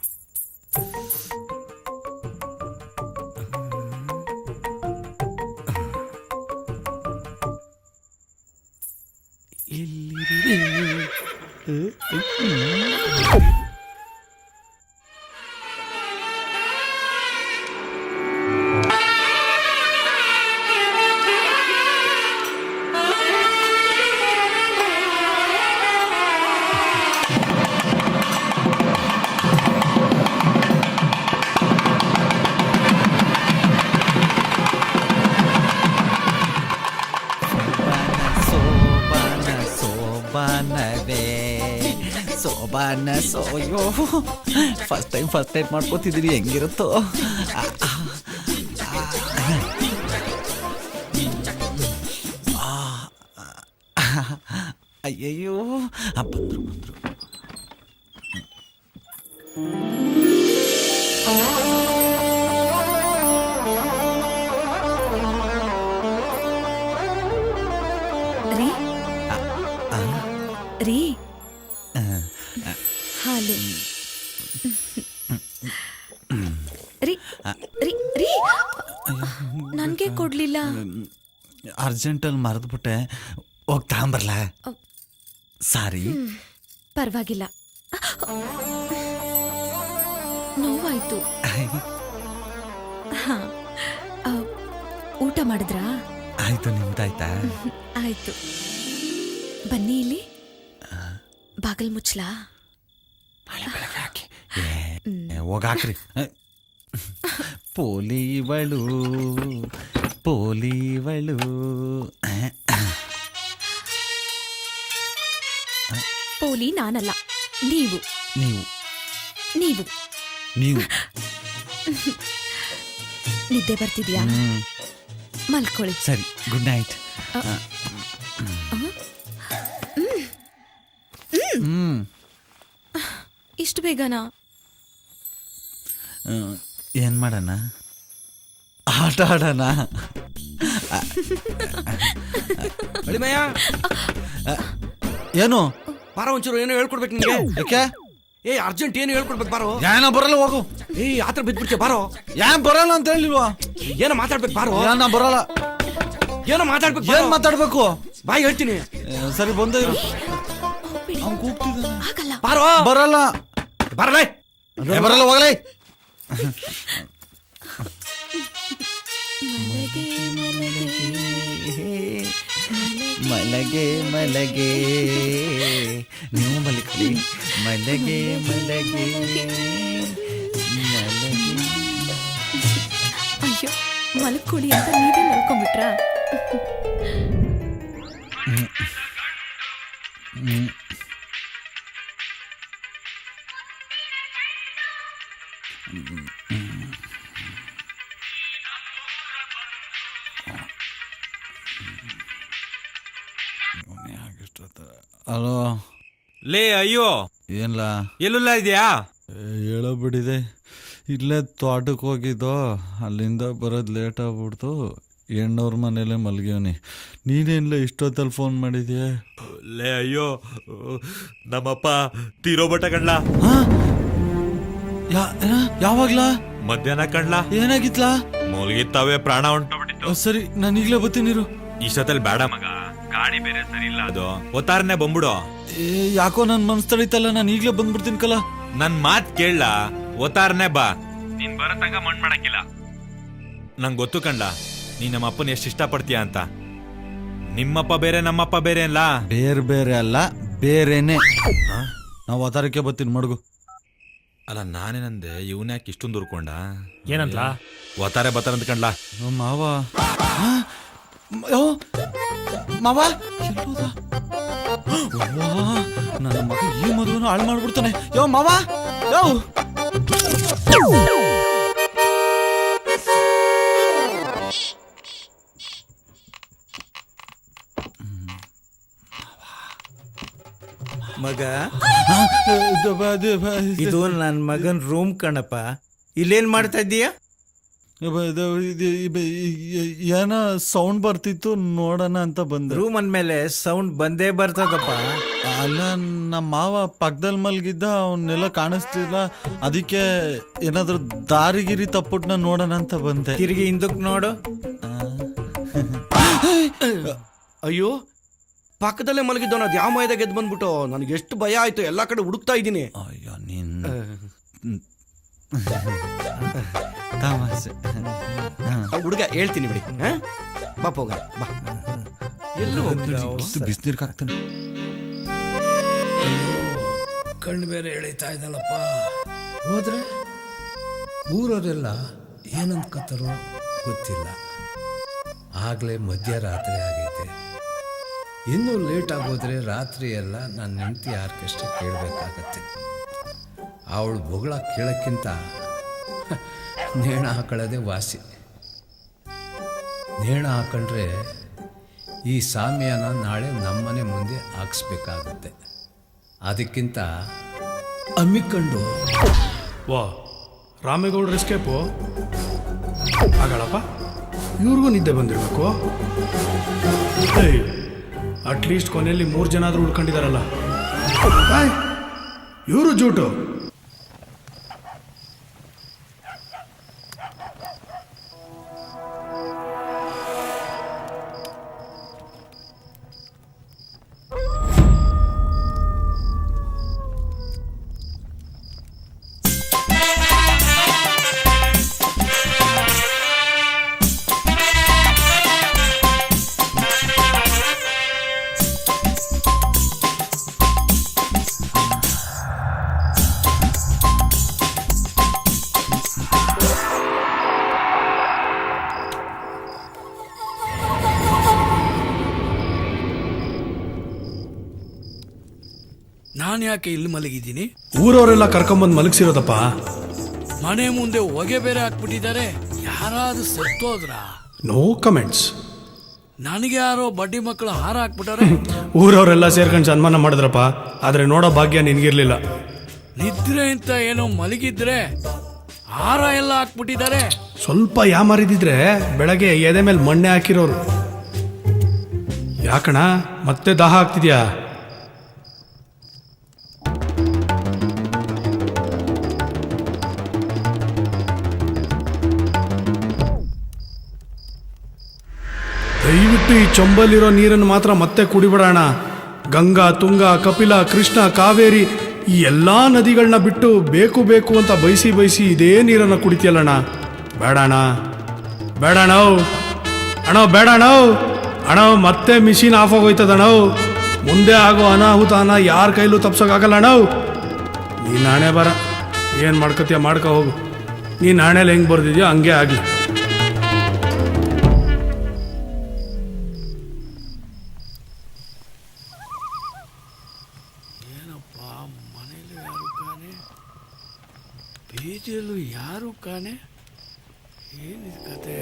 ಸೋಬಾನ ಸೋಯೋ ಫಸ್ಟ್ ಟೈಮ್ ಮಾಡ್ಕೋತಿದ್ದೀನಿ, ಹೆಂಗಿರುತ್ತೋ. ಅಯ್ಯಯ್ಯೋ ಬಂದ್ರು. ರೀ ಹಾಲು. ರೀ ರೀ ರೀ ನನ್ಗೆ ಕೊಡ್ಲಿಲ್ಲ. ಅರ್ಜೆಂಟಲ್ಲಿ ಮರೆದ್ಬಿಟ್ಟೆ, ಹೋಗಿ ತಗೊಂಬರ್ಲ? ಸಾರಿ. ಪರವಾಗಿಲ್ಲ, ನೋವಾಯ್ತು. ಊಟ ಮಾಡಿದ್ರಾ? ಆಯ್ತು, ನಿಮ್ದಾಯ್ತಾ? ಆಯ್ತು. ಬನ್ನಿ ಇಲ್ಲಿ. ಬಾಗಲ್ ಮುಚ್ಲಾ? ಹೋಗಾಕ್ರಿ. ಪೋಲಿವಳು ಪೋಲಿ ನಾನಲ್ಲ, ನೀವು ನೀವು ನೀವು ನೀವು ನಿದ್ದೆ ಬರ್ತಿದ್ಯಾ? ಮಲ್ಕೊಳ್ಳಿ. ಸರಿ, ಗುಡ್ ನೈಟ್. ಇಷ್ಟು ಬೇಗನಾ? ಏನ್ ಮಾಡೋಣ? ಆಟ ಆಡೋಣ. ಏನು ಬಾರೋ, ಒಂಚೂರು ಏನೋ ಹೇಳ್ಕೊಡ್ಬೇಕು ನಿಂಗೆ. ಯಾಕೆ? ಅರ್ಜೆಂಟ್ ಏನು ಹೇಳ್ಕೊಡ್ಬೇಕು ಬಾರೋ. ಏನೋ ಬರಲ್ಲ, ಹೋಗು. ಆತರ ಬಿದ್ಬಿಡ್ತೀಯ ಬಾರೋ. ಯಾನ್ ಬರಲ್ಲ ಅಂತ ಹೇಳಿಲ್ವಾ? ಏನೋ ಮಾತಾಡ್ಬೇಕು ಬಾರೋ. ನಾ ಬರಲ್ಲ. ಏನೋ ಮಾತಾಡ್ಬೇಕು. ಏನ್ ಮಾತಾಡ್ಬೇಕು? ಬಾಯ್ ಹೇಳ್ತೀನಿ. ಸರಿ, ಬಂದ ಬಾರೋ. ಬರಲ್ಲ ಬರಲ್ಲ ಬರಲ್ಲ, ಹೋಗಲೇ. ಮಲಗೆ ಮಲಗೆ, ನೀವು ಮಲಗಿ. ಮಲಗೆ ಮಲಗೆ ಅಯ್ಯೋ, ಮಲ್ಕೊಳ್ಳಿ ಅಂತ ನೀವೇ ಮಲ್ಕೊಂಡ್ಬಿಟ್ರಾ? ಹಲೋ. ಲೇ ಅಯ್ಯೋ, ಏನ್ಲ? ಎಲ್ಲುಲ್ಲ ಇದೆಯಾ? ಹೇಳಬಿಟ್ಟಿದೆ. ಇಲ್ಲೇ ತೋಟಕ್ಕೆ ಹೋಗಿದ್ದೋ, ಅಲ್ಲಿಂದ ಬರೋದು ಲೇಟ್ ಆಗ್ಬಿಡ್ತು. ಹೆಣ್ಣವ್ರ ಮನೇಲೆ ಮಲ್ಗ್ಯವನಿ. ನೀನೇನ್ಲ ಇಷ್ಟೊತ್ತಲ್ಲಿ ಫೋನ್ ಮಾಡಿದ್ಯಾ? ಲೇ ಅಯ್ಯೋ, ನಮ್ಮಪ್ಪ ತೀರೋಬಟ್ಟ ಕಣ್ಲ. ಯಾವಾಗ್ಲ? ಮಧ್ಯಾಹ್ನ ಕಣ್ಲ. ಏನಾಗಿತ್ಲಾ? ಮುಳುಗಿತ್ತಾವೆ, ಪ್ರಾಣ ಹೊಂಟೋಗ್ಬಿಟ್ಟಿತ್ತು. ಸರಿ, ನಾನು ಈಗಲೇ ಬರ್ತೀನಿರು. ಇಷ್ಟೊತ್ತಲ್ಲಿ ಬೇಡ ಮಗ, ಗಾಡಿ ಬೇರೆ ಸರಿ ಇಲ್ಲ. ಅದು ಒತ್ತಾರನೆ ಬಂದ್ಬಿಡು. ಯಾಕೋ ನನ್ ಮನ್ಸ್ ತಡೀತಲ್ಲ, ನಾನು ಈಗಲೇ ಬಂದ್ಬಿಡ್ತೀನಿ ಕಲ. ನನ್ ಮಾತ್ ಕೇಳ, ಒತ್ತಾರನೆ ಬಾ. ನೀನ್ ಬರತಂಗ ಮಣ್ ಮಾಡಕ್ಕಿಲ್ಲ. ನಂಗೆ ಗೊತ್ತು ಕಂಡ, ನೀ ನಮ್ಮ ಅಪ್ಪನ ಎಷ್ಟು ಇಷ್ಟಪಡ್ತೀಯ ಅಂತ. ನಿಮ್ಮಪ್ಪ ಬೇರೆ ನಮ್ಮಪ್ಪ ಬೇರೆ ಅಲ್ಲ. ಬೇರೆ ಅಲ್ಲ, ಬೇರೆನೆ. ನಾವು ಅವತಾರಕ್ಕೆ ಬರ್ತೀನಿ ಮಡ್ಗು. ಅಲ್ಲ, ನಾನೇನಂದೆ, ಇವನ್ಯಾಕೆ ಇಷ್ಟೊಂದು ಉರ್ಕೊಂಡ? ಏನಂತ? ಒತ್ತಾರೆ ಬತ್ತಾರಂತ ಕಂಡ್ಲಾ. ಮಾವ ಮಾವ ನನ್ನ ಮಗ ಈ ಮದುವೆನೂ ಹಾಳು ಮಾಡ್ಬಿಡ್ತಾನೆ. ಯೋ ಮಾವ, ಯೋ ಮಗ ಇದು ನನ್ನ ಮಗನ್ ರೂಮ್ ಕಣಪ್ಪ. ಇಲ್ಲೇನ್ ಮಾಡ್ತಾ ಇದ್ದೀಯ? ಏನೋ ಸೌಂಡ್ ಬರ್ತಿತ್ತು ನೋಡೋಣ ಅಂತ ಬಂದೆ. ರೂಮ್ ಅಂದ್ಮೇಲೆ ಸೌಂಡ್ ಬಂದೇ ಬರ್ತದಪ್ಪ. ಅಲ್ಲ ನಮ್ಮ ಮಾವ ಪಕ್ಕದಲ್ಲಿ ಮಲ್ಗಿದ್ದ, ಅವನ್ನೆಲ್ಲ ಕಾಣಿಸ್ತಿಲ್ಲ, ಅದಕ್ಕೆ ಏನಾದ್ರು ದಾರಿಗಿರಿ ತಪ್ಪುಟ್ನ ನೋಡೋಣ ಅಂತ ಬಂದೆ. ತಿರುಗಿ ಹಿಂದಕ್ಕೆ ನೋಡು. ಅಯ್ಯೋ, ಪಕ್ಕದಲ್ಲೇ ಮಲಗಿದ್ದವನ ಅದು ಯಾವ ಮೈದಾಗ ಎದ್ದು ಬಂದ್ಬಿಟ್ಟು ನನಗೆ ಎಷ್ಟು ಭಯ ಆಯ್ತು. ಎಲ್ಲಾ ಕಡೆ ಹುಡುಕ್ತಾ ಇದ್ದೀನಿ. ಅಯ್ಯೋ ನೀನ್ ತಮಾಷೆ. ಹುಡುಗ ಹೇಳ್ತೀನಿ ಬಿಡಿ. ಬಾ ಹೋಗ ಬಾ. ಎಲ್ಲೂ ಬಿಸಿನೀರ್ಗೆ ಹಾಕ್ತಾನೆ. ಕಣ್ಣು ಬೇರೆ ಎಳಿತಾ ಇದ್ದಲ್ಲಪ್ಪ. ಹೋದ್ರೆ ಊರವರೆಲ್ಲ ಏನಂದ್ಕತ್ತಾರೋ ಗೊತ್ತಿಲ್ಲ. ಆಗಲೇ ಮಧ್ಯರಾತ್ರಿ ಆಗೈತೆ. ಇನ್ನೂ ಲೇಟ್ ಆಗೋದ್ರೆ ರಾತ್ರಿ ಎಲ್ಲ ನನ್ನ ಹೆಂಡತಿ ಆರ್ಕೆಸ್ಟ್ರಾ ಕೇಳಬೇಕಾಗತ್ತೆ. ಅವಳು ಬೊಗಳ ಕೇಳೋಕ್ಕಿಂತ ನೇಣ ಹಾಕೊಳ್ಳೋದೇ ವಾಸಿ. ನೇಣ ಹಾಕೊಂಡ್ರೆ ಈ ಸಾಮ್ಯನ ನಾಳೆ ನಮ್ಮನೆ ಮುಂದೆ ಹಾಕ್ಸ್ಬೇಕಾಗುತ್ತೆ. ಅದಕ್ಕಿಂತ ಅಮ್ಮಿಕೊಂಡು ವಾ, ರಾಮೇಗೌಡ್ರ ಎಸ್ಕೇಪು ಆಗಲ್ಲಪ್ಪ. ಇವ್ರಿಗೂ ನಿದ್ದೆ ಬಂದಿರಬೇಕು. ಅಟ್ಲೀಸ್ಟ್ ಕೊನೆಯಲ್ಲಿ 3 ಜನ ಆದರೂ ಉಳ್ಕೊಂಡಿದಾರಲ್ಲ. ಇವರು ಜೂಟು. ನಾನು ಯಾಕೆ ಇಲ್ಲಿ ಮಲಗಿದ್ದೀನಿ? ಊರವರೆಲ್ಲ ಕರ್ಕೊಂಬಂದು ಮಲಗಿಸಿರೋದಪ್ಪ. ಮನೆ ಮುಂದೆ ಹೊಗೆ ಬೇರೆ ಹಾಕ್ಬಿಟ್ಟಿದ್ದಾರೆ. ಯಾರಾದ್ರೂ ಸತ್ತೋದ್ರ? No comments. ನನಗೆ ಯಾರೋ ಬಡ್ಡಿ ಮಕ್ಕಳು ಹಾರ ಹಾಕ್ಬಿಟ್ಟಾರೆ. ಊರವರೆಲ್ಲ ಸೇರ್ಕೊಂಡು ಸನ್ಮಾನ ಮಾಡಿದ್ರಪ್ಪ. ಆದ್ರೆ ನೋಡೋ ಭಾಗ್ಯ ನಿನ್ಗಿರ್ಲಿಲ್ಲ. ನಿದ್ರೆ ಅಂತ ಏನೋ ಮಲಗಿದ್ರೆ ಹಾರ ಎಲ್ಲ ಹಾಕ್ಬಿಟ್ಟಿದ್ದಾರೆ. ಸ್ವಲ್ಪ ಯಾಮಾರಿದಿದ್ರೆ ಬೆಳಗ್ಗೆ ಎದೆ ಮೇಲೆ ಮಣ್ಣೆ ಹಾಕಿರೋರು. ಯಾಕಣ ಮತ್ತೆ ದಾಹ ಆಗ್ತಿದ್ಯಾ? ದಯವಿಟ್ಟು ಈ ಚೊಂಬಲ್ಲಿರೋ ನೀರನ್ನು ಮಾತ್ರ ಮತ್ತೆ ಕುಡಿಬಿಡೋಣ. ಗಂಗಾ, ತುಂಗ, ಕಪಿಲ, ಕೃಷ್ಣ, ಕಾವೇರಿ ಈ ಎಲ್ಲ ನದಿಗಳನ್ನ ಬಿಟ್ಟು ಬೇಕು ಬೇಕು ಅಂತ ಬಯಸಿ ಬಯಸಿ ಇದೇ ನೀರನ್ನು ಕುಡಿತೀಯಲ್ಲಣ್ಣ. ಬೇಡಣ, ಬೇಡಣ ಅಣ್ಣ, ಬೇಡಣ ಅಣ್ಣ. ಮತ್ತೆ ಮಿಷಿನ್ ಆಫ್ ಆಗೋಯ್ತದಣ್ಣ. ಮುಂದೆ ಆಗೋ ಅನಾಹುತನ ಯಾರ ಕೈಲೂ ತಪ್ಸೋಕ್ಕಾಗಲ್ಲ ಅಣ್ಣ. ನೀನು ನಾಣೆ ಬರ, ಏನು ಮಾಡ್ಕೋತೀಯ ಮಾಡ್ಕೊ ಹೋಗು. ನೀನು ನಾಣೆಲಿ ಹೆಂಗೆ ಬರ್ದಿದ್ಯೋ ಹಂಗೆ ಆಗಲಿ. ಬೀದಿಯಲ್ಲೂ ಯಾರು ಕಾಣೆ. ಏನಿದೆ ಕತೆ?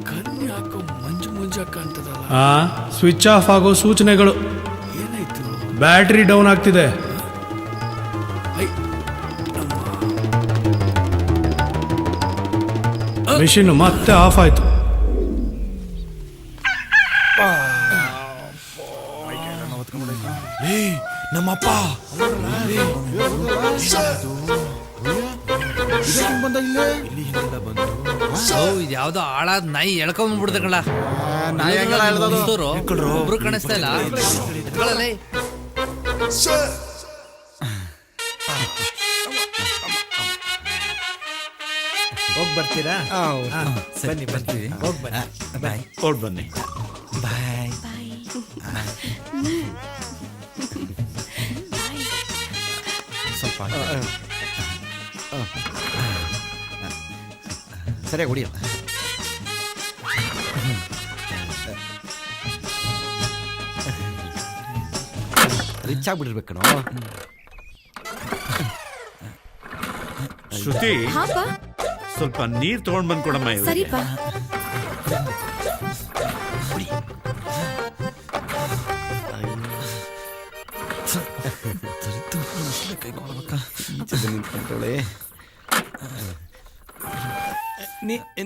ಕಣ್ಣು ಯಾಕೋ ಮಂಜು ಮಂಜಾಗ ಕಾಣ್ತದಲ್ಲ. ಸ್ವಿಚ್ ಆಫ್ ಆಗೋ ಸೂಚನೆಗಳು. ಏನಾಯ್ತು? ಬ್ಯಾಟ್ರಿ ಡೌನ್ ಆಗ್ತಿದೆ. ಮಿಷಿನ್ ಮತ್ತೆ ಆಫ್ ಆಯ್ತು. ನಮ್ಮಪ್ಪ ಯಾವ್ದೋ ಹಾಳಾದ ನಾಯಿ ಎಳ್ಕೊಂಡ್ಬಿಡ್ದೆ ಕಳ. ಒಬ್ರು ಕಾಣಿಸ್ತಾ ಇಲ್ಲ. ಹೋಗಿ ಬರ್ತೀರಾ? ಬನ್ನಿ ಬರ್ತೀವಿ. ಹೋಗಿ ಬನ್ನಿ. ಬಾಯ್. ಹೊರಡ್ ಬನ್ನಿ. ಬಾಯ್. ಸ್ವಲ್ಪ ಸರಿಯಾಗಿ ಹೊಡಿಯ. ರಿಚ್ ಆಗ್ಬಿಟ್ಟಿರ್ಬೇಕು. ಶ್ರುತಿ ಹಾಪ ಸ್ವಲ್ಪ ನೀರ್ ತಗೊಂಡ್ ಬಂದ್ ಕೊಡಮ್ಮ ಇವ್ರಿಗೆ. ಸರಿಪಾ.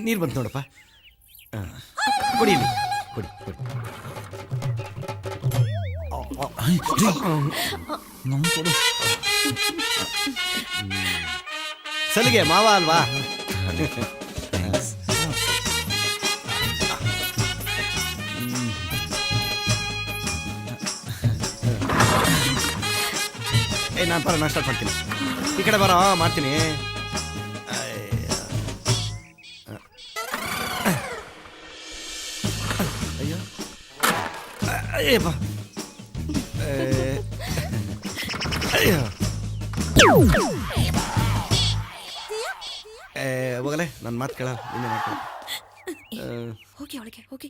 ನೀರು ಬಂತು ನೋಡಪ್ಪ. ಕೊಡಿ ಇಲ್ಲಿ. ಕೊಡಿ ಕೊಡಿ. ಸಲಿಗೆ ಮಾವ ಅಲ್ವಾ? ನಾನು ಬರೋ ನಾನು ಸ್ಟಾರ್ಟ್ ಮಾಡ್ತೀನಿ. ಈ ಕಡೆ ಬರೋ ಮಾಡ್ತೀನಿ. ಅಯ್ಯೋ ಅಯ್ಯಪ್ಪ. ಅಯ್ಯೋ ಹೋಗಲೇ ನನ್ನ ಮಾತು ಕೇಳ. ನಿನ್ನೆ ಮಾಡ್ತೀನಿ. ಹೋಗಿ ಒಳಗೆ ಹೋಗಿ.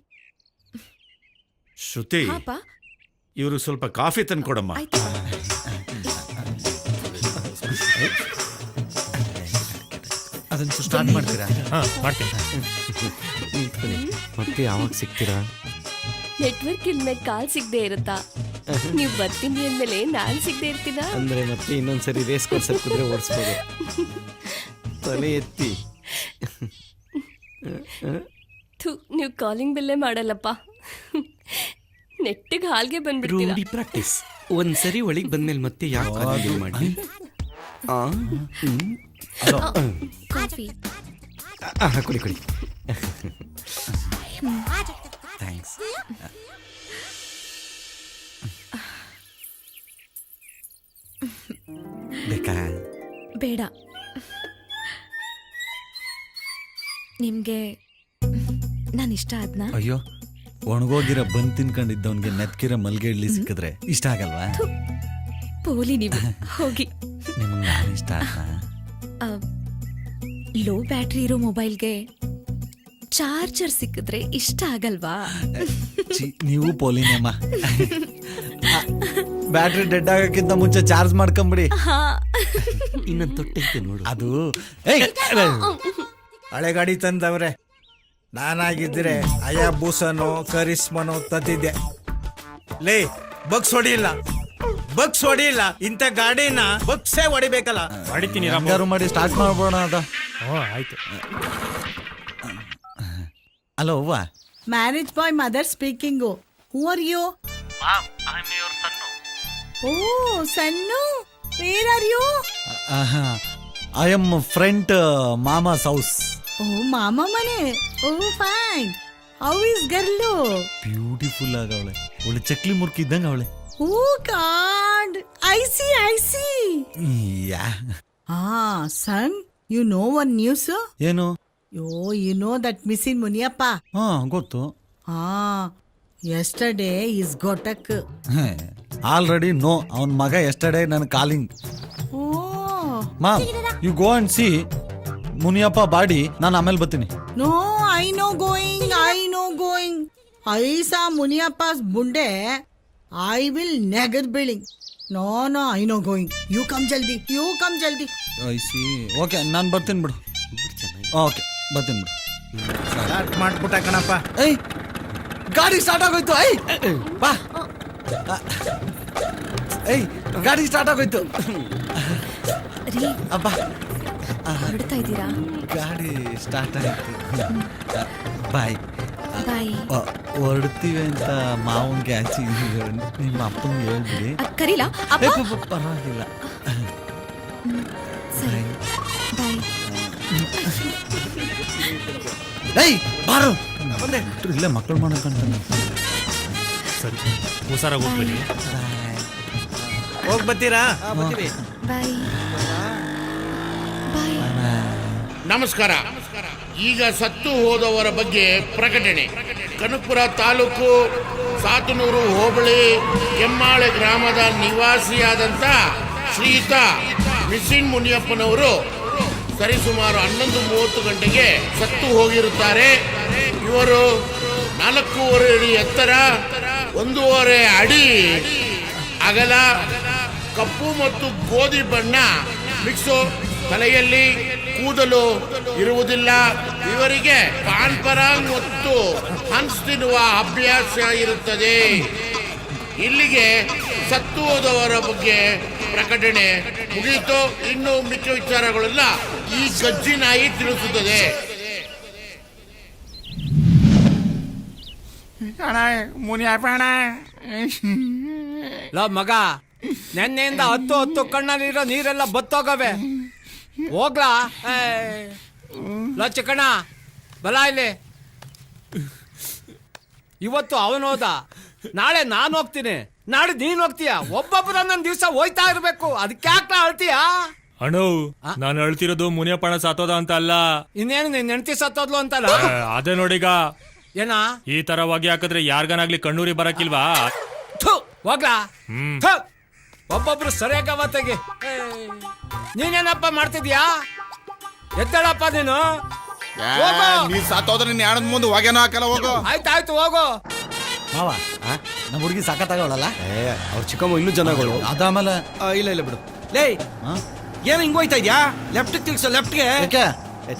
ಶ್ರುತಿ ಹಾಪ ಇವರು ಸ್ವಲ್ಪ ಕಾಫಿ ತಂದು ಕೊಡಮ್ಮ. ಅದನ್ನ ಸ್ಟಾರ್ಟ್ ಮಾಡ್ತೀರಾ? ಮಾಡ್ತೀನಿ. ಮತ್ತೆ ಯಾವಾಗ ಸಿಗ್ತೀರಾ? ನೆಟ್ವರ್ಕ್ ಇಲ್ಮೇಲೆ ಕಾಲ್ ಸಿಗದೆ ಇರುತ್ತಾ? ನೀವು ಬರ್ತೀನಿ ಅಂದ್ಮೇಲೆ ನಾನ್ ಸಿಗದೆ ಇರ್ತೀನ? ಅಂದ್ರೆ ಮತ್ತೆ ಇನ್ನೊಂದ್ಸರಿ ರೇಸ್ ಕೋರ್ಸ್ ಕುದ್ರೆ ಓಡಿಸ್ಬೋದು. ತಲೆ ಎತ್ತಿ. ನೀವು ಕಾಲಿಂಗ್ ಬೆಲ್ಲೇ ಮಾಡಲ್ಲಪ್ಪ. ನೆಟ್ಟಿಗೆ ಹಾಲ್ಗೆ ಬಂದ್ಬಿಡ್ತೀರಾ. ರೂಢಿ ಪ್ರಾಕ್ಟೀಸ್. ಒಂದ್ಸರಿ ಒಳಗೆ ಬಂದ್ಮೇಲೆ ಮತ್ತೆ ಯಾಕೆ ಕಾಲಿಂಗ್ ಮಾಡಿ? ಕಾಫಿ ಕುಡಿ ಕುಡಿ. ಥ್ಯಾಂಕ್ಸ್. ಬೇಕಾ? ಬೇಡ. ನಿಮ್ಗೆ ನಾನು ಇಷ್ಟ ಆದ್ನಾ? ಅಯ್ಯೋ, ಒಣಗೋಗಿರೋ ಬಂದ್ ತಿನ್ಕೊಂಡಿದ್ದವನ್ಗೆ ನೆತ್ಕಿರೋ ಮಲ್ಗೆ ಇಡ್ಲಿ ಸಿಕ್ಕಿದ್ರೆ ಇಷ್ಟ ಆಗಲ್ವಾ? ಪೋಲಿ ನೀವು. ಹೋಗಿ. ನಿಮಗೆ ನಾನು ಇಷ್ಟ ಆದ್ನಾ? ಲೋ ಬ್ಯಾಟ್ರಿ ಇರೋ ಮೊಬೈಲ್ಗೆ ಚಾರ್ಜರ್ ಸಿಕ್ಕಿದ್ರೆ ಇಷ್ಟ ಆಗಲ್ವಾ? ನೀವು ಪೋಲಿನೇಮ್ಮ. ಬ್ಯಾಟ್ರಿ ಡೆಡ್ ಆಗಕ್ಕಿಂತ ಮುಂಚೆ ಚಾರ್ಜ್ ಮಾಡ್ಕೊಂಬಿಡಿ. ಇನ್ನೊಂದು ತೊಟ್ಟೈತೆ ನೋಡು. ಅದು ಹಳೆ ಗಾಡಿ ತಂದವ್ರೆ. ನಾನಾಗಿದ್ರೆ ಅಯಾಬೂಸನೋ ಕರಿಸ್ಮನೋ ತಂದಿದ್ದೆ. ಲೇ ಬಗ್ಸ್ ಹೊಡಿಯಿಲ್ಲ, ಬಗ್ಸ್ ಹೊಡಿಯಿಲ್ಲ. ಇಂಥ ಗಾಡಿನ ಬಗ್ಸೇ ಹೊಡಿಬೇಕಲ್ಲ. ಹೊಡಿತೀನಿ. ಹೆಂಗಾರು ಮಾಡಿ ಸ್ಟಾರ್ಟ್ ಮಾಡ್ಬೋಣ ಅದ. ಆಯ್ತು. ಹಲೋ ಅವ್ವ. Marriage boy mother speaking. Who are you? Oh son, where are you? I am friend ಮಾಮಾಸ್ ಹೌಸ್. ಓ ಮಾಮ ಮನೆ. Oh fine. How is girl? Beautiful ಆಗವಳೆ. ಒಳ್ಳೆ ಚಕ್ಲಿ ಮುರ್ಕಿದ್ದಂಗ ಅವಳೆ. Oh god, I see. Yeah. Son, you know one news? ಏನು? You know that missing Muniyappa? ಗೊತ್ತು. ಯಸ್ಟರ್ಡೇ ಇಸ್ ಗೋಟಕ್. Already no. ಅವನ ಮಗ ಎಸ್ಟರ್ಡೇ ನನ್ನ calling. Oh ma, you go and see Muniyappa body. ನಾನು ಆಮೇಲೆ ಬರ್ತೀನಿ. No, I no going. I saw Muniappa's bunde. I will never building. No, I no going. You come jaldi. I see. Okay, ನಾನು ಬರ್ತೀನಿ ಬಿಡು. Okay, ಬರ್ತೀನಿ ಬಿಡು. Start ಮಾಡ್ಬಿಟ್ಟ ಕಣಪ್ಪ. ಏಯ್, ಗಾಡಿ ಸ್ಟಾರ್ಟ್ ಆಗೋಯ್ತು. ಬಾ. ಏಯ್, ಗಾಡಿ ಸ್ಟಾರ್ಟ್ ಆಗೋಯ್ತು. ಅಬ್ಬ, ಹೊರಡ್ತಾ ಇದ್ದೀರಾ? ಗಾಡಿ ಸ್ಟಾರ್ಟ್ ಆಯ್ತು. ಬಾಯ್. ಬಾಯ್. ಹೊರಡ್ತೀವಿ ಅಂತ ಮಾವನ್ಗೆ ಆಚೆ ನಿಮ್ಮ ಅಪ್ಪಂಗೆ ಹೇಳ್ಬಿಡಿ. ಕರೀಲಾ? ಪರವಾಗಿಲ್ಲ. ಸರಿ, ಬಾಯ್. ಏಯ್, ಬಾರು. ಇಲ್ಲೇ ಮಕ್ಕಳು ಮಾಡ್ಕೊಂಡು. ಸರಿ, ಹುಷಾರಾಗಿ ಹೋಗ್ಬೇಡಿ. ಹೋಗಿ ಬರ್ತೀರಾ? ಬಾಯ್. ನಮಸ್ಕಾರ. ಈಗ ಸತ್ತು ಹೋದವರ ಬಗ್ಗೆ ಪ್ರಕಟಣೆ. ಕನಕಪುರ ತಾಲೂಕು ಸಾತನೂರು ಹೋಬಳಿ ಕೆಮ್ಮಾಳೆ ಗ್ರಾಮದ ನಿವಾಸಿಯಾದಂಥ ಶ್ರೀಯುತ ಮಿಸ್ಸಿನ್ ಮುನಿಯಪ್ಪನವರು ಸರಿಸುಮಾರು 11:30 ಗಂಟೆಗೆ ಸತ್ತು ಹೋಗಿರುತ್ತಾರೆ. ಇವರು 4.5 ಅಡಿ ಎತ್ತರ, 1.5 ಅಡಿ ಅಗಲ, ಕಪ್ಪು ಮತ್ತು ಗೋಧಿ ಬಣ್ಣ ಮಿಕ್ಸು, ತಲೆಯಲ್ಲಿ ಕೂದಲು ಇರುವುದಿಲ್ಲ. ಇವರಿಗೆ ಪಾನ್ಪರಾಂಗ್ ಮತ್ತು ಹನ್ಸ್ ತಿನ್ನುವ ಅಭ್ಯಾಸ ಇರುತ್ತದೆ. ಇಲ್ಲಿಗೆ ಸತ್ತು ಹೋದವರ ಬಗ್ಗೆ ಪ್ರಕಟಣೆ ಮುಗಿಯಿತು. ಇನ್ನು ಮಿಕ್ಕ ವಿಚಾರಗಳೆಲ್ಲ ಈ ಗಜ್ಜಿ ನಾಯಿ ತಿಳಿಸುತ್ತದೆ. ಮಗ, ನೆನ್ನೆಯಿಂದ ಹತ್ತು ಕಣ್ಣಲ್ಲಿರೋ ನೀರೆಲ್ಲ ಬತ್ತೋಗವೆ. ಹೋಗ್ಲಾ ಚಿಕ್ಕಣ್ಣ, ಬಲ ಇಲ್ಲಿ. ಇವತ್ತು ಅವನು ಹೋದ, ನಾಳೆ ನಾನು ಹೋಗ್ತೀನಿ, ನಾಳೆ ನೀನ್ ಹೋಗ್ತೀಯ. ಒಬ್ಬೊಬ್ಬರ ನನ್ನ ದಿವಸ ಹೋಯ್ತಾ ಇರ್ಬೇಕು. ಅದಕ್ಕೆ ಯಾಕೆ ಅಳ್ತೀಯ? ಅಣ್ಣು, ನಾನು ಅಳ್ತಿರೋದು ಮುನಿಯಪ್ಪಣ ಸತ್ತೋದ ಅಂತ ಅಲ್ಲ. ಇನ್ನೇನು ನಿನ್ ಹೆಂಡತಿ ಸತ್ತೋದ್ಲು ಅಂತಲ್ಲ? ಅದೇ ನೋಡೀಗ, ಏನ ಈ ತರ ಹೊಗೆ ಹಾಕಿದ್ರೆ ಯಾರ್ಗನಾಗ್ಲಿ ಕಣ್ಣೂರಿ ಬರಕಿಲ್ವಾ? ಹೋಗ್ಲಾ. ಒಬ್ಬೊಬ್ರು ಸರಿಯಾಗ ಅವತ್ತಿಗೆ. ನೀನೇನಪ್ಪ ಮಾಡ್ತಿದ್ಯಾ? ಎತ್ತಳಪ್ಪ ನೀನು. ನೀ ಸತ್ತೋದ್ರೆ ನಿನ್ನ ಯಾಣದ ಮುಂದೆ ಹೊಗೆನೂ ಹಾಕಲ್ಲ. ಹೋಗು. ಆಯ್ತಾಯ್ತು, ಹೋಗು. ಮಾವ, ನಮ್ಮ ಹುಡುಗಿ ಸಾಕತ್ತಾಗವಳಲ್ಲ? ಅವ್ರ ಚಿಕ್ಕಮ್ಮ ಇನ್ನೂ ಚೆನ್ನಾಗಳು. ಅದಾಮಲ್ಲ ಇಲ್ಲ ಬಿಡು. ಲೇ, ಏನು ಹಿಂಗ್ ಹೋಯ್ತಾ ಇದ್ಯಾ? ಲೆಫ್ಟ್ ತಿರ್ಗ್ಸೋ, ಲೆಫ್ಟ್ಗೆ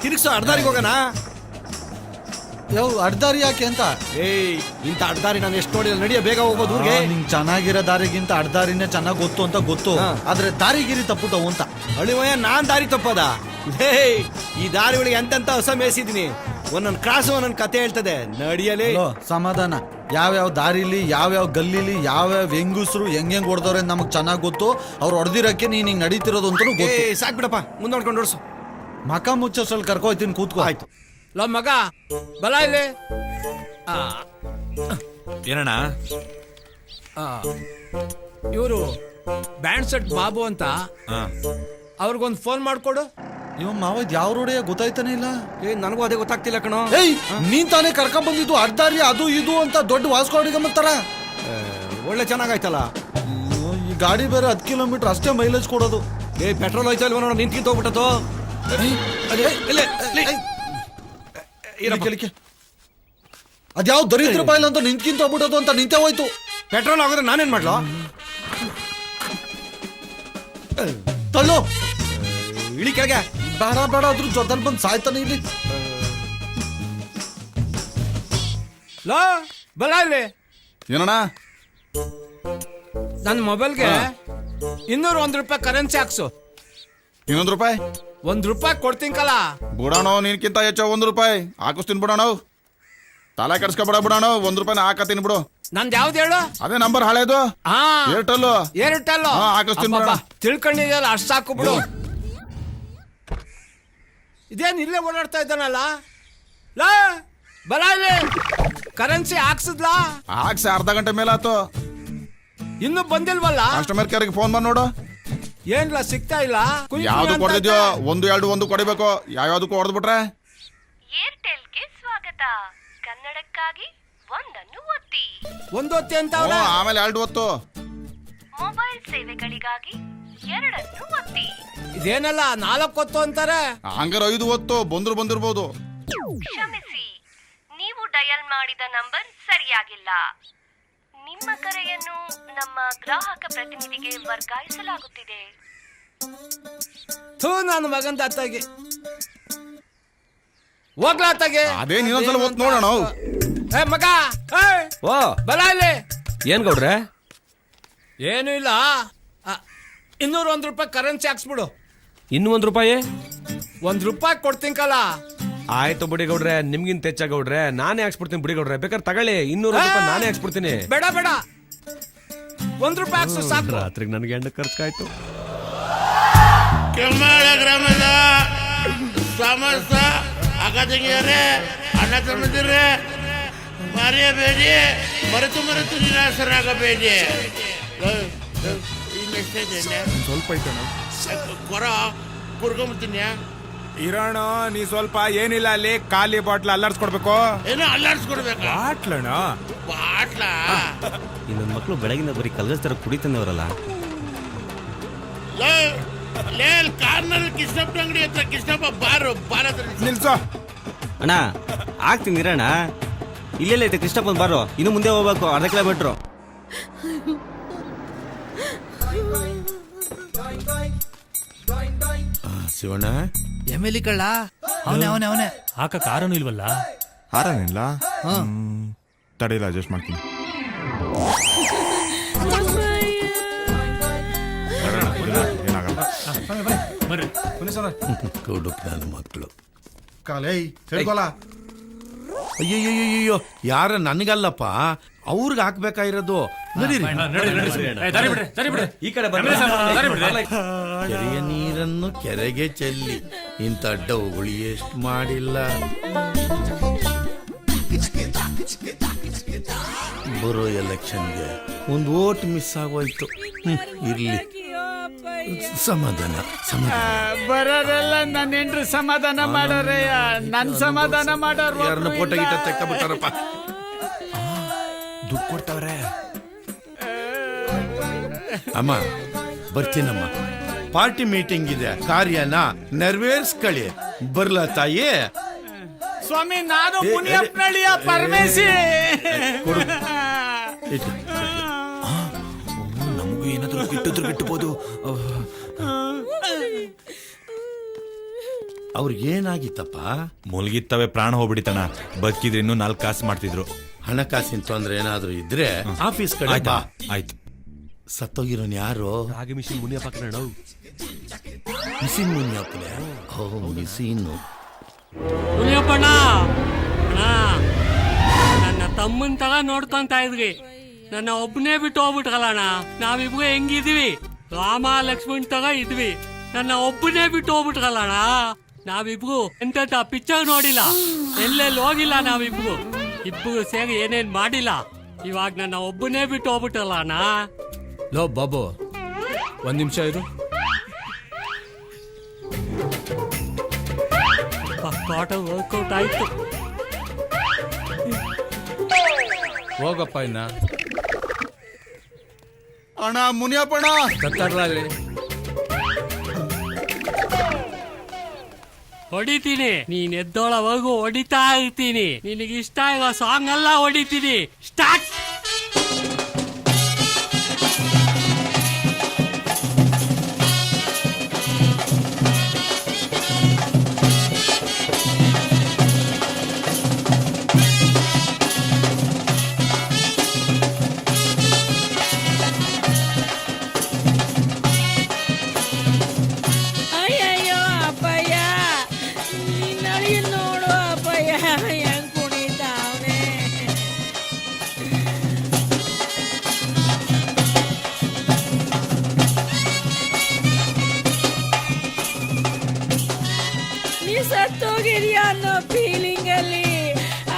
ತಿರ್ಗ್ಸೋ. ಅರ್ಧಾರಿಗೆ ಹೋಗೋಣ. ಅಡ್ದಾರಿ ಯಾಕೆ ಅಂತ? ಇಂಥ ಅಡ್ದಾರಿ ನಾನು ಎಷ್ಟು ನೋಡಿಲ್ಲ. ನಡಿಯ, ಬೇಗ ಹೋಗೋದು ಊರಿಗೆ. ನಿಂಗೆ ಚೆನ್ನಾಗಿರೋ ದಾರಿಗಿಂತ ಅಡ್ದಾರಿನೇ ಚೆನ್ನಾಗಿ ಗೊತ್ತು ಅಂತ ಗೊತ್ತು. ಆದ್ರೆ ದಾರಿಗಿರಿ ತಪ್ಪುಟ್ಟವು ಅಂತ. ಅಳಿವಯ್ಯ, ನಾನ್ ದಾರಿ ತಪ್ಪದ? ಈ ದಾರಿ ಒಳಗೆ ಎಂತೆಂತ ಹೊಸ ಮೇಯಿಸಿದೀನಿ. ಒಂದೊಂದು ಕ್ರಾಸು ಒಂದೊಂದು ಕತೆ ಹೇಳ್ತದೆ. ನಡಿಯಲಿ. ಸಮಾಧಾನ. ಯಾವ್ಯಾವ ದಾರಿಲಿ, ಯಾವ್ಯಾವ ಗಲ್ಲಿಲಿ, ಯಾವ್ಯಾವ ಹೆಂಗುಸ್ರು ಹೆಂಗ್ ಹೊಡೆದವ್ರೆ ನಮಗ್ ಚೆನ್ನಾಗ್ ಗೊತ್ತು. ಅವ್ರು ಹೊಡೆದಿರಕ್ಕೆ ನೀನ್ ಹಿಂಗ್ ನಡೀತಿರೋದು ಅಂತೂ ಗೊತ್ತು. ಸಾಕ್ ಬಿಡಪ್ಪ, ಮುಂದೋಡ್ಕೊಂಡು ಓಡಿಸು. ಮಕ ಮುಚ್ಚೋಷ್ಟ್ರಲ್ಲಿ ಕರ್ಕೋಯ್ತೀನಿ, ಕೂತ್ಕೋ. ಆಯ್ತು. ಮಗ, ಬಲ ಇಲ್ಲಿ. ಏನಣ್ಣ? ಇವರು ಬ್ಯಾಂಡ್ ಸೆಟ್ ಬಾಬು ಅಂತ, ಅವ್ರಿಗೊಂದು ಫೋನ್ ಮಾಡ್ಕೊಡು. ಇವ್ ಮಾವ ಯಾವ ರೋಡಿಯ ಗೊತ್ತಾಯ್ತಾನೆ ಇಲ್ಲ. ನನಗೂ ಅದೇ ಗೊತ್ತಾಗ್ತಿಲ್ಲ ಕಣೋ. ನೀನ್ ತಾನೇ ಕರ್ಕೊಂಡ್ ಬಂದಿದ್ದು ಅಡ್ದಾರಿ ಅದು ಇದು ಅಂತ ದೊಡ್ಡ ವಾಸ್ಕೋಡಿಗಂಬತ್ತಾರ. ಒಳ್ಳೆ ಚೆನ್ನಾಗಾಯ್ತಲ್ಲ. ಈ ಗಾಡಿ ಬೇರೆ 10 ಕಿಲೋಮೀಟರ್ ಅಷ್ಟೇ ಮೈಲೇಜ್ ಕೊಡೋದು. ಪೆಟ್ರೋಲ್ ಹೋಯ್ತಾ ಇಲ್ವ ನೋಡ, ನಿಂತ್ಕಿಂತ ಹೋಗ್ಬಿಟ್ಟದು. ಅದ್ಯಾವ ದರಿದ್ರ ಬಾಯಿಲ್ ಅಂತ ನಿಂತ್ಕಿಂತ ಹೋಗ್ಬಿಟ್ಟದು ಅಂತ ನಿಂತೆ ಹೋಯ್ತು. ಪೆಟ್ರೋಲ್ ಹೋಗಿದ್ರೆ ನಾನೇನ್ ಮಾಡ್ಲೋ? ತಳ್ಳೋ, ಇಳಿ ಕೆಳಗೆ. ಬೇಡ ಬೇಡ, ಅದ್ರ ಜೊತೆಲಿ ಬಂದು ಸಾಯ್ತಾನೆ ಇಲ್ಲಿ. ಬಲ ಇಲ್ಲಿ. ಏನಣ್ಣ? ನನ್ನ ಮೊಬೈಲ್ಗೆ 201 ರೂಪಾಯಿ ಕರೆನ್ಸಿ ಹಾಕ್ಸು. 200 ರೂಪಾಯಿ? ₹1 ಕೊಡ್ತೀnkಲ್ಲ. ಬುಡಾಣೋ, ನೀನ್ಕಿಂತ ಹೆಚ್ಚ 1 ರೂಪಾಯಿ ಹಾಕಿಸ್ತೀನಿ ಬಿಡೋಣ. ತಲೆ ಕೆಡ್ಸ್ಕೊಬೇಡ ಬಿಡೋಣ. 1 ರೂಪಾಯಿನ ಹಾಕತ್ತೀನಿ ಬಿಡು. ನಂದು ಯಾವ್ದು ಹೇಳು? ಅದೇ ನಂಬರ್ ಹಳೇದು. ಏರ್ಟೆಲ್. ಹಾಕಿಸ್ತೀನಿ ಬಿಡೋಣ. ತಿಳ್ಕೊಂಡಿದ್ಯಲ್ಲ, ಅಷ್ಟು ಸಾಕು ಬಿಡು. ಇದೇನು ಇಲ್ಲೇ ಓಡಾಡ್ತಾ ಇದ್ದಾನಲ್ಲ? ಬಲ ಇಲ್ಲಿ. ಕರೆನ್ಸಿ ಹಾಕ್ಸಿದ್ಲಾ? ಹಾಕ್ಸಿ ಅರ್ಧ ಗಂಟೆ ಮೇಲೆ ಆತು. ಇನ್ನು ಬಂದಿಲ್ವಲ್ಲ? ಕಸ್ಟಮರ್ ಕೇರ್ಗೆ ಫೋನ್ ಮಾಡಿ ನೋಡು. ಏನ್ಲ ಸಿಗ್ತಾ ಇಲ್ಲ? ಯಾವ್ದು ಕೊಡ್ತಿದ್ಯೋ 1, 2, 1 ಕೊಡಿಬೇಕು. ಯಾವ್ಯಾವ್ದಕ್ಕೂ ಹೊಡೆದ್ಬಿಟ್ರೆ. ಏರ್ಟೆಲ್ಗೆ ಸ್ವಾಗತ. ಕನ್ನಡಕ್ಕಾಗಿ 1 ಒತ್ತಿ. 1 ಒತ್ತಿ ಅಂತ. ಆಮೇಲೆ 2 ಒತ್ತು. ಮೊಬೈಲ್ ಸೇವೆಗಳಿಗಾಗಿ 2 ಒತ್ತಿ. ಇದೇನಲ್ಲ 4 ಒತ್ತು ಅಂತಾರೆ. ಹಂಗಾರ 5 ಒತ್ತು ಬಂದಿರ್ಬೋದು. ಕ್ಷಮಿಸಿ, ನೀವು ಡಯಲ್ ಮಾಡಿದ ನಂಬರ್ ಸರಿಯಾಗಿಲ್ಲ. ನಿಮ್ಮ ಕರೆಯನ್ನು ನಮ್ಮ ಗ್ರಾಹಕ ಪ್ರತಿನಿಧಿಗೆ ವರ್ಗಾಯಿಸಲಾಗುತ್ತಿದೆ. ನನ್ನ ಮಗಂದ ಅತ್ತಾಗಿ ಹೋಗ್ಲಾ ಅತ್ತಾಗೆ. ಅದೇ ನೀನೊಂದ್ಸಲ ಒತ್ತು ನೋಡೋಣ. ಮಗ, ಬಲ ಇಲ್ಲಿ. ಏನ್ ಗೌಡ್ರೆ? ಏನು ಇಲ್ಲ, 201 ರೂಪಾಯಿ ಕರೆನ್ಸಿ ಹಾಕ್ಸ್ಬಿಡು. ಇನ್ನೂ 1 ರೂಪಾಯಿ? ₹1 ಕೊಡ್ತೀnkಲ್ಲ. ಆಯ್ತು ಬಿಡಿ ಗೌಡ್ರೆ, ನಿಮ್ಗಿಂತ ಹೆಚ್ಚ ಗೌಡ್ರೆ. ನಾನೇ ಹಾಕ್ಸ್ಬಿಡ್ತೀನಿ ಬಿಡಿ ಗೌಡ್ರೆ. ಬೇಕಾದ್ರೆ ತಗೊಳ್ಳಿ, 200 ರೂಪಾಯಿ ನಾನೇ ಹಾಕ್ಸ್ಬಿಡ್ತೀನಿ. ಬೇಡ ಬೇಡ, ₹1 ಹಾಕ್ಸು ಸಾಕು. ರಾತ್ರಿಗೆ ನನಗೆ ಹೆಣ್ಣು ಖರ್ಚಾಯ್ತು. ಕೆಮ್ಮಾಳ ಗ್ರಾಮದ ಸಮಸ್ತ ಅಕ್ಕ ತಂಗಿಯರೇ, ಅಣ್ಣ ತಮ್ಮದಿರೇ, ಮರೆಯಬೇಡಿ, ಮರೆತು ನಿರಾಸರಾಗಬೇಡಿ. ಸ್ವಲ್ಪ ಐತಣ ಕೊರ ಕುರ್ಕೊಂಬತ್ತೀನಿ. ಇರೋಣ, ನೀ ಸ್ವಲ್ಪ ಏನಿಲ್ಲ, ಅಲ್ಲಿ ಖಾಲಿ ಬಾಟ್ಲ್ ಅಲ್ಲಾಡ್ಸ್ಕೊಡ್ಬೇಕು. ಏನೋ ಅಲ್ಲಾಡ್ಸ್ಕೊಡ್ಬೇಕು? ಬಾಟ್ಲಣ? ಬಾಟ್ಲ? ಇನ್ನೊಂದು ಮಕ್ಕಳು ಬೆಳಗಿನ ಬರೀ ಕಲ್ಗಸ್ತರ ಕುಡಿತಂದವರಲ್ಲ. ಕಾರ್ನಲ್ ಕೃಷ್ಣಪ್ಪ ಅಂಗಡಿ ಹತ್ರ ಕೃಷ್ಣಪ್ಪ ಬಾರು ನಿಲ್ಸೋ. ಅಣ್ಣ ಆಗ್ತೀನಿ ಇರೋಣ. ಇಲ್ಲೆಲ್ಲ ಐತೆ ಕೃಷ್ಣಪ್ಪ ಬಾರು. ಇನ್ನು ಮುಂದೆ ಹೋಗ್ಬೇಕು, 1/2 ಕಿಲೋಮೀಟ್ರು. ಶಿವಣ್ಣ ಎಮ್ಮೆಲಿ ಕಳ್ಳ ಅವನೇ ಆಕ ಕಾರನು ಇಲ್ವಲ್ಲ? ಹಾರನಿಲ್ಲ ತಡೆಯಿಲ್ಲ, ಅಡ್ಜಸ್ಟ್ ಮಾಡ್ತೀನಿ. ಏನಾಗಲ್ಲ. ಕೊಡುಕ್ ನನ್ನ ಮಕ್ಕಳು. ಕಾಲೇ ಹೇಳ್ಕೊಲ್ಲ. ಅಯ್ಯಯ್ಯಯ್ಯೋ, ಯಾರ ನನಗಲ್ಲಪ್ಪ, ಅವ್ರಿಗೆ ಹಾಕ್ಬೇಕಾಗಿರೋದು. ನಡೀರಿ. ಕೆರೆಯ ನೀರನ್ನು ಕೆರೆಗೆ ಚೆಲ್ಲಿ ಇಂಥ ಡೌಗಳು ಎಷ್ಟು ಮಾಡಿಲ್ಲ. ಬರೋ ಎಲೆಕ್ಷನ್ಗೆ ಒಂದು ಓಟ್ ಮಿಸ್ ಆಗೋಯ್ತು. ಇರ್ಲಿ, ಸಮಾಧಾನ ಸಮಾಧಾನ. ಬರೋರೆಲ್ಲ ನನ್ನ ಹೆಂಡ್ರು ಸಮಾಧಾನ ಮಾಡೋರೆ, ನನ್ ಸಮಾಧಾನ ಮಾಡೋರು. ಯಾರನ್ನ ಫೋಟೋ ಗಿಟ ತೆಕ್ಕಬಿಟ್ಟಾರಪ್ಪ. ದುಡ್ಡು ಕೊಡ್ತಾವ್ರೆ. ಅಮ್ಮ ಬರ್ತೀನಮ್ಮ, ಪಾರ್ಟಿ ಮೀಟಿಂಗ್ ಇದೆ, ಕಾರ್ಯನ ನೆರವೇರಿಸ್ಕೊಳ್ಳಿ. ಬರ್ಲಾ ತಾಯಿ? ಸ್ವಾಮಿ, ನಾನು ಮುನಿಯಪ್ಪನಳ್ಳಿಯ ಪರಮೇಶಿ. ನಮಗೂ ಏನಾದ್ರು ಗಿಟ್ಟಬಹುದು. ಅವ್ರಿಗೇನಾಗಿತ್ತಪ್ಪ? ಮುಲ್ಗಿತ್ತವೆ, ಪ್ರಾಣ ಹೋಗ್ಬಿಡಿತನ. ಬದುಕಿದ್ರೆ ಇನ್ನೂ 4 ಕಾಸು ಮಾಡ್ತಿದ್ರು. ಹಣಕಾಸಿನ ತೊಂದ್ರೆ ಏನಾದ್ರು ಇದ್ರೆ ಆಫೀಸ್ ಕಡೆ ಬಾ. ಆಯ್ತು. ಸತ್ತೋಗಿರೋನ್ ಯಾರು? ಮಿಷಿನ್ ಮುನಿಯಪ್ಪ ಕಣ. ಮಿಸಿನ್ ಮುನಿಯಪ್ಪನೇ? ಓ, ಮಿಸಿನ್ನು. ಮುನಿಯಪ್ಪಣ್ಣ, ನನ್ನ ತಮ್ಮನ್ ತರ ನೋಡ್ಕೊಂತ ಇದ್ರಿ, ನನ್ನ ಒಬ್ಬನೇ ಬಿಟ್ಟು ಹೋಗ್ಬಿಟ್ರಲ್ಲಣ್ಣ. ನಾವಿಬ್ರು ಹೆಂಗಿದ್ವಿ, ರಾಮ ಲಕ್ಷ್ಮಣ್ ತರ ಇದ್ವಿ. ನನ್ನ ಒಬ್ಬನೇ ಬಿಟ್ಟು ಹೋಗ್ಬಿಟ್ರಲ್ಲಣ್ಣ. ನಾವಿಬ್ರು ಎಂತ ಪಿಕ್ಚರ್ ನೋಡಿಲ್ಲ, ಎಲ್ಲೆಲ್ಲಿ ಹೋಗಿಲ್ಲ. ನಾವಿಬ್ರು ಇಬ್ರು ಸೇರಿ ಏನೇನ್ ಮಾಡಿಲ್ಲ. ಇವಾಗ ನನ್ನ ಒಬ್ಬನೇ ಬಿಟ್ಟು ಹೋಗ್ಬಿಟ್ರಲ್ಲ ಅಣ್ಣ. ಲೋ ಬಾಬು, 1 ನಿಮಿಷ ಇರು. ಪಕ್ಕಾಟ ವರ್ಕೌಟ್ ಆಯ್ತು. ಹೋಗಪ್ಪ ಇನ್ನ. ಅಣ್ಣ ಮುನಿಯಪ್ಪಣ್ಣ ಕತ್ತಾಡ್ಲಿ. ಹೊಡಿತೀನಿ, ನೀನ್ ಎದ್ದೋಳವರೆಗೂ ಹೊಡಿತಾ ಇರ್ತೀನಿ. ನಿನಗೆ ಇಷ್ಟ ಇರೋ ಸಾಂಗ್ ಎಲ್ಲ ಹೊಡಿತೀನಿ. ಸ್ಟಾರ್ಟ್. ಅಯ್ಯಯ್ಯೋ ಅಪ್ಪಯ್ಯ, ನಿನ್ನಳಿ ನೋಡು ಅಪ್ಪಯ್ಯ ಹೆಂಗ್ ಕುಣಿತಾವನೆ. ನೀ ಸತ್ತೋಗಿದ್ಯಾ ಅನ್ನೋ ಫೀಲಿಂಗ್ ಅಲ್ಲಿ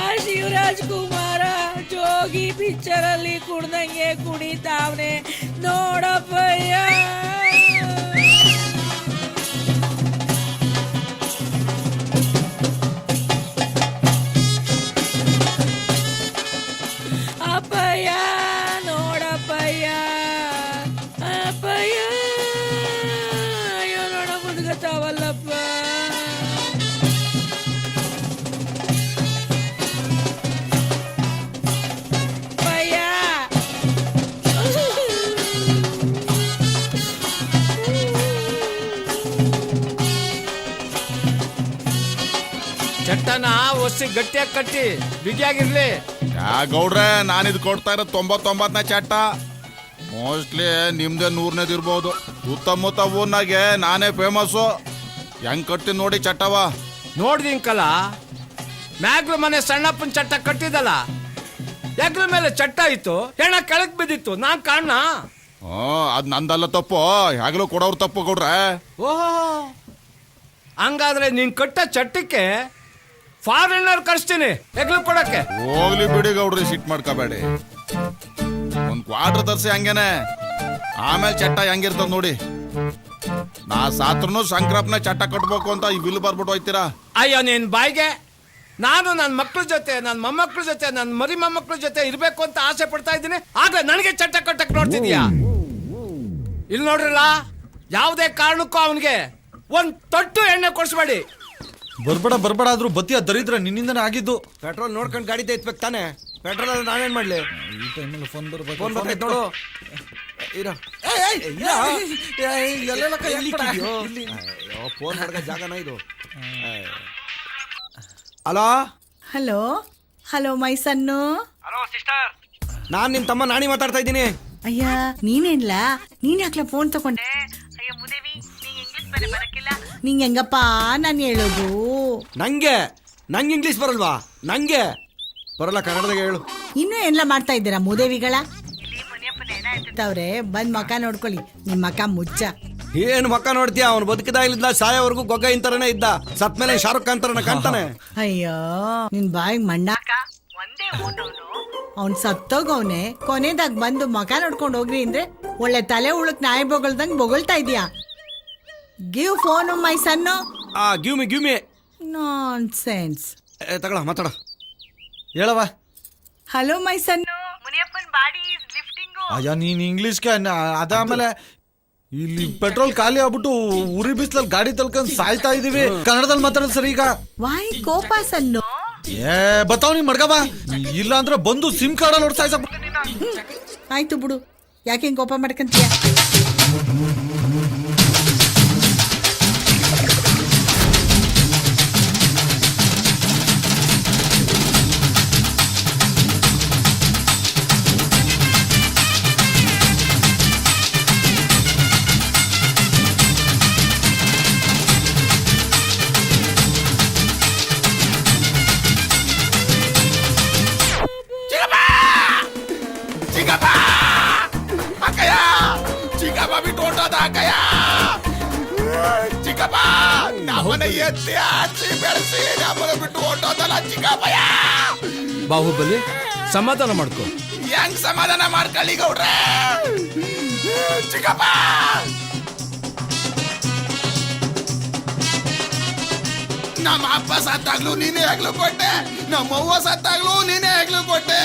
ಆ ಶಿವರಾಜ್ ಕುಮಾರ ಜೋಗಿ ಪಿಕ್ಚರ್ ಅಲ್ಲಿ ಕುಡ್ದಂಗೆ ಕುಣಿತಾವನೆ ನೋಡಪ್ಪಯ್ಯ. ಅಪ್ಪಯ್ಯ ನೋಡಪ್ಪಯ್ಯ, ಅಪ್ಪಯ್ಯ ಅಯ್ಯೋ ನೋಡ ಮುದುಗತ್ತಾವಲ್ಲಪ್ಪ. ಅಪ್ಪಯ್ಯ ಚಟ್ಟನ ಒಸಿ ಗಟ್ಟಿಯಾಗಿ ಕಟ್ಟಿ ಬಿಗಿಯಾಗಿರ್ಲಿ. ಯಾ ಗೌಡ್ರೆ, ನಾನಿದ್ ಕೊಡ್ತಾ ಇರೋದು 99ನೇ ಚಟ್ಟ. ಮೋಸ್ಟ್ಲಿ ನಿಮ್ದೇ 100ನೇದು ಇರ್ಬೋದು. ಸುತ್ತಮುತ್ತ ಊರ್ನಾಗೆ ನಾನೇ ಫೇಮಸ್ಸು. ಹೆಂಗ್ ಕಟ್ಟಿ ನೋಡಿ ಚಟ್ಟವ. ನೋಡ್ದಿಂಕಲ್ಲ, ಮ್ಯಾಗ್ಲ ಮನೆ ಸಣ್ಣಪ್ಪನ ಚಟ್ಟ ಕಟ್ಟಿದಲ್ಲ, ಹೆಗ್ಲ ಮೇಲೆ ಚಟ್ಟ ಇತ್ತು, ಹೆಣ ಕೆಳಕ್ ಬಿದ್ದಿತ್ತು. ನಾನ್ ಕಾರಣ? ಅದ್ ನಂದಲ್ಲ ತಪ್ಪು, ಯಾಗಲೂ ಕೊಡೋರು ತಪ್ಪು ಗೌಡ್ರೆ. ಓಹೋ, ಹಂಗಾದ್ರೆ ನೀನ್ ಕಟ್ಟ ಚಟ್ಟಕ್ಕೆ ಫಾರಿನರ್ ಕರ್ಸ್ತೀನಿ ಹೆಗ್ಲು ಕೊಡಕ್ಕೆ. ಹೋಗ್ಲಿ ಬಿಡಿ ಗೌಡ್ರಿ, ಸಿಟ್ ಮಾಡ್ಕೋಬೇಡಿ. ಒಂದ್ ಕ್ವಾರ್ಟರ್ ತರ್ಸಿ ಹಂಗೇನೆ, ಆಮೇಲೆ ಚಟ್ಟ ಹೆಂಗಿರ್ತದ ನೋಡಿ. ನಾ ಸಾತ್ರನು ಶಂಕರಪ್ಪನ ಚಟ್ಟ ಕಟ್ಬೇಕು ಅಂತ ಈ ಬಿಲ್ ಬರ್ಬಿಟ್ಟು ಹೋಯ್ತೀರಾ? ಅಯ್ಯೋ ನಿನ್ ಬಾಯಿಗೆ. ನಾನು ನನ್ನ ಮಕ್ಳ ಜೊತೆ, ನನ್ನ ಮೊಮ್ಮಕ್ಳ ಜೊತೆ, ನನ್ನ ಮರಿ ಮೊಮ್ಮಕ್ಳ ಜೊತೆ ಇರ್ಬೇಕು ಅಂತ ಆಸೆ ಪಡ್ತಾ ಇದ್ದೀನಿ. ಆಗ ನನಗೆ ಚಟ್ಟ ಕಟ್ಟಕ್ ನೋಡ್ತಿದ್ಯಾ? ಇಲ್ಲಿ ನೋಡ್ರಲ್ಲ, ಯಾವುದೇ ಕಾರಣಕ್ಕೂ ಅವನಿಗೆ ಒಂದ್ ತೊಟ್ಟು ಎಣ್ಣೆ ಕೊಡ್ಸ್ಬೇಡಿ. ಬರ್ಬೇಡ ಆದ್ರೂ ಬತ್ತಿಯ ದರಿದ್ರ ನಿನ್ನಿಂದನೇ ಆಗಿದ್ದು. ಪೆಟ್ರೋಲ್ ನೋಡ್ಕೊಂಡು ಗಾಡಿ ತೆಗಿಬೇಕು ತಾನೆ. ಪೆಟ್ರೋಲ್ ನಾನೇನ್ ಮಾಡ್ಲಿ? ಈ ಟೈಮಲ್ಲಿ ಫೋನ್ ಫೋನ್ ಬರ್ತೈತೆ ನೋಡು. ಇರೋ ಫೋನ್ ಮಾಡ್ಕ ಜಾಗನ ಇದು. Hello hello hello my son. ನಾನ್ ನಿಮ್ ತಮ್ಮ ನಾಣಿ ಮಾತಾಡ್ತಾ ಇದ್ದೀನಿ. ಅಯ್ಯ ನೀನೇನ್ಲ ನೀನ್ ಯಾಕ್ಲ ಫೋನ್ ತಗೊಂಡೆ? ನಿಂಗೆ ಹೆಂಗಪ್ಪ ನಾನು ಹೇಳೋದು? ನಂಗೆ ಇಂಗ್ಲಿಷ್ ಬರಲ್ವಾ? ನಂಗೆ ಬರಲ್ಲ, ಕನ್ನಡದಾಗ ಹೇಳು. ಇನ್ನೂ ಎಲ್ಲ ಮಾಡ್ತಾ ಇದ್ದೀರಾ ಮೂದೇವಿಗಳ? ಅವ್ರೆ ಬಂದ್ ಮಕ ನೋಡ್ಕೊಳ್ಳಿ, ನಿಮ್ ಮಕ ಮುಚ್ಚ. ಏನು ಮಕ್ಕ ನೋಡ್ತೀಯ? ಅವ್ನು ಬದುಕಿದಾಗಲಿದ್ದ ಸಾಯೋವರೆಗೂ ಗೊಗ್ಗ ಇಂತರನೇ ಇದ್ದ. ಸತ್ ಮೇಲೆ ಶಾರುಖ್ ಖಾನ್ ತರನ ಕಾಣ್ತಾನೆ. ಅಯ್ಯೋ ನಿನ್ ಬಾಯಿಗೆ ಮಣ್ಣಾಕ. ಅವ್ನ್ ಸತ್ತೋಗವ್ನೆ, ಕೊನೆದಾಗ ಬಂದು ಮಕ ನೋಡ್ಕೊಂಡು ಹೋಗ್ರಿ ಅಂದ್ರೆ ಒಳ್ಳೆ ತಲೆ ಉಳಕ್ ನಾಯಿ ಬೊಗಳ್ದಂಗ್ ಬೊಗಳ್ತಾ ಇದೀಯಾ. Give phone my son. Give me nonsense. ತಗೊಳ ಮಾತಾಡ. ಹೇಳವ. ಹಲೋ ಮೈ ಸನ್ನು, ಮುನಿಯಪ್ಪನ್ ಬಾಡಿ ಇಸ್ ಲಿಫ್ಟಿಂಗ್. ಅಯ್ಯ ನೀನ್ ಇಂಗ್ಲಿಷ್ಗೆ ಅದಾದ್ಮೇಲೆ ಇಲ್ಲಿ ಪೆಟ್ರೋಲ್ ಖಾಲಿ ಆಗ್ಬಿಟ್ಟು ಉರಿ ಬಿಸ್ಲಲ್ಲಿ ಗಾಡಿ ತಳ್ಕೊಂಡ್ ಸಾಯ್ತಾ ಇದೀವಿ. ಕನ್ನಡದಲ್ಲಿ ಮಾತಾಡೋದು ಸರಿ ಈಗ. ವಾಯ್ ಕೋಪ ಸನ್ನು. ಬತ್ತಾವ್ ನೀನ್ ಮಡ್ಗವ, ಇಲ್ಲ ಅಂದ್ರೆ ಬಂದು ಸಿಮ್ ಕಾರ್ಡಲ್ಲಿ ಹೊಡ್ಸಾಯ್ಸ. ಆಯ್ತು ಬಿಡು, ಯಾಕೆ ಹಿಂಗ್ ಕೋಪ ಮಾಡ್ಕಂತೀಯ? ಬಾಹುಬಲಿ ಸಮಾಧಾನ ಮಾಡ್ಕೊ. ಹೆಂಗ್ ಸಮಾಧಾನ ಮಾಡ್ಕೊಳ್ಳಿ ಗೌಡ್ರೆ? ಚಿಕ್ಕಪ್ಪ ನಮ್ಮ ಅಪ್ಪ ಸತ್ತಾಗ್ಲೂ ನೀನೇ ಹೆಗ್ಲು ಕೊಟ್ಟೆ, ನಮ್ಮ ಅವ್ವ ಸತ್ತಾಗ್ಲೂ ನೀನೇ ಹೆಗ್ಲು ಕೊಟ್ಟೆ,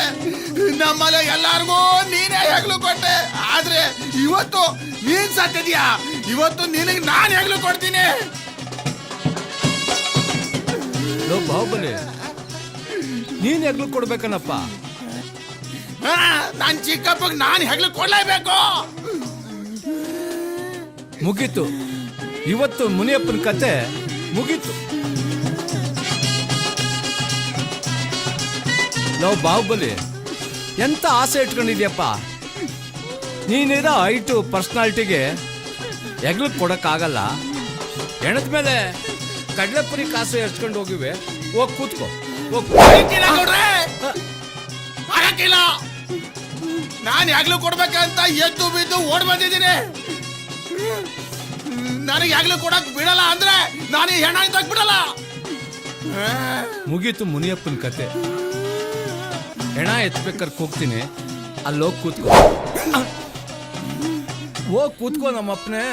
ನಮ್ಮಲ್ಲ ಎಲ್ಲಾರ್ಗೂ ನೀನೇ ಹೆಗ್ಲು ಕೊಟ್ಟೆ. ಆದ್ರೆ ಇವತ್ತು ನೀನ್ ಸತ್ತಿದ್ಯಾ, ಇವತ್ತು ನಿನಗೆ ನಾನ್ ಹೆಗ್ಲು ಕೊಡ್ತೀನಿ. ಬಾಹುಬಲಿ ನೀನ್ ಹೆಗ್ಲು ಕೊಡ್ಬೇಕನ್ನಪ್ಪ. ನಾನ್ ಚಿಕ್ಕಪ್ಪಗ್ ನಾನ್ ಹೆಗ್ಲು ಕೊಡ್ಲೇಬೇಕು. ಮುಗೀತು, ಇವತ್ತು ಮುನಿಯಪ್ಪನ ಕತೆ ಮುಗೀತು. ನಾವು ಬಾಹುಬಲಿ ಎಂತ ಆಸೆ ಇಟ್ಕೊಂಡಿದ್ಯಪ್ಪ. ನೀನಿರೋ ಹೈಟು ಪರ್ಸನಾಲಿಟಿಗೆ ಹೆಗ್ಲು ಕೊಡಕ್ಕಾಗಲ್ಲ. ಹೆಣದ ಮೇಲೆ ಕಡಲೆಪುರಿ ಕಾಸು ಎರ್ಚ್ಕೊಂಡು ಹೋಗಿವೆ. ಹೋಗಿ ಕೂತ್ಕೋ. ನಾನು ಯಾಗ್ಲೂ ಕೊಡ್ಬೇಕಂತ ಎದ್ದು ಬಿದ್ದು ಓಡ್ ಬಂದಿದ್ದೀನಿ. ನನಗೆ ಯಾಗ್ಲೂ ಕೊಡಕ್ ಬಿಡಲ್ಲ ಅಂದ್ರೆ ನಾನು ಈ ಹೆಣ ಇದ್ದಾಗ ಬಿಡಲ್ಲ. ಮುಗೀತು ಮುನಿಯಪ್ಪನ ಕತೆ. ಹೆಣ ಎತ್ಬೇಕಾರೆ ಹೋಗ್ತೀನಿ, ಅಲ್ಲೋಗಿ ಕೂತ್ಕೋ. ಹೋಗಿ ಕೂತ್ಕೋ ನಮ್ಮಪ್ಪನೇ.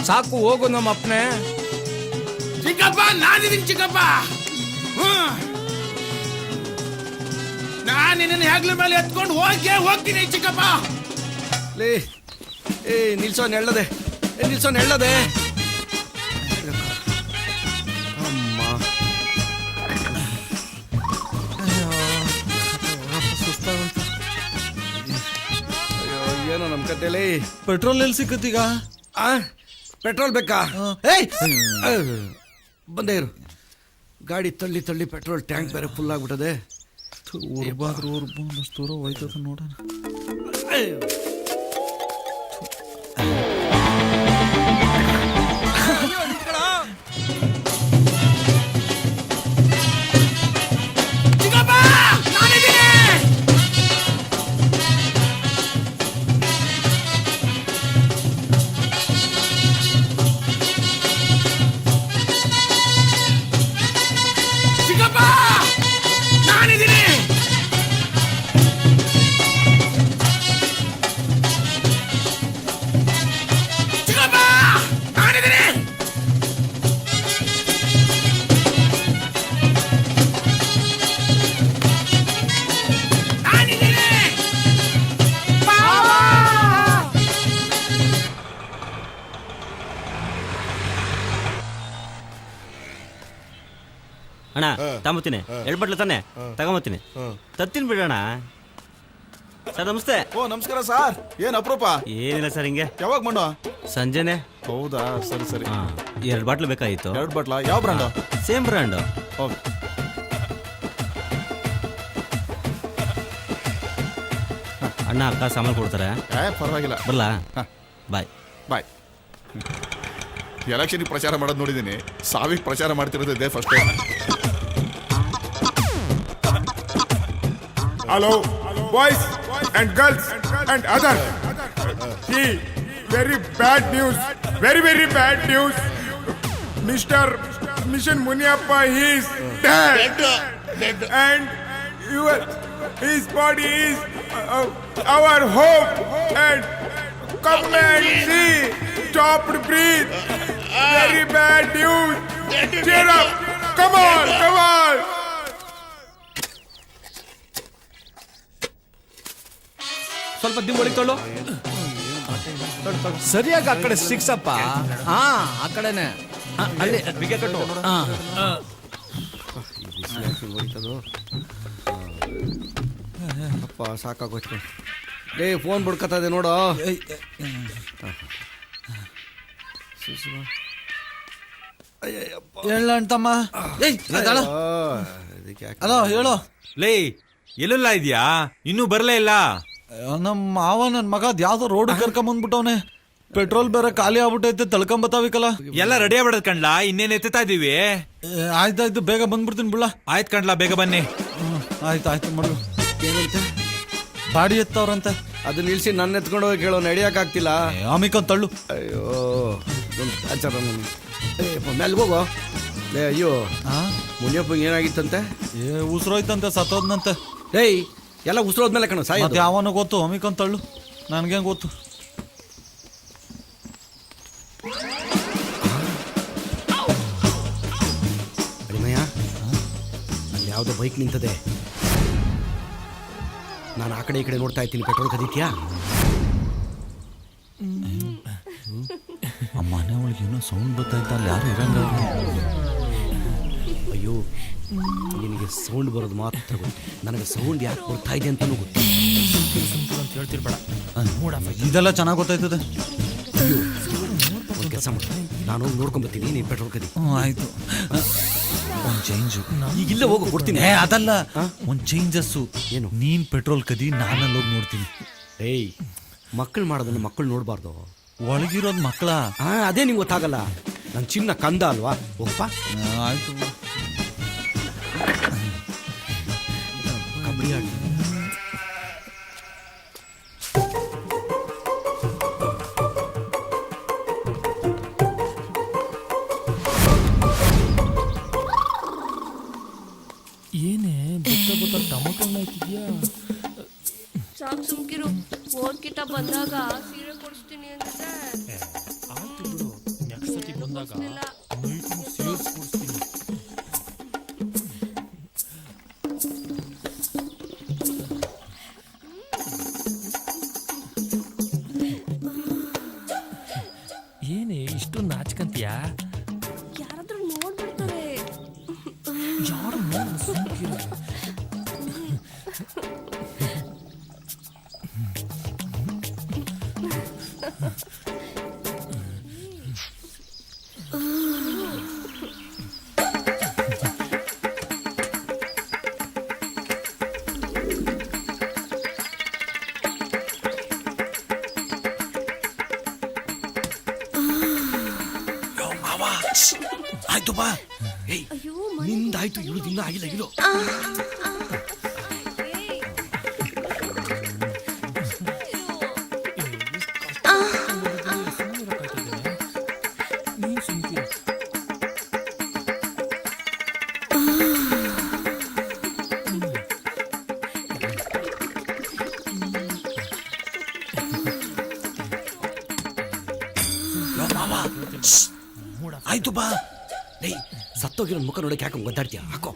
ಸಾಕು, ಹೋಗು ನಮ್ಮಪ್ಪನೇ. ಚಿಕ್ಕಪ್ಪ ನಾನಿದ್ದೀನಿ ಚಿಕ್ಕಪ್ಪ. ನಾನು ನಿನ್ನ ಹೆಗ್ಲ ಮೇಲೆ ಎತ್ಕೊಂಡು ಹೋಗ್ತೀನಿ ಚಿಕ್ಕಪ್ಪ. ಲೇ ನಿಲ್ಸೋ ನೆಳ್ಳದೆ, ನಿಲ್ಸೋ ನೆಳ್ಳದೆ. ಅಮ್ಮ ಏನೋ ನಮ್ ಕತೆಲಿ. ಪೆಟ್ರೋಲ್ ಎಲ್ಲಿ ಸಿಕ್ಕತ್ತೀಗ? ಪೆಟ್ರೋಲ್ ಬೇಕಾ? ಬಂದೇ ಇರು. ಗಾಡಿ ತಳ್ಳಿ ತಳ್ಳಿ ಪೆಟ್ರೋಲ್ ಟ್ಯಾಂಕ್ ಬೇರೆ ಫುಲ್ ಆಗ್ಬಿಟ್ಟದೆ. ದೂರ ಹೋಯ್ತದ ನೋಡೋಣ. ಅಣ್ಣ ತಗೊಂಬತ್ತೀನಿ 2 ಬಟ್ಲು ತಾನೆ ತಗೊಂಬತ್ತೀನಿ ತತ್ತೀನಿ ಬಿಡೋಣ ಸರ್ ನಮಸ್ತೆ. ಓ ನಮಸ್ಕಾರ ಸರ್. ಏನ್ ಅಪರೂಪ? ಏನಿಲ್ಲ ಸರ್, ಹಿಂಗೆ. ಯಾವಾಗ ಮಣ್ಣು? ಸಂಜೆನೆ. ಹೌದಾ, ಸರಿ ಸರಿ. 2 ಬಾಟ್ಲು ಬೇಕಾಗಿತ್ತು. 2 ಬಾಟ್ಲಾ? ಯಾವ ಬ್ರ್ಯಾಂಡು? Same brand. ಓಕೆ. ಅಣ್ಣ ಅಕ್ಕ ಸಾಮಾನು ಕೊಡ್ತಾರೆ. ಪರವಾಗಿಲ್ಲ. ಬರಲಾ? ಬಾಯ್ ಬಾಯ್. ಎಲೆಕ್ಷನ್ಗೆ ಪ್ರಚಾರ ಮಾಡೋದು ನೋಡಿದ್ದೀನಿ, ಸಾವಿಗೆ ಪ್ರಚಾರ ಮಾಡ್ತಿರೋದು ಇದೆ first time. Hello, boys and girls and others. See, very bad news. Very, very bad news. Mr. Mission Muniappa, he is dead. And his body is our hope. And come and see. Stopped breathe. Very bad news. Cheer up. Come on, come on. ಸ್ವಲ್ಪ ದಿಂಬೊಳಿಗೆ ತೊಳು. ಸರಿಯಾಗಿ ಆ ಕಡೆ ಸಿಕ್ಸಪ್ಪ. ಹಾ, ಆ ಕಡೆನೆ. ಅಲ್ಲಿ ಬಿಗೆ ಕಟ್ಟು. ಅಪ್ಪ ಸಾಕಾಗೋಯ್ತು. ಫೋನ್ ಬಿಡ್ಕತ್ತ ಇದೆ ನೋಡು. ಹೇಳ ಅಂತಮ್ಮ. ಅಲೋ ಹೇಳು. ಲೇ ಎಲ್ಲೆಲ್ಲ ಇದೆಯಾ? ಇನ್ನೂ ಬರಲೇ ಇಲ್ಲ. ನಮ್ಮ ಮಾವ ನನ್ನ ಮಗ ಯಾವ್ದೋ ರೋಡ್ ಕರ್ಕೊಂಬಂದ್ಬಿಟ್ಟವನೆ. ಪೆಟ್ರೋಲ್ ಬೇರೆ ಖಾಲಿ ಆಗ್ಬಿಟ್ಟೈತೆ, ತಳ್ಕೊಂಬತ್ತಾವಿಕಲ್ಲ. ಎಲ್ಲ ರೆಡಿ ಆಗ್ಬಿಡದ್ ಕಣ್ಲಾ, ಇನ್ನೇನ್ ಎತ್ತಾ ಇದೀವಿ. ಆಯ್ತಾಯ್ತು, ಬೇಗ ಬಂದ್ಬಿಡ್ತೀನಿ ಬಿಡ್ಲಾ. ಆಯ್ತು ಕಣ್ಲಾ, ಬೇಗ ಬನ್ನಿ. ಆಯ್ತು ಮಾಡು. ಏನಂತೆ? ಬಾಡಿ ಎತ್ತವ್ರಂತೆ. ಅದು ನಿಲ್ಸಿ ನನ್ನ ಎತ್ಕೊಂಡು ಹೋಗಿ ಕೇಳೋ, ನಡಿಯಕ್ಕಾಗ್ತಿಲ್ಲ. ಆಮಿಕೊಂಡ್ ತಳ್ಳು. ಅಯ್ಯೋ ಆಚಾರ ಮೆಲ್ಗೋಗೋ. ಅಯ್ಯೋ ಮುನಿಯಪ್ಪಂಗೆ ಏನಾಗಿತ್ತಂತೆ? ಉಸಿರೋಯ್ತಂತೆ, ಸತ್ತೋದ್ನಂತೆ. ಏಯ್ ಎಲ್ಲ ಉಸಿರೋದ್ಮೇಲೆ ಕಣ ಸಾಯ. ಯಾವನು ಗೊತ್ತು? ಅಮಿಕೊಂಡ್ ತಳ್ಳು. ನನ್ಗೇನ್ ಗೊತ್ತು? ಅಡಿಮಯ್ಯ, ಅಲ್ಲಿ ಯಾವುದೋ ಬೈಕ್ ನಿಂತದೆ. ನಾನು ಆ ಕಡೆ ಈ ಕಡೆ ನೋಡ್ತಾ ಇದ್ದೀನಿ. ಪೆಟ್ರೋಲ್ ಕದೀತ್ಯಾ? ಆ ಮನೆ ಒಳಗೆ ಏನೋ ಸೌಂಡ್ ಬರ್ತಾಯ್ತ, ಅಲ್ಲಿ ಯಾರು ಇರಂಗ. ಅಯ್ಯೋ, ನಿನಗೆ ಸೌಂಡ್ ಬರೋದು ಮಾತ್ರ ಗೊತ್ತು, ನನಗೆ ಸೌಂಡ್ ಯಾಕೆ ಬರ್ತಾ ಇದೆ ಅಂತಲೂ ಗೊತ್ತು. ಹೇಳ್ತಿರ್ಬೇಡ, ಇದೆಲ್ಲ ಚೆನ್ನಾಗಿ ಗೊತ್ತಾಯ್ತದೆ. ಅಯ್ಯೋ, ಒಂದು ಕೆಲಸ ಮಾಡಿ, ನಾನು ನೋಡ್ಕೊಂಬರ್ತೀನಿ, ನೀನು ಪೆಟ್ರೋಲ್ ಕದಿ. ಆಯ್ತು. ಒಂದು ಚೇಂಜು. ಈಗಿಲ್ಲ ಹೋಗು, ಕೊಡ್ತೀನಿ. ಅದಲ್ಲ, ಒಂದು ಚೇಂಜಸ್ಸು. ಏನು? ನೀನ್ ಪೆಟ್ರೋಲ್ ಕದಿ, ನಾನಲ್ಲಿ ಹೋಗಿ ನೋಡ್ತೀನಿ. ಏಯ್, ಮಕ್ಕಳು ಮಾಡೋದನ್ನು ಮಕ್ಕಳು ನೋಡಬಾರ್ದು. ಒಳಗಿರೋದು ಮಕ್ಕಳ. ಅದೇ ನಿಂಗೆ ಗೊತ್ತಾಗಲ್ಲ. ನನ್ನ ಚಿನ್ನ ಕಂದ ಅಲ್ವಾ? ಒಪ್ಪ. ಆಯ್ತು. ಕಬಡ್ಡಿ ಆಡಿ. ಏನೇ ಬುತ್ತ ಟೊಮೊಟೊ ಹಾಕಿದ್ಯಾ? ಸಾಕು ಸುಮ್ಕಿರು. ಓದ್ಕಿಟ ಬಂದಾಗ ಸೀರೆ ಕೊಡಿಸ್ತೀನಿ ಅಂದ್ರೆ ಆಯ್ತು ಬಿಡು, ನೆಕ್ಸ್ಟ್ ಸತಿ ಬಂದಾಗ ಸೀರೆ ಕೊಡಿಸ್ತೀನಿ. ಏನೇ ಇಷ್ಟು ನಾಚ್ಕಂತೀಯಾ? ಯಾರಾದ್ರೂ ನೋಡ್ಬಿಡ್ತಾರೆ. ಯಾರು ನೋಡು, ಸುಮ್ಕಿರು. ಆಯ್ತು ಬಾ. ಏಯ್, ನಿಂದಾಯ್ತು, ಇವಳು ಇನ್ನೂ ಆಗಿಲ್ಲ. ಇಲ್ಲೋ ಆಯ್ತು ಬಾ. ಏಯ್, ಸತ್ತೋಗಿರೋ ಮುಖ ನೋಡಕ್ಕೆ ಯಾಕೆ ಒದ್ದಾಡ್ತೀಯ? ಹಾಕೋ.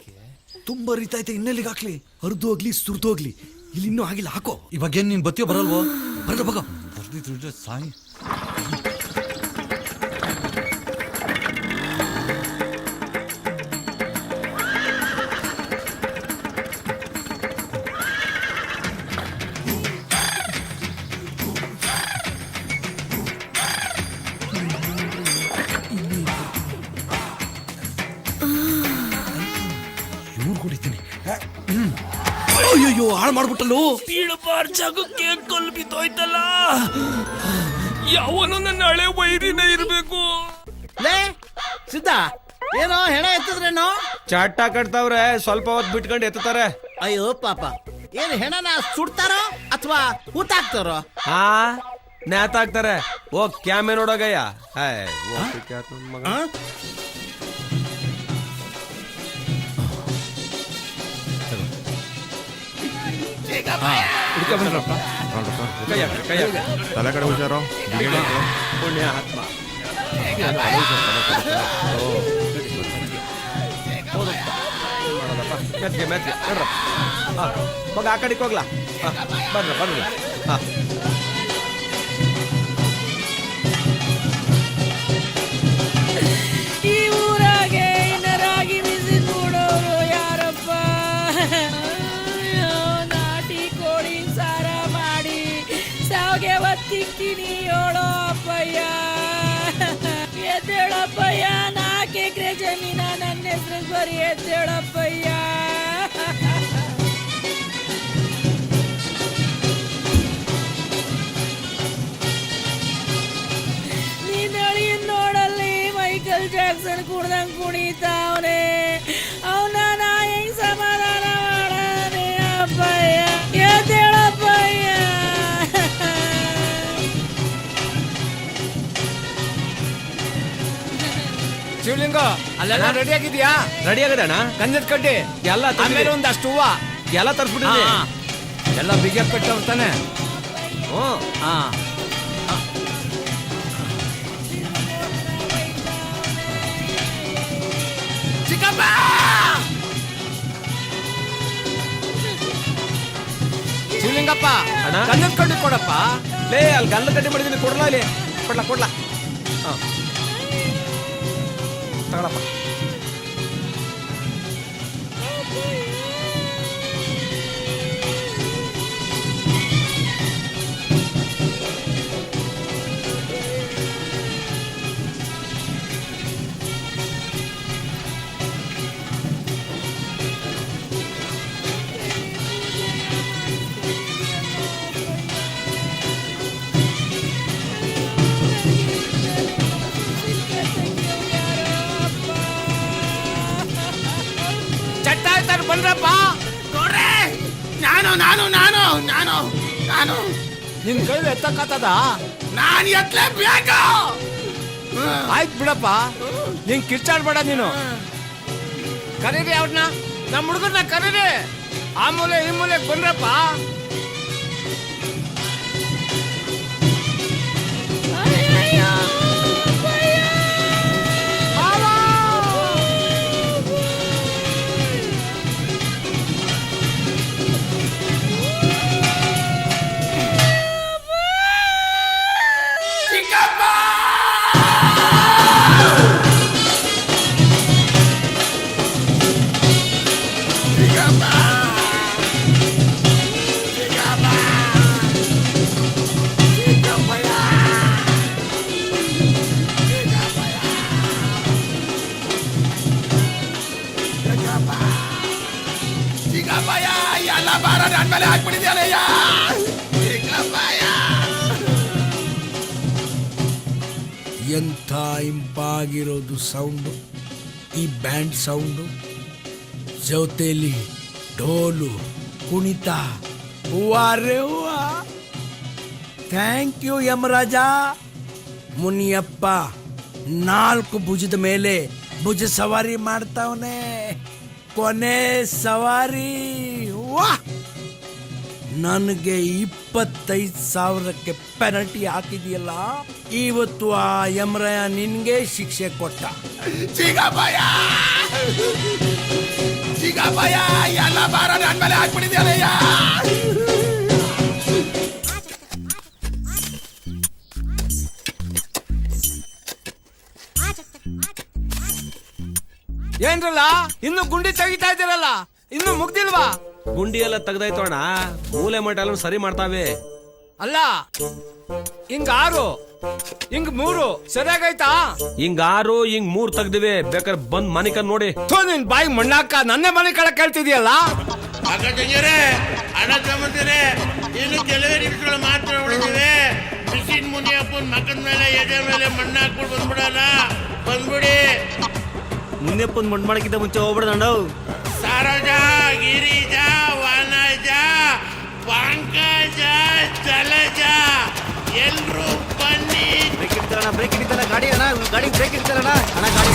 ತುಂಬಾ ರೀತೈತೆ, ಇನ್ನೆಲ್ಲಿಗೆ ಹಾಕ್ಲಿ? ಹರಿದು ಹೋಗ್ಲಿ, ಸುರಿದು ಹೋಗ್ಲಿ, ಇಲ್ಲಿ ಇನ್ನೂ ಆಗಿಲ್ಲ. ಹಾಕೋ. ಇವಾಗ ಏನ್ ನೀನ್ ಬತ್ತಿಯೋ ಬರಲ್ವೋ? ಬರಲ್ಲ ಬಗ. ಬರ್ದಿದ್ರೆ ಸಾಯಿ. ಅಯ್ಯೋ ಹಾಳು ಮಾಡ್ಬಿಟ್ಟಲು. ಬೀಳಬಾರ್ ಜಾಗಕ್ಕೆ ಕಲ್ಲು ಬಿದ್ದೋಯ್ತಲ್ಲ. ಯಾವನು ನನ್ನ ಹಳೆ ವೈರಿನ ಇರ್ಬೇಕು. ಲೇ ಸಿದ್ಧ, ಏನೋ ಹೆಣ ಎತ್ತಿದ್ರೇನೋ? ಚಟ್ಟ ಕಟ್ತಾವ್ರೆ, ಸ್ವಲ್ಪ ಹೊತ್ತು ಬಿಟ್ಕೊಂಡು ಎತ್ತಾರೆ. ಅಯ್ಯೋ ಪಾಪ, ಏನು ಹೆಣನ ಸುಡ್ತಾರೋ ಅಥವಾ ಹೂತಾಕ್ತಾರೋ? ಹಾ ನೇತಾಕ್ತಾರೆ. ಓ ಕ್ಯಾಮೆ ನೋಡೋಗಯ್ಯ. ಮಗ ತಲೆ ಕಡೆ ಹುಷಾರು. ಪುಣ್ಯ ಆತ್ಮ. ಮೆತ್ಗೆ ಮೆತ್ಗೆ ನೋಡ್ರಪ್ಪ. ಮಗ ಆ ಕಡೆಗೆ ಹೋಗ್ಲಾ? ಬರ್ರಿ ಬರ್ರಿ. ಹಾ ಈ ಊರಾಗೆ ಇನ್ನರಾಗಿ ಬಿಸಿ ನೋಡೋರು ಯಾರಪ್ಪ? ನಾಟಿ ಕೋಳಿ ಸಾರ ಮಾಡಿ ಸಾವಿಗೆ ಒತ್ತಿಕ್ಕಿನಿ ಹೇಳೋ ಅಪ್ಪಯ್ಯ. ಎದ್ದೇಳಪ್ಪಯ್ಯ, 4 ಎಕರೆ ಜಮೀನ ನನ್ನ ಹೆಸರು ಬರೀ ಎದ್ದೇಳಪ್ಪಯ್ಯ. ನೋಡಲ್ಲಿ ಮೈಕಲ್ ಜಾಕ್ಸನ್ ಕುಡ್ದಂಗ್ ಕುಣಿತಾವನೆ. ಅವನ ನಾ ಹೆಂಗ್ ಸಮಾಧಾನ ಮಾಡನೆ ಅಪ್ಪಯ್ಯ? ಎದ್ದೇಳಪ್ಪಯ್ಯ. ಶಿವಲಿಂಗ, ಅಲ್ಲೆಲ್ಲ ರೆಡಿ ಆಗಿದ್ಯಾ? ರೆಡಿ ಆಗದಣ್ಣ. ಗಂಧದ ಕಡ್ಡಿ ಎಲ್ಲ ಆಮೇಲೆ ಒಂದಷ್ಟು ಹೂವ ಎಲ್ಲ ತರಿಸ್ಬಿಟ್ಟಿದ್ವಿ. ಎಲ್ಲ ಬಿಗಿ ಕಟ್ಟವ್ರು ತಾನೆ? ಹ್ಞೂ. ಹಾ ಚಿಕ್ಕಪ್ಪ, ಶಿವಲಿಂಗಪ್ಪ, ಗಂಧದ ಕಡ್ಡಿ ಕೊಡಪ್ಪ. ಲೇ, ಅಲ್ಲಿ ಗಂಧದ ಕಡ್ಡಿ ಮಾಡಿದ್ದೀನಿ, ಕೊಡ್ಲಾ? ಅಲ್ಲಿ ಕೊಡ್ಲಾ ಕೊಡ್ಲಾ? ಹಾ ತಗೊಳಪ್ಪ. ಬಂದ್ರಪ್ಪ. ನಾನು ನಾನು ನಾನು ನಾನು ನಾನು ನಿನ್ ಕೈಲಿ ಎತ್ತಕ್ಕದ? ನಾನು ಎತ್ತಲೇಬೇಕು. ಆಯ್ತು ಬಿಡಪ್ಪ, ನೀನ್ ಕಿರ್ಚಾಡ್ಬೇಡ. ನೀನು ಕರೀರಿ ಅವ್ರನ್ನ, ನಮ್ಮ ಹುಡುಗರ್ನ ಕರೀರಿ. ಆ ಮೂಲೆ ಈ ಮೂಲೆ ಬಂದ್ರಪ್ಪ. ಎಲ್ಲ ಭಾರ ನನ್ನ ಮೇಲೆ ಹಾಕ್ಬಿಟ್ಟಿದ್ಯಾಲಯ್ಯ. ಎಂಥ ಇಂಪಾಗಿರೋದು ಸೌಂಡು, ಈ ಬ್ಯಾಂಡ್ ಸೌಂಡು. ಜೊತೆಲಿ ಡೋಲು ಕುಣಿತ. ಹೂವಾರೆ ಹೂವ. Thank you Yamaraja. ಮುನಿಯಪ್ಪ 4 ಭುಜದ ಮೇಲೆ ಭುಜ ಸವಾರಿ ಮಾಡ್ತಾವನೆ. ಕೊನೆ ಸವಾರಿ. ವಾಹ್! ನನಗೆ 25,000ಕ್ಕೆ ಪೆನಲ್ಟಿ ಹಾಕಿದೆಯಲ್ಲ, ಇವತ್ತು ಆ ಯಮರಾಯ ನಿನ್ಗೆ ಶಿಕ್ಷೆ ಕೊಟ್ಟ. ಚಿಗಪ್ಪಯ್ಯ, ಎಲ್ಲ ಭಾರ ನನ್ನ ಮೇಲೆ ಹಾಕ್ಬಿಟ್ಟಿದ್ಯಾಲಯ್ಯ. ಏನ್ರಲ್ಲ, ಇನ್ನು ಗುಂಡಿ ತೆಗಿತಾ ಇದ್ದೀರಲ್ಲ, ಇನ್ನು ಮುಗ್ದಿಲ್ವಾ? ಗುಂಡಿ ಎಲ್ಲ ತೆಗ್ದಾಯ್ತು ಅಣ್ಣ, ಮೂಲೆ ಮಟ್ಟ ಎಲ್ಲ ಸರಿ ಮಾಡ್ತಾವೆ. ಅಲ್ಲ ಹಿಂಗಾರು ಹಿಂಗ್ 3 ಸರಿಯಾಗೈತಾ? ಹಿಂಗ್ 6 ಹಿಂಗ್ 3 ತೆಗ್ದಿವಿ. ಬೇಕಾದ್ರೆ ಬಂದ್ ಮನೆ ಕಣ್ ನೋಡಿ. ನಿನ್ ಬಾಯಿ ಮಣ್ಣಾಕ ನನ್ನೇ ಮನೆ ಕಡೆ ಕೇಳ್ತಿದ್ಯಲ್ಲ. ಅಕ್ಕ ತಂಗಿಯರೇ, ಅಣ್ಣ ತಮ್ಮಂದಿರೇ, ಇನ್ನು ಕೆಲವೇ ನಿಮಿಷಗಳು ಮಾತ್ರ ಉಳಿದಿವೆ. ಮಿಷಿನ್ ಮುನಿಯಪ್ಪನ ಮಕ್ಕದ ಮೇಲೆ ಎದೆ ಮೇಲೆ ಮಣ್ಣು ಹಾಕ್ಬಿಟ್ಟು ಬಂದ್ಬಿಡೋಣ. ಬಂದ್ಬಿಡಿ. ಮುನಿಯಪ್ಪನ್ ಮಣ್ಣು ಮಾಡಕ್ಕಿಂತ ಮುಂಚೆ ಹೋಗ್ಬಿಡೋಣ. ಸರೋಜ, ಗಿರಿಜ, ವನಜ, ಪಂಕಜ, ಜಲಜ, ಎಲ್ರೂ ಬನ್ನಿ. ಬ್ರೇಕ್ ಇಡ್ತಾರಣ, ಬ್ರೇಕ್ ಹಿಡಿತಾರ ಗಾಡಿ. ಅಣ್ಣ ಗಾಡಿ ಬ್ರೇಕ್ ಇಡ್ತಾರಣ. ಅಣ್ಣ ಗಾಡಿ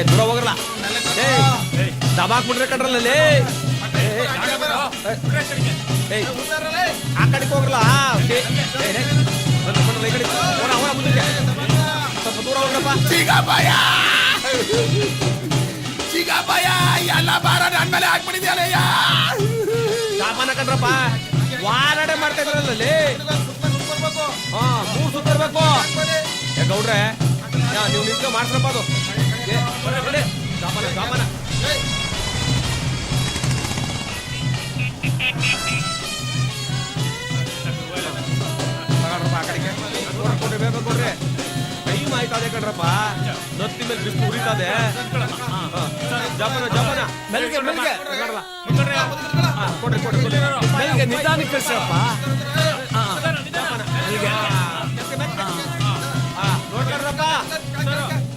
ದೂರ ಹೋಗಲ್ಲ. ದಬಾಕ್ಬಿಟ್ರೆ ಕಡ್ರಲ್ಲೇ. ಆ ಕಡೆಗೆ ಹೋಗಲ್ಲ. ಸ್ವಲ್ಪ ದೂರ ಹೋಗ್ರಪ್ಪ. ಎಲ್ಲ ಬಾರ ನನ್ ಮೇಲೆ ಹಾಕ್ಬಿಟ್ಟಿದ್ಯಾಲಯ್ಯ. ಸಾಮಾನ ಕಡ್ರಪ್ಪ. ವಾರಾಡೆ ಮಾಡ್ತಾ ಇದ್ರಲ್ಲೇ. 3 ಸುತ್ತ ಇರ್ಬೇಕು. ಗೌಡ್ರೆ ನೀವು ನಿಂತು ಮಾಡ್ಸ್ರಪ್ಪ. ಅದು ಸಾಮಾನ ಕೊಡ್ರಿ. ಟೈಮ್ ಆಯ್ತದೆ ಕಣ್ರಪ್ಪ. ನತ್ತಿ ಮೇಲೆ ಬಿಸ್ತು ಉರಿತದೆ. ಜಪನ ಮೆಲ್ಗೆ ಕೊಡ್ರಿ ನಿಧಾನಕ್ಕೆ ಕಳ್ಸಪ್ಪ. ನೋಡ್ಕೊಂಡ್ರಪ್ಪ,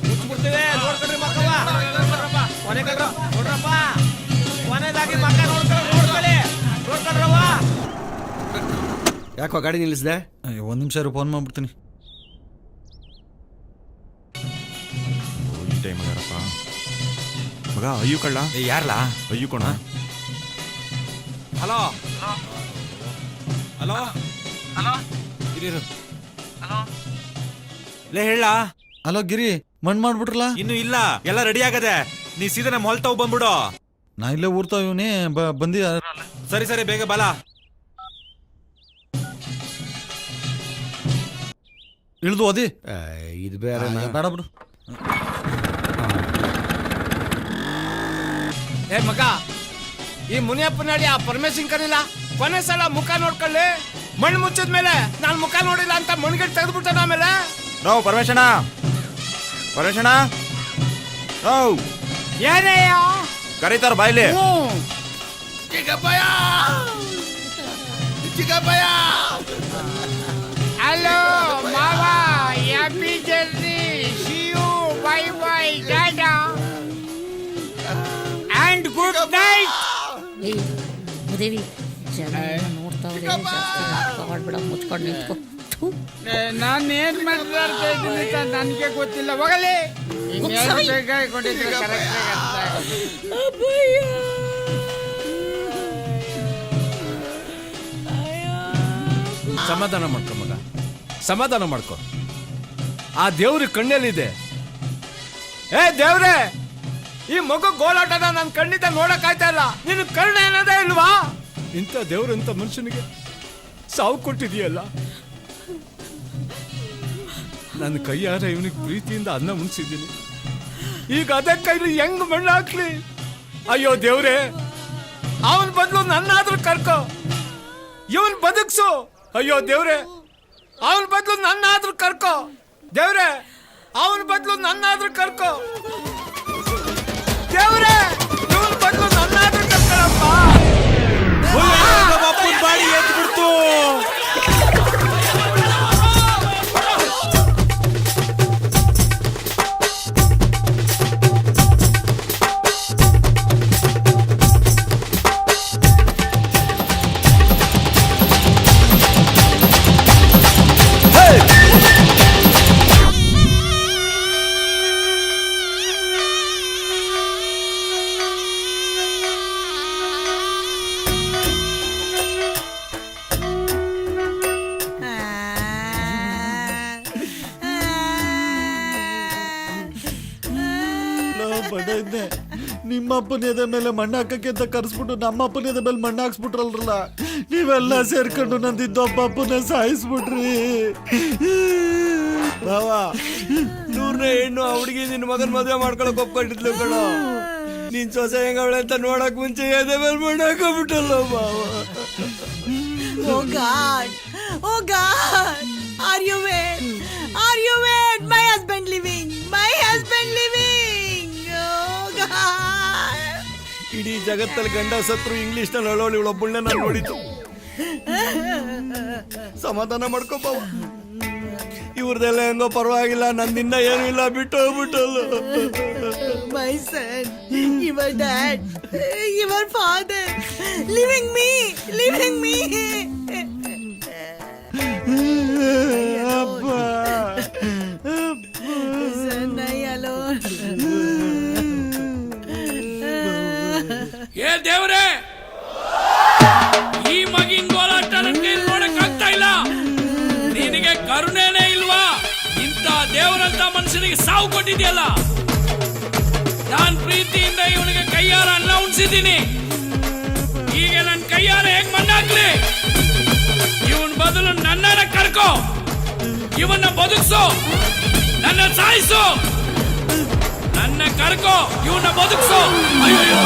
ಮುಚ್ಚಿಬಿಡ್ತೀವಿ. ನೋಡ್ಕೊಂಡ್ರಿ ಮಕ್ಕವ. ಕೊನೆ ಕಡ್ರ ನೋಡ್ರಪ್ಪ. ಕೊನೆದಾಗಿ ಮಕ್ಕ ನೋಡ್ಕೊಳ್ಳಿ. ನೋಡ್ಕೊಂಡ್ರವ. ಯಾಕೋ ಗಾಡಿ ನಿಲ್ಲಿಸಿದೆ? 1 ನಿಮಿಷ ಫೋನ್ ಮಾಡ್ಬಿಡ್ತೀನಿ. ಈ ಟೈಮ್ ಯಾರಪ್ಪ ಮಗ? ಅಯ್ಯು ಕಳ್ಳ. ಯಾರ್ಲಾ? ಅಯ್ಯು ಕೊಣ. ಹಲೋ ಹಲೋ ಹಲೋ ಲೇ ಹೇಳ. ಹಲೋ ಗಿರಿ, ಮಣ್ಣು ಮಾಡ್ಬಿಟ್ರಲ್ಲ? ಇನ್ನು ಇಲ್ಲ, ಎಲ್ಲ ರೆಡಿ ಆಗದೆ. ನೀ ಸೀದಾ ನಮ್ಮ ಹೊಲ್ತಾವ್ ಬಂದ್ಬಿಡು. ನಾ ಇಲ್ಲೇ ಊರ್ತಾವ ಇವನೇ ಬಂದಿ. ಸರಿ ಸರಿ, ಬೇಗ ಬಾಲ. ಇಳ್ದು ಓದಿ. ಇದು ಬೇರೆ ಬೇಡ ಬಿಡು. ಏ ಮಗ, ಈ ಮುನಿಯಪ್ಪನಹಳ್ಳಿ ಆ ಪರಮೇಶನ್ ಕರಿಲ್ಲ. ಕೊನೆ ಸಲ ಮುಖ ನೋಡ್ಕೊಳ್ಳಿ. ಮಣ್ಣು ಮುಚ್ಚಿದ್ಮೇಲೆ ನಾನು ಮುಖ ನೋಡಿಲ್ಲ ಅಂತ ಮಣ್ಣಿಗೆ ತೆಗೆದ್ಬಿಟ್ಟ. ಆಮೇಲೆ ನೋ ಪರಮೇಶಣ್ಣ, ಪರಮೇಶಣ್ಣ ನೋ ಏನೇಯ ಕರೀತಾರ ಬಾಯ್ಲಿ. ಚಿಕ್ಕಪ್ಪಯ್ಯ, ಚಿಕ್ಕಪ್ಪಯ್ಯ. ಹಲೋ ಮಾವ, happy journey. See you, bye bye, tata and good night. ಉದೇವಿ ಜನ ನೋಡ್ತಾವ್ರೆ. ಜಾಸ್ತಿ ಮುಚ್ಕೊಂಡು ನಿಂತ್ಕೊ. ನಾನು ಏನ್ ಮಾತಾಡ್ತಾ ಇದ್ದೀನಿ ಅಂತ ನನಗೆ ಗೊತ್ತಿಲ್ಲ. ಹೋಗಲಿ. ಸಮಾಧಾನ ಮಾಡ್ಕೊ ಮಗ, ಸಮಾಧಾನ ಮಾಡ್ಕೊ. ಆ ದೇವ್ರ ಕಣ್ಣಲ್ಲಿದೆ. ಏ ದೇವ್ರೆ, ಈ ಮಗು ಗೋಲಾಟನ ನನ್ನ ಕಣ್ಣಿಂದ ನೋಡಕ್ ಆಯ್ತಾ ಇಲ್ಲ. ನಿನ್ ಕರುಣೆ ಅನ್ನೋದೇ ಇಲ್ವಾ? ಇಂಥ ದೇವ್ರಂತ ಮನುಷ್ಯನಿಗೆ ಸಾವು ಕೊಟ್ಟಿದೀಯಲ್ಲ. ನನ್ನ ಕೈಯಾರ ಇವನಿಗೆ ಪ್ರೀತಿಯಿಂದ ಅನ್ನ ಉಣಿಸಿದ್ದೀನಿ. ಈಗ ಅದೇ ಕೈಲಿ ಹೆಂಗ್ ಮಣ್ಣು ಹಾಕ್ಲಿ? ಅಯ್ಯೋ ದೇವ್ರೆ, ಅವನ್ ಬದಲು ನನ್ನಾದ್ರೂ ಕರ್ಕೊ. ಇವನ್ ಬದುಕ್ಸು. ಅಯ್ಯೋ ದೇವ್ರೆ, ಅವನ್ ಬದಲು ನನ್ನಾದ್ರೂ ಕರ್ಕೊ. ದೇವ್ರೆ, ಅವನ್ ಬದಲು ನನ್ನಾದ್ರೂ ಕರ್ಕೊ. ದೇವ್ರೆ, ಇವನ್ ಬದಲು ನನ್ನಾದ್ರೂ ಕರ್ಕೊಳಪ್ಪ. ಬಾಡಿ ಎದ್ದು ಬಿಡ್ತು. ಬಡ ಇದ್ದೆ. ನಿಮ್ಮ ಅಪ್ಪನ ಎದೆ ಮೇಲೆ ಮಣ್ಣು ಹಾಕಕ್ಕೆ ಅಂತ ಕರ್ಸ್ಬಿಟ್ಟು ನಮ್ಮ ಅಪ್ಪನ ಎದೆ ಮೇಲೆ ಮಣ್ಣು ಹಾಕ್ಸ್ಬಿಟ್ರಲ್ರಲ್ಲ, ನೀವೆಲ್ಲ ಸೇರ್ಕೊಂಡು ನಂದಿದ್ದೊಬ್ಬ ಅಪ್ಪನ ಸಾಯಿಸ್ಬಿಟ್ರಿ. ಬಾವ 100ನೇ ಹೆಣ್ಣು ಆ ಹುಡುಗಿ ನಿನ್ನ ಮಗನ್ ಮದುವೆ ಮಾಡ್ಕೊಳಕ್ ಒಪ್ಕೊಂಡಿದ್ಲು ಕಣ. ನೀನ್ ಸೊಸೆ ಹೆಂಗವಳೆ ಅಂತ ನೋಡಕ್ ಮುಂಚೆ ಎದೆ ಮೇಲೆ ಮಣ್ಣು ಹಾಕೋಬಿಟ್ಟಲ್ಲ ಬಾವ. Oh God! Oh God! Are you wet? Are you wet? My husband living! My husband living! Oh God! ಇಡೀ ಜಗತ್ತಲ್ಲಿ ಗಂಡ ಸತ್ರು ಇಂಗ್ಲಿಷ್ ನಲ್ಲಿ ಅಳೋಳಿ ಇವಳೊಬ್ಬಳನ್ನ ನಾನು ನೋಡಿದ್ದು. ಸಮಾಧಾನ ಮಾಡ್ಕೋ ಬಾವ. ಇವ್ರದೆಲ್ಲ ಹೆಂಗೋ ಪರವಾಗಿಲ್ಲ, ನಂದಿನ್ನ ಏನೂ ಇಲ್ಲ, ಬಿಟ್ಟು ಹೋಗ್ಬಿಟ್ಟಲ್ಲ. My son, your dad, your father, leaving me, leaving me. Son, I alone. ಏ ದೇವ್ರೆ, ಈ ಮಗಿನ ಗೋಲಾಟ ನನಗೆ ನೋಡಕ್ ಆಗ್ತಾ ಇಲ್ಲ. ನಿನಗೆ ಕರುಣೆನೇ ಇಲ್ವಾ? ಇಂಥ ದೇವರಂತ ಮನುಷ್ಯನಿಗೆ ಸಾವು ಕೊಟ್ಟಿದ್ಯಲ್ಲ. ನಾನ್ ಪ್ರೀತಿಯಿಂದ ಇವನಿಗೆ ಕೈಯಾರ ಅನ್ನ ಉಣ್ಸಿದ್ದೀನಿ. ಈಗ ನನ್ನ ಕೈಯಾರ ಹೇಗ್ ಮಣ್ಣಾಕ್ಲಿ? ಇವನ್ ಬದಲು ನನ್ನನ್ನ ಕರ್ಕೋ, ಇವನ್ನ ಬದುಕ್ಸು, ನನ್ನ ಸಾಯಿಸು. ನನ್ನ ಕರ್ಕೋ, ಇವನ್ನ ಬದುಕ್ಸು. ಅಯ್ಯೋ